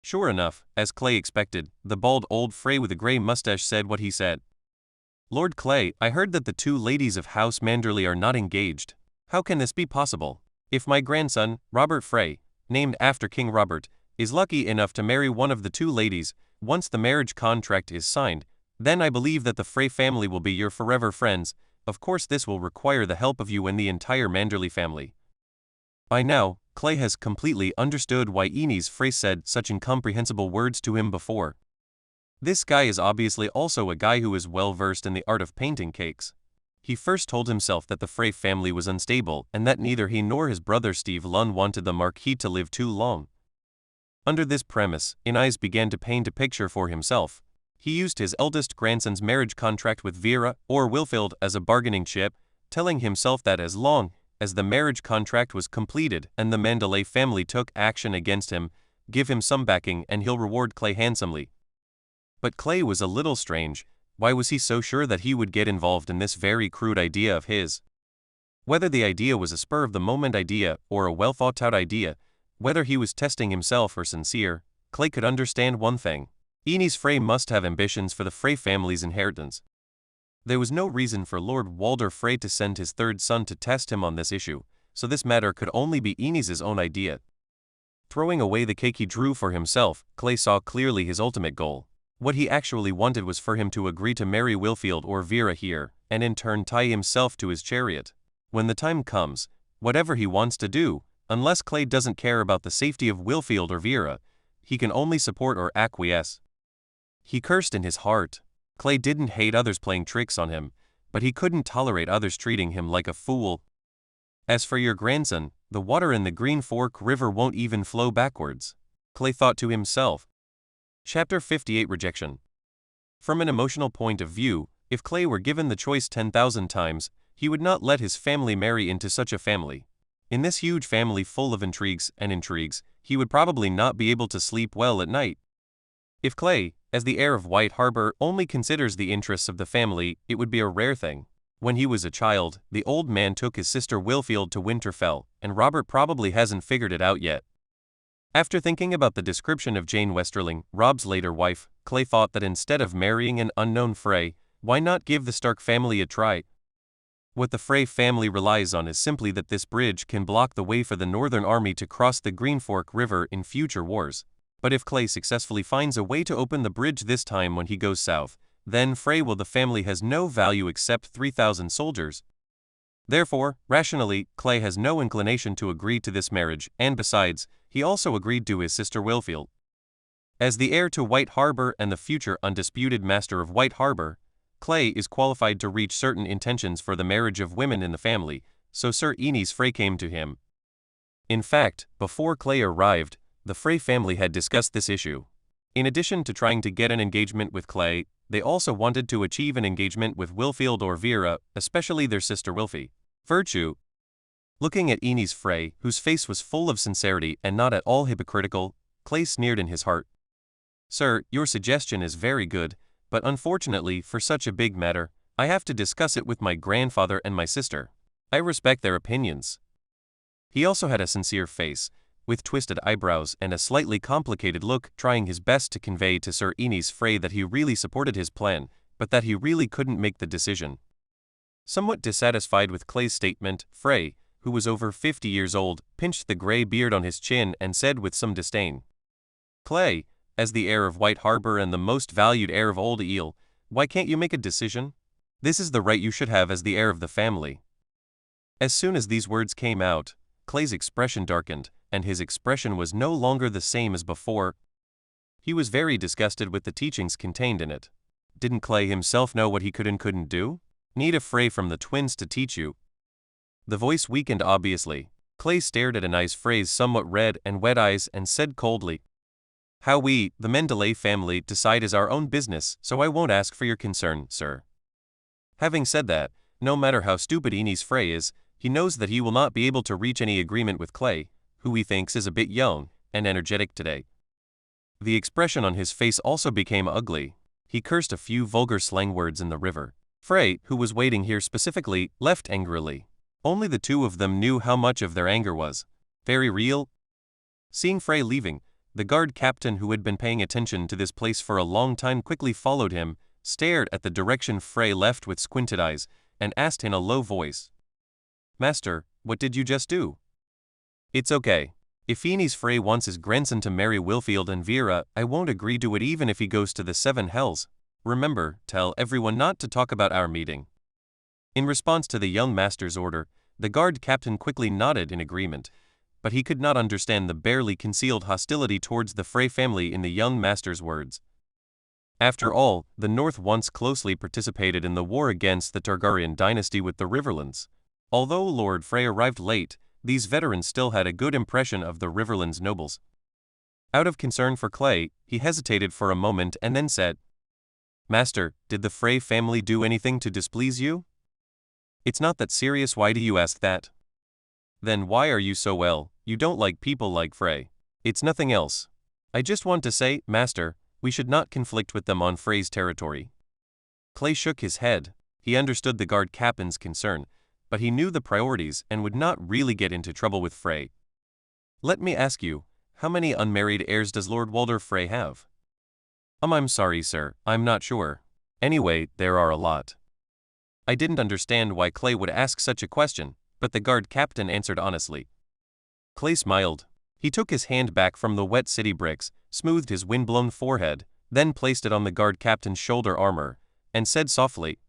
Sure enough, as Clay expected, the bald old Frey with a grey mustache said what he said. Lord Clay, I heard that the 2 ladies of House Manderly are not engaged. How can this be possible? If my grandson, Robert Frey, named after King Robert, is lucky enough to marry one of the 2 ladies, once the marriage contract is signed, then I believe that the Frey family will be your forever friends. Of course this will require the help of you and the entire Manderly family. By now, Clay has completely understood why Enys Frey said such incomprehensible words to him before. This guy is obviously also a guy who is well versed in the art of painting cakes. He first told himself that the Frey family was unstable and that neither he nor his brother Steve Lunn wanted the Marquis to live too long. Under this premise, Enys began to paint a picture for himself. He used his eldest grandson's marriage contract with Vera or Wilfield as a bargaining chip, telling himself that as long as the marriage contract was completed and the Manderly family took action against him, give him some backing and he'll reward Clay handsomely. But Clay was a little strange. Why was he so sure that he would get involved in this very crude idea of his? Whether the idea was a spur-of-the-moment idea or a well-thought-out idea, whether he was testing himself or sincere, Clay could understand one thing. Enys Frey must have ambitions for the Frey family's inheritance. There was no reason for Lord Walder Frey to send his 3rd son to test him on this issue, so this matter could only be Enys's own idea. Throwing away the cake he drew for himself, Clay saw clearly his ultimate goal. What he actually wanted was for him to agree to marry Wilfield or Vera here, and in turn tie himself to his chariot. When the time comes, whatever he wants to do, unless Clay doesn't care about the safety of Wilfield or Vera, he can only support or acquiesce. He cursed in his heart. Clay didn't hate others playing tricks on him, but he couldn't tolerate others treating him like a fool. As for your grandson, the water in the Green Fork River won't even flow backwards, Clay thought to himself. Chapter 58 Rejection. From an emotional point of view, if Clay were given the choice 10,000 times, he would not let his family marry into such a family. In this huge family full of intrigues, he would probably not be able to sleep well at night. If Clay, as the heir of White Harbor only considers the interests of the family, it would be a rare thing. When he was a child, the old man took his sister Wilfield to Winterfell, and Robert probably hasn't figured it out yet. After thinking about the description of Jane Westerling, Rob's later wife, Clay thought that instead of marrying an unknown Frey, why not give the Stark family a try? What the Frey family relies on is simply that this bridge can block the way for the Northern Army to cross the Green Fork River in future wars. But if Clay successfully finds a way to open the bridge this time when he goes south, then Frey will the family has no value except 3,000 soldiers. Therefore, rationally, Clay has no inclination to agree to this marriage, and besides, he also agreed to his sister Wilfield. As the heir to White Harbor and the future undisputed master of White Harbor, Clay is qualified to reach certain intentions for the marriage of women in the family, so Sir Aenys Frey came to him. In fact, before Clay arrived, the Frey family had discussed this issue. In addition to trying to get an engagement with Clay, they also wanted to achieve an engagement with Wilfield or Vera, especially their sister Wilfie. Virtue. Looking at Aenys Frey, whose face was full of sincerity and not at all hypocritical, Clay sneered in his heart. Sir, your suggestion is very good, but unfortunately, for such a big matter, I have to discuss it with my grandfather and my sister. I respect their opinions. He also had a sincere face, with twisted eyebrows and a slightly complicated look, trying his best to convey to Sir Aenys Frey that he really supported his plan, but that he really couldn't make the decision. Somewhat dissatisfied with Clay's statement, Frey, who was over 50 years old, pinched the gray beard on his chin and said with some disdain, Clay, as the heir of White Harbor and the most valued heir of Old Eel, why can't you make a decision? This is the right you should have as the heir of the family. As soon as these words came out, Clay's expression darkened, and his expression was no longer the same as before. He was very disgusted with the teachings contained in it. Didn't Clay himself know what he could and couldn't do? Need a Frey from the twins to teach you. The voice weakened obviously. Clay stared at Aenys Frey's somewhat red and wet eyes and said coldly, How we, the Manderly family, decide is our own business, so I won't ask for your concern, sir. Having said that, no matter how stupid Aenys Frey is, he knows that he will not be able to reach any agreement with Clay, who he thinks is a bit young and energetic today. The expression on his face also became ugly. He cursed a few vulgar slang words in the river. Frey, who was waiting here specifically, left angrily. Only the two of them knew how much of their anger was very real. Seeing Frey leaving, the guard captain who had been paying attention to this place for a long time quickly followed him, stared at the direction Frey left with squinted eyes, and asked in a low voice, Master, what did you just do? It's okay. If Aenys Frey wants his grandson to marry Wilfield and Vera, I won't agree to it even if he goes to the seven hells. Remember, tell everyone not to talk about our meeting. In response to the young master's order, the guard captain quickly nodded in agreement, but he could not understand the barely concealed hostility towards the Frey family in the young master's words. After all, the North once closely participated in the war against the Targaryen dynasty with the Riverlands. Although Lord Frey arrived late, these veterans still had a good impression of the Riverlands nobles. Out of concern for Clay, he hesitated for a moment and then said, Master, did the Frey family do anything to displease you? It's not that serious, why do you ask that? Then why are you so well, you don't like people like Frey? It's nothing else. I just want to say, Master, we should not conflict with them on Frey's territory. Clay shook his head. He understood the guard captain's concern, but he knew the priorities and would not really get into trouble with Frey. Let me ask you, how many unmarried heirs does Lord Walder Frey have? I'm sorry, sir, I'm not sure. Anyway, there are a lot. I didn't understand why Clay would ask such a question, but the guard captain answered honestly. Clay smiled. He took his hand back from the wet city bricks, smoothed his wind-blown forehead, then placed it on the guard captain's shoulder armor, and said softly,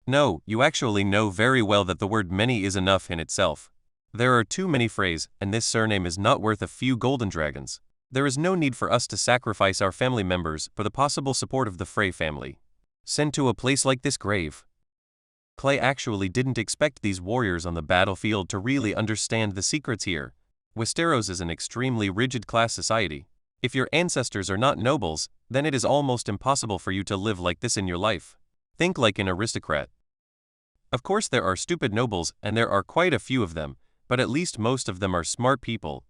No, you actually know very well that the word many is enough in itself. There are too many Freys, and this surname is not worth a few golden dragons. There is no need for us to sacrifice our family members for the possible support of the Frey family. Sent to a place like this grave. Clay actually didn't expect these warriors on the battlefield to really understand the secrets here. Westeros is an extremely rigid class society. If your ancestors are not nobles, then it is almost impossible for you to live like this in your life. Think like an aristocrat. Of course there are stupid nobles and there are quite a few of them, but at least most of them are smart people.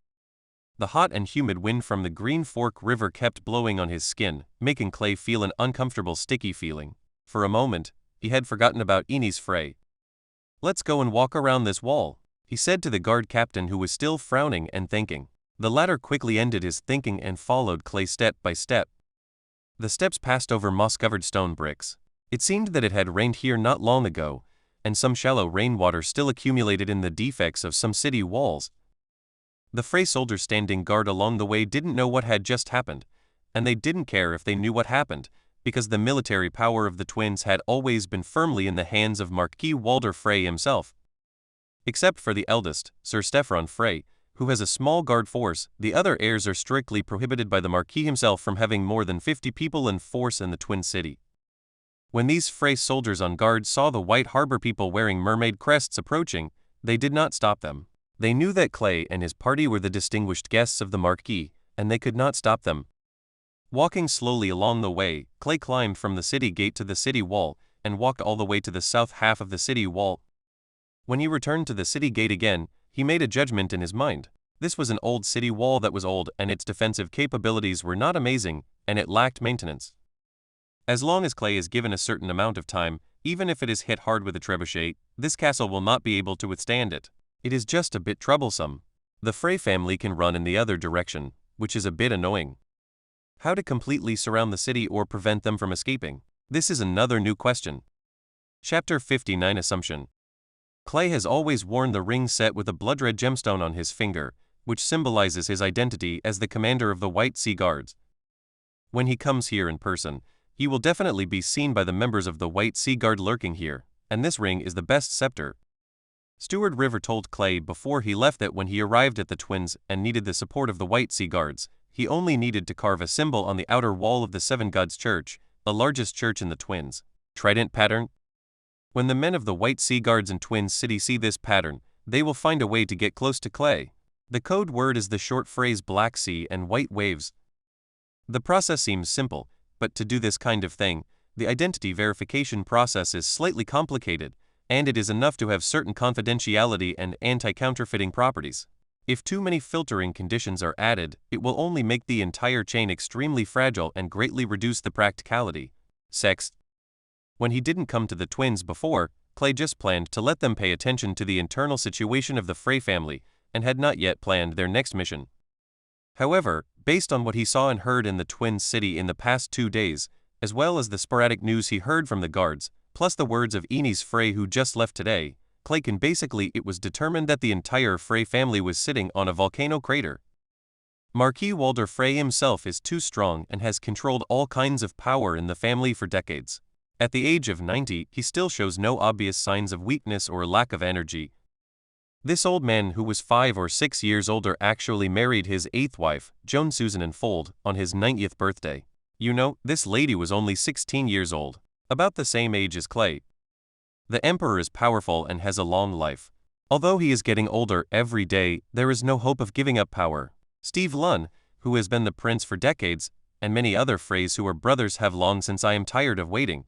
The hot and humid wind from the Green Fork River kept blowing on his skin, making Clay feel an uncomfortable sticky feeling. For a moment, he had forgotten about Ines Frey. "Let's go and walk around this wall," he said to the guard captain, who was still frowning and thinking. The latter quickly ended his thinking and followed Clay step by step. The steps passed over moss-covered stone bricks. It seemed that it had rained here not long ago, and some shallow rainwater still accumulated in the defects of some city walls. The Frey soldiers standing guard along the way didn't know what had just happened, and they didn't care if they knew what happened, because the military power of the twins had always been firmly in the hands of Marquis Walder Frey himself. Except for the eldest, Sir Stefan Frey, who has a small guard force, the other heirs are strictly prohibited by the Marquis himself from having more than 50 people in force in the Twin City. When these Frey soldiers on guard saw the White Harbor people wearing mermaid crests approaching, they did not stop them. They knew that Clay and his party were the distinguished guests of the Marquis, and they could not stop them. Walking slowly along the way, Clay climbed from the city gate to the city wall, and walked all the way to the south half of the city wall. When he returned to the city gate again, he made a judgment in his mind. This was an old city wall that was old, and its defensive capabilities were not amazing, and it lacked maintenance. As long as Clay is given a certain amount of time, even if it is hit hard with a trebuchet, this castle will not be able to withstand it. It is just a bit troublesome. The Frey family can run in the other direction, which is a bit annoying. How to completely surround the city or prevent them from escaping? This is another new question. Chapter 59 Assumption. Clay has always worn the ring set with a blood-red gemstone on his finger, which symbolizes his identity as the commander of the White Sea Guards. When he comes here in person, he will definitely be seen by the members of the White Sea Guard lurking here, and this ring is the best scepter. Steward River told Clay before he left that when he arrived at the Twins and needed the support of the White Sea Guards, he only needed to carve a symbol on the outer wall of the Seven Gods Church, the largest church in the Twins. Trident pattern. When the men of the White Sea Guards in Twin City see this pattern, they will find a way to get close to Clay. The code word is the short phrase Black Sea and White Waves. The process seems simple, but to do this kind of thing, the identity verification process is slightly complicated, and it is enough to have certain confidentiality and anti-counterfeiting properties. If too many filtering conditions are added, it will only make the entire chain extremely fragile and greatly reduce the practicality. Sex. When he didn't come to the Twins before, Clay just planned to let them pay attention to the internal situation of the Frey family, and had not yet planned their next mission. However, based on what he saw and heard in the Twin City in the past 2 days, as well as the sporadic news he heard from the guards, plus the words of Ines Frey who just left today, Clay can basically it was determined that the entire Frey family was sitting on a volcano crater. Marquis Walder Frey himself is too strong and has controlled all kinds of power in the family for decades. At the age of 90, he still shows no obvious signs of weakness or lack of energy. This old man, who was 5 or 6 years older, actually married his 8th wife, Joan Susan Infold, on his 90th birthday. You know, this lady was only 16 years old, about the same age as Clay. The Emperor is powerful and has a long life. Although he is getting older every day, there is no hope of giving up power. Steve Lunn, who has been the prince for decades, and many other Freys who are brothers have long since I am tired of waiting.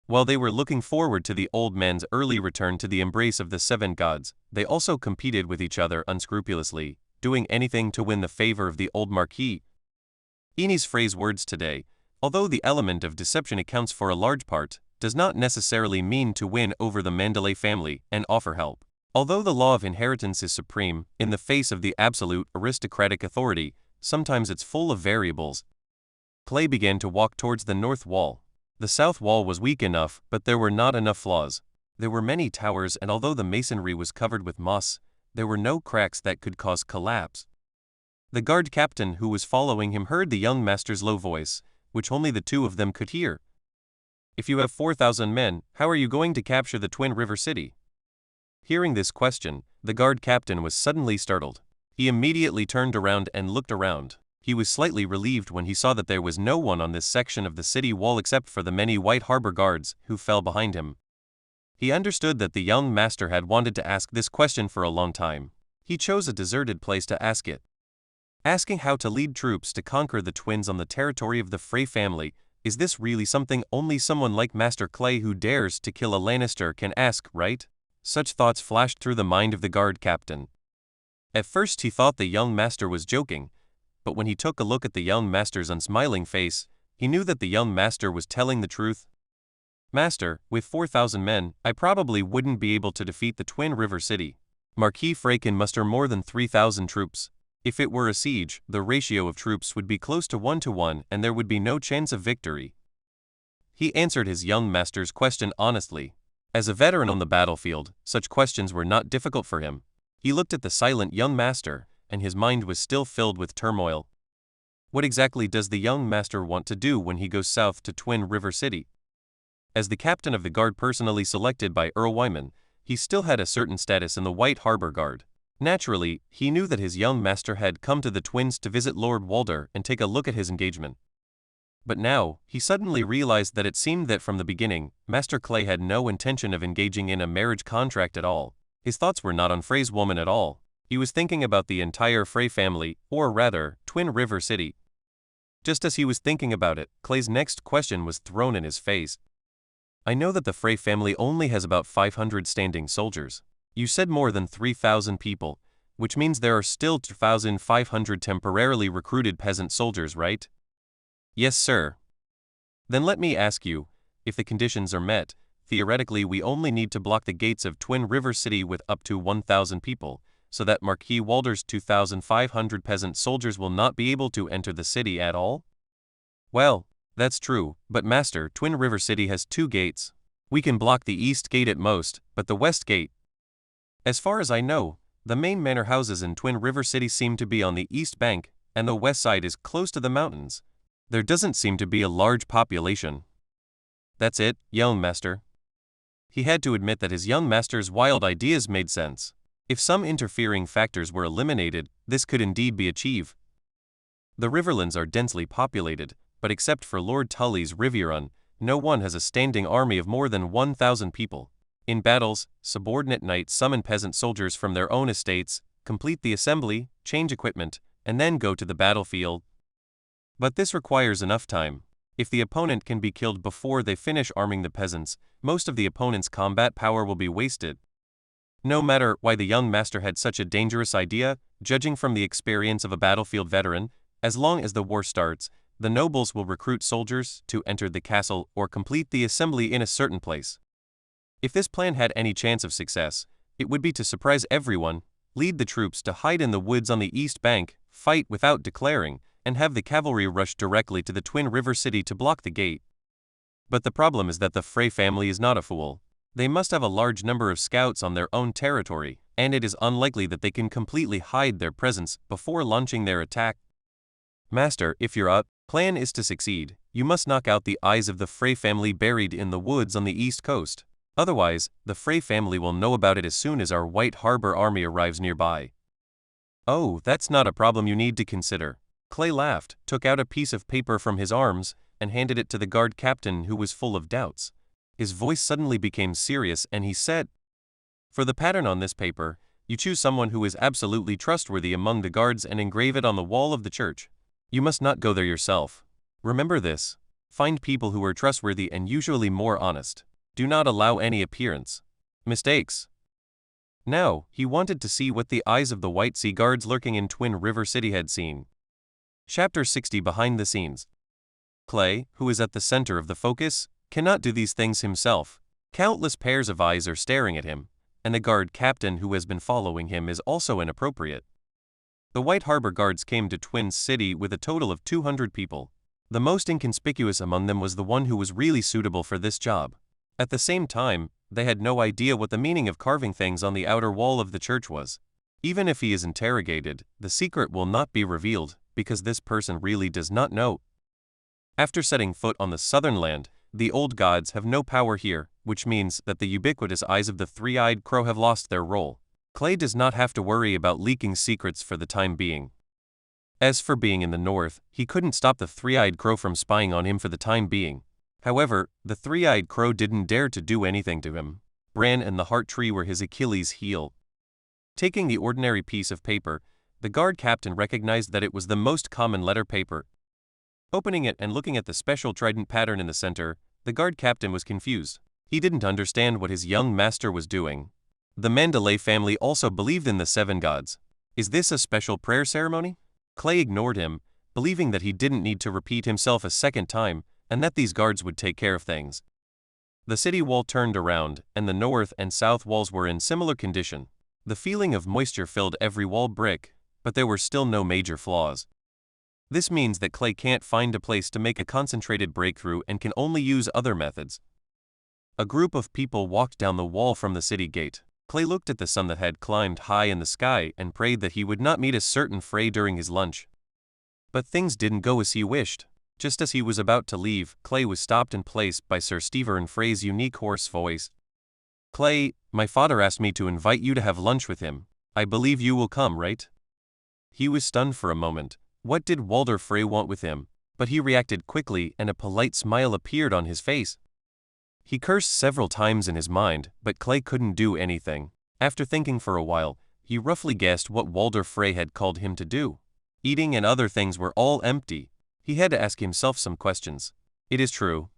While they were looking forward to the old man's early return to the embrace of the Seven Gods, they also competed with each other unscrupulously, doing anything to win the favor of the old Marquis. Ines Frey's words today, although the element of deception accounts for a large part, does not necessarily mean to win over the Manderly family and offer help. Although the law of inheritance is supreme, in the face of the absolute aristocratic authority, sometimes it's full of variables. Clay began to walk towards the north wall. The south wall was weak enough, but there were not enough flaws. There were many towers, and although the masonry was covered with moss, there were no cracks that could cause collapse. The guard captain who was following him heard the young master's low voice, which only the two of them could hear. "If you have 4,000 men, how are you going to capture the Twin River City?" Hearing this question, the guard captain was suddenly startled. He immediately turned around and looked around. He was slightly relieved when he saw that there was no one on this section of the city wall except for the many White Harbor guards who fell behind him. He understood that the young master had wanted to ask this question for a long time. He chose a deserted place to ask it. Asking how to lead troops to conquer the Twins on the territory of the Frey family, is this really something only someone like Master Clay who dares to kill a Lannister can ask, right? Such thoughts flashed through the mind of the guard captain. At first he thought the young master was joking, but when he took a look at the young master's unsmiling face, he knew that the young master was telling the truth. Master, with 4,000 men, I probably wouldn't be able to defeat the Twin River City. Marquis Frey can muster more than 3,000 troops. If it were a siege, the ratio of troops would be close to 1 to 1 and there would be no chance of victory. He answered his young master's question honestly. As a veteran on the battlefield, such questions were not difficult for him. He looked at the silent young master, and his mind was still filled with turmoil. What exactly does the young master want to do when he goes south to Twin River City? As the captain of the guard personally selected by Earl Wyman, he still had a certain status in the White Harbor Guard. Naturally, he knew that his young master had come to the Twins to visit Lord Walder and take a look at his engagement. But now, he suddenly realized that it seemed that from the beginning, Master Clay had no intention of engaging in a marriage contract at all. His thoughts were not on Frey's woman at all. He was thinking about the entire Frey family, or rather, Twin River City. Just as he was thinking about it, Clay's next question was thrown in his face. I know that the Frey family only has about 500 standing soldiers. You said more than 3,000 people, which means there are still 2,500 temporarily recruited peasant soldiers, right? Yes, sir. Then let me ask you, if the conditions are met, theoretically we only need to block the gates of Twin River City with up to 1,000 people, so that Marquis Walder's 2,500 peasant soldiers will not be able to enter the city at all? Well, that's true, but Master, Twin River City has 2 gates. We can block the east gate at most, but the west gate. As far as I know, the main manor houses in Twin River City seem to be on the east bank, and the west side is close to the mountains. There doesn't seem to be a large population. That's it, young master. He had to admit that his young master's wild ideas made sense. If some interfering factors were eliminated, this could indeed be achieved. The Riverlands are densely populated, but except for Lord Tully's Riverrun, no one has a standing army of more than 1,000 people. In battles, subordinate knights summon peasant soldiers from their own estates, complete the assembly, change equipment, and then go to the battlefield. But this requires enough time. If the opponent can be killed before they finish arming the peasants, most of the opponent's combat power will be wasted. No matter why the young master had such a dangerous idea, judging from the experience of a battlefield veteran, as long as the war starts, the nobles will recruit soldiers to enter the castle or complete the assembly in a certain place. If this plan had any chance of success, it would be to surprise everyone, lead the troops to hide in the woods on the east bank, fight without declaring, and have the cavalry rush directly to the Twin River City to block the gate. But the problem is that the Frey family is not a fool. They must have a large number of scouts on their own territory, and it is unlikely that they can completely hide their presence before launching their attack. Master, if your plan is to succeed, you must knock out the eyes of the Frey family buried in the woods on the east coast. Otherwise, the Frey family will know about it as soon as our White Harbor army arrives nearby. Oh, that's not a problem you need to consider. Clay laughed, took out a piece of paper from his arms, and handed it to the guard captain who was full of doubts. His voice suddenly became serious and he said, For the pattern on this paper, you choose someone who is absolutely trustworthy among the guards and engrave it on the wall of the church. You must not go there yourself. Remember this. Find people who are trustworthy and usually more honest. Do not allow any mistakes. Now, he wanted to see what the eyes of the White Sea Guards lurking in Twin River City had seen. Chapter 60 Behind the Scenes. Clay, who is at the center of the focus, cannot do these things himself. Countless pairs of eyes are staring at him, and the guard captain who has been following him is also inappropriate. The White Harbor Guards came to Twin City with a total of 200 people. The most inconspicuous among them was the one who was really suitable for this job. At the same time, they had no idea what the meaning of carving things on the outer wall of the church was. Even if he is interrogated, the secret will not be revealed, because this person really does not know. After setting foot on the southern land, the old gods have no power here, which means that the ubiquitous eyes of the three-eyed crow have lost their role. Clay does not have to worry about leaking secrets for the time being. As for being in the north, he couldn't stop the three-eyed crow from spying on him for the time being. However, the three-eyed crow didn't dare to do anything to him. Bran and the heart tree were his Achilles' heel. Taking the ordinary piece of paper, the guard captain recognized that it was the most common letter paper. Opening it and looking at the special trident pattern in the center, the guard captain was confused. He didn't understand what his young master was doing. The Manderly family also believed in the 7 gods. Is this a special prayer ceremony? Clay ignored him, believing that he didn't need to repeat himself a second time, and that these guards would take care of things. The city wall turned around, and the north and south walls were in similar condition. The feeling of moisture filled every wall brick, but there were still no major flaws. This means that Clay can't find a place to make a concentrated breakthrough and can only use other methods. A group of people walked down the wall from the city gate. Clay looked at the sun that had climbed high in the sky and prayed that he would not meet a certain fray during his lunch. But things didn't go as he wished. Just as he was about to leave, Clay was stopped in place by Sir Stephen Frey's unique hoarse voice. "Clay, my father asked me to invite you to have lunch with him. I believe you will come, right?" He was stunned for a moment. What did Walder Frey want with him? But he reacted quickly and a polite smile appeared on his face. He cursed several times in his mind, but Clay couldn't do anything. After thinking for a while, he roughly guessed what Walder Frey had called him to do. Eating and other things were all empty. He had to ask himself some questions. It is true.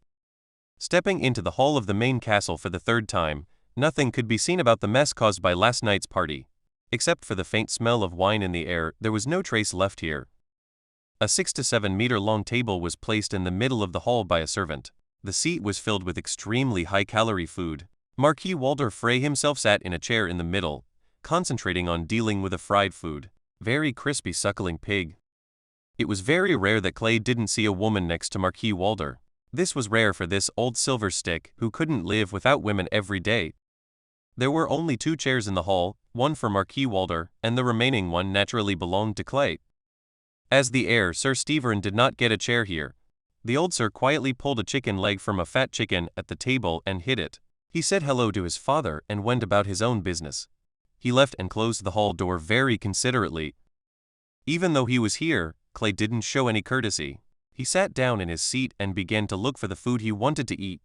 Stepping into the hall of the main castle for the third time, nothing could be seen about the mess caused by last night's party. Except for the faint smell of wine in the air, there was no trace left here. A 6 to 7 meter long table was placed in the middle of the hall by a servant. The seat was filled with extremely high-calorie food. Marquis Walder Frey himself sat in a chair in the middle, concentrating on dealing with a fried food. Very crispy suckling pig. It was very rare that Clay didn't see a woman next to Marquis Walder. This was rare for this old silver stick who couldn't live without women every day. There were only 2 chairs in the hall, one for Marquis Walder, and the remaining one naturally belonged to Clay. As the heir, Sir Stephen did not get a chair here. The old sir quietly pulled a chicken leg from a fat chicken at the table and hid it. He said hello to his father and went about his own business. He left and closed the hall door very considerately. Even though he was here, Clay didn't show any courtesy. He sat down in his seat and began to look for the food he wanted to eat.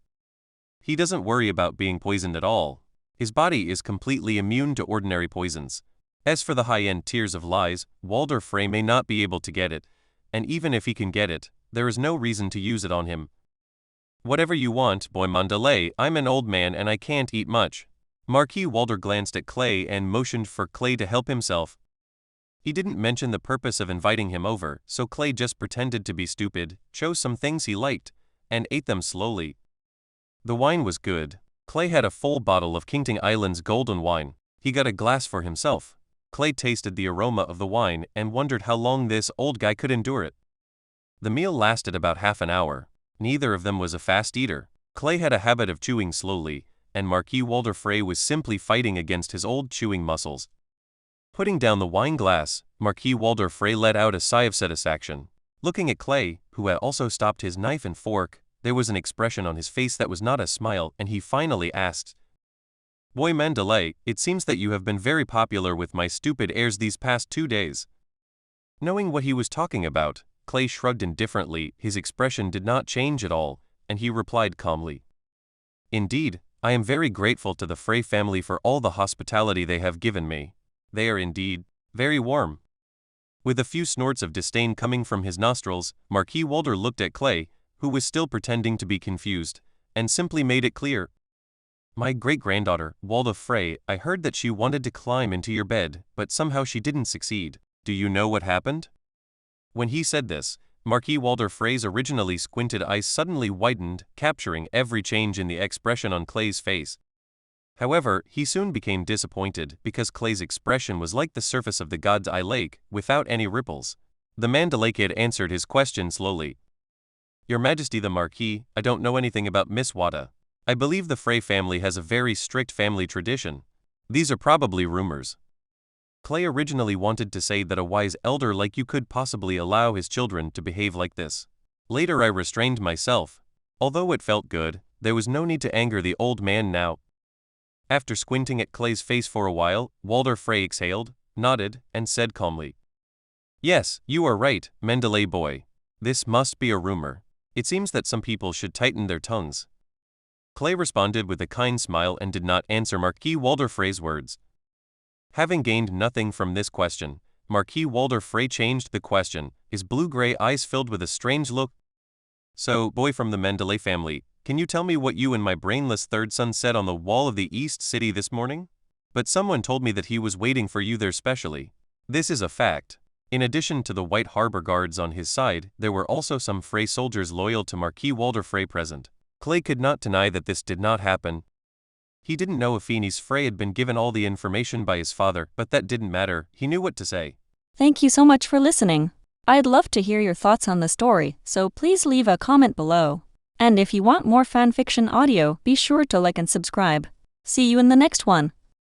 He doesn't worry about being poisoned at all. His body is completely immune to ordinary poisons. As for the high-end tiers of lies, Walder Frey may not be able to get it, and even if he can get it, there is no reason to use it on him. "Whatever you want, boy Manderly, I'm an old man and I can't eat much." Marquis Walder glanced at Clay and motioned for Clay to help himself. He didn't mention the purpose of inviting him over, so Clay just pretended to be stupid, chose some things he liked, and ate them slowly. The wine was good. Clay had a full bottle of Kington Island's golden wine. He got a glass for himself. Clay tasted the aroma of the wine and wondered how long this old guy could endure it. The meal lasted about half an hour. Neither of them was a fast eater. Clay had a habit of chewing slowly, and Marquis Walder Frey was simply fighting against his old chewing muscles. Putting down the wine glass, Marquis Walder Frey let out a sigh of satisfaction. Looking at Clay, who had also stopped his knife and fork, there was an expression on his face that was not a smile, and he finally asked, "Boy Manderly, it seems that you have been very popular with my stupid heirs these past 2 days." Knowing what he was talking about, Clay shrugged indifferently. His expression did not change at all, and he replied calmly, "Indeed, I am very grateful to the Frey family for all the hospitality they have given me. They are indeed very warm." With a few snorts of disdain coming from his nostrils, Marquis Walder looked at Clay, who was still pretending to be confused, and simply made it clear. "My great-granddaughter, Walder Frey, I heard that she wanted to climb into your bed, but somehow she didn't succeed. Do you know what happened?" When he said this, Marquis Walder Frey's originally squinted eyes suddenly widened, capturing every change in the expression on Clay's face. However, he soon became disappointed because Clay's expression was like the surface of the God's Eye Lake, without any ripples. The Manderly kid answered his question slowly. "Your Majesty the Marquis, I don't know anything about Miss Wada. I believe the Frey family has a very strict family tradition. These are probably rumors." Clay originally wanted to say that a wise elder like you could possibly allow his children to behave like this. Later I restrained myself. Although it felt good, there was no need to anger the old man now. After squinting at Clay's face for a while, Walder Frey exhaled, nodded, and said calmly, "Yes, you are right, Manderly boy. This must be a rumor. It seems that some people should tighten their tongues." Clay responded with a kind smile and did not answer Marquis Walder Frey's words. Having gained nothing from this question, Marquis Walder Frey changed the question, his blue-gray eyes filled with a strange look. "So, boy from the Manderly family, can you tell me what you and my brainless third son said on the wall of the East City this morning? But someone told me that he was waiting for you there specially. This is a fact. In addition to the White Harbor guards on his side, there were also some Frey soldiers loyal to Marquis Walder Frey present. Clay could not deny that this did not happen. He didn't know if Phineas Frey had been given all the information by his father, but that didn't matter, he knew what to say. Thank you so much for listening. I'd love to hear your thoughts on the story, so please leave a comment below. And if you want more fanfiction audio, be sure to like and subscribe. See you in the next one.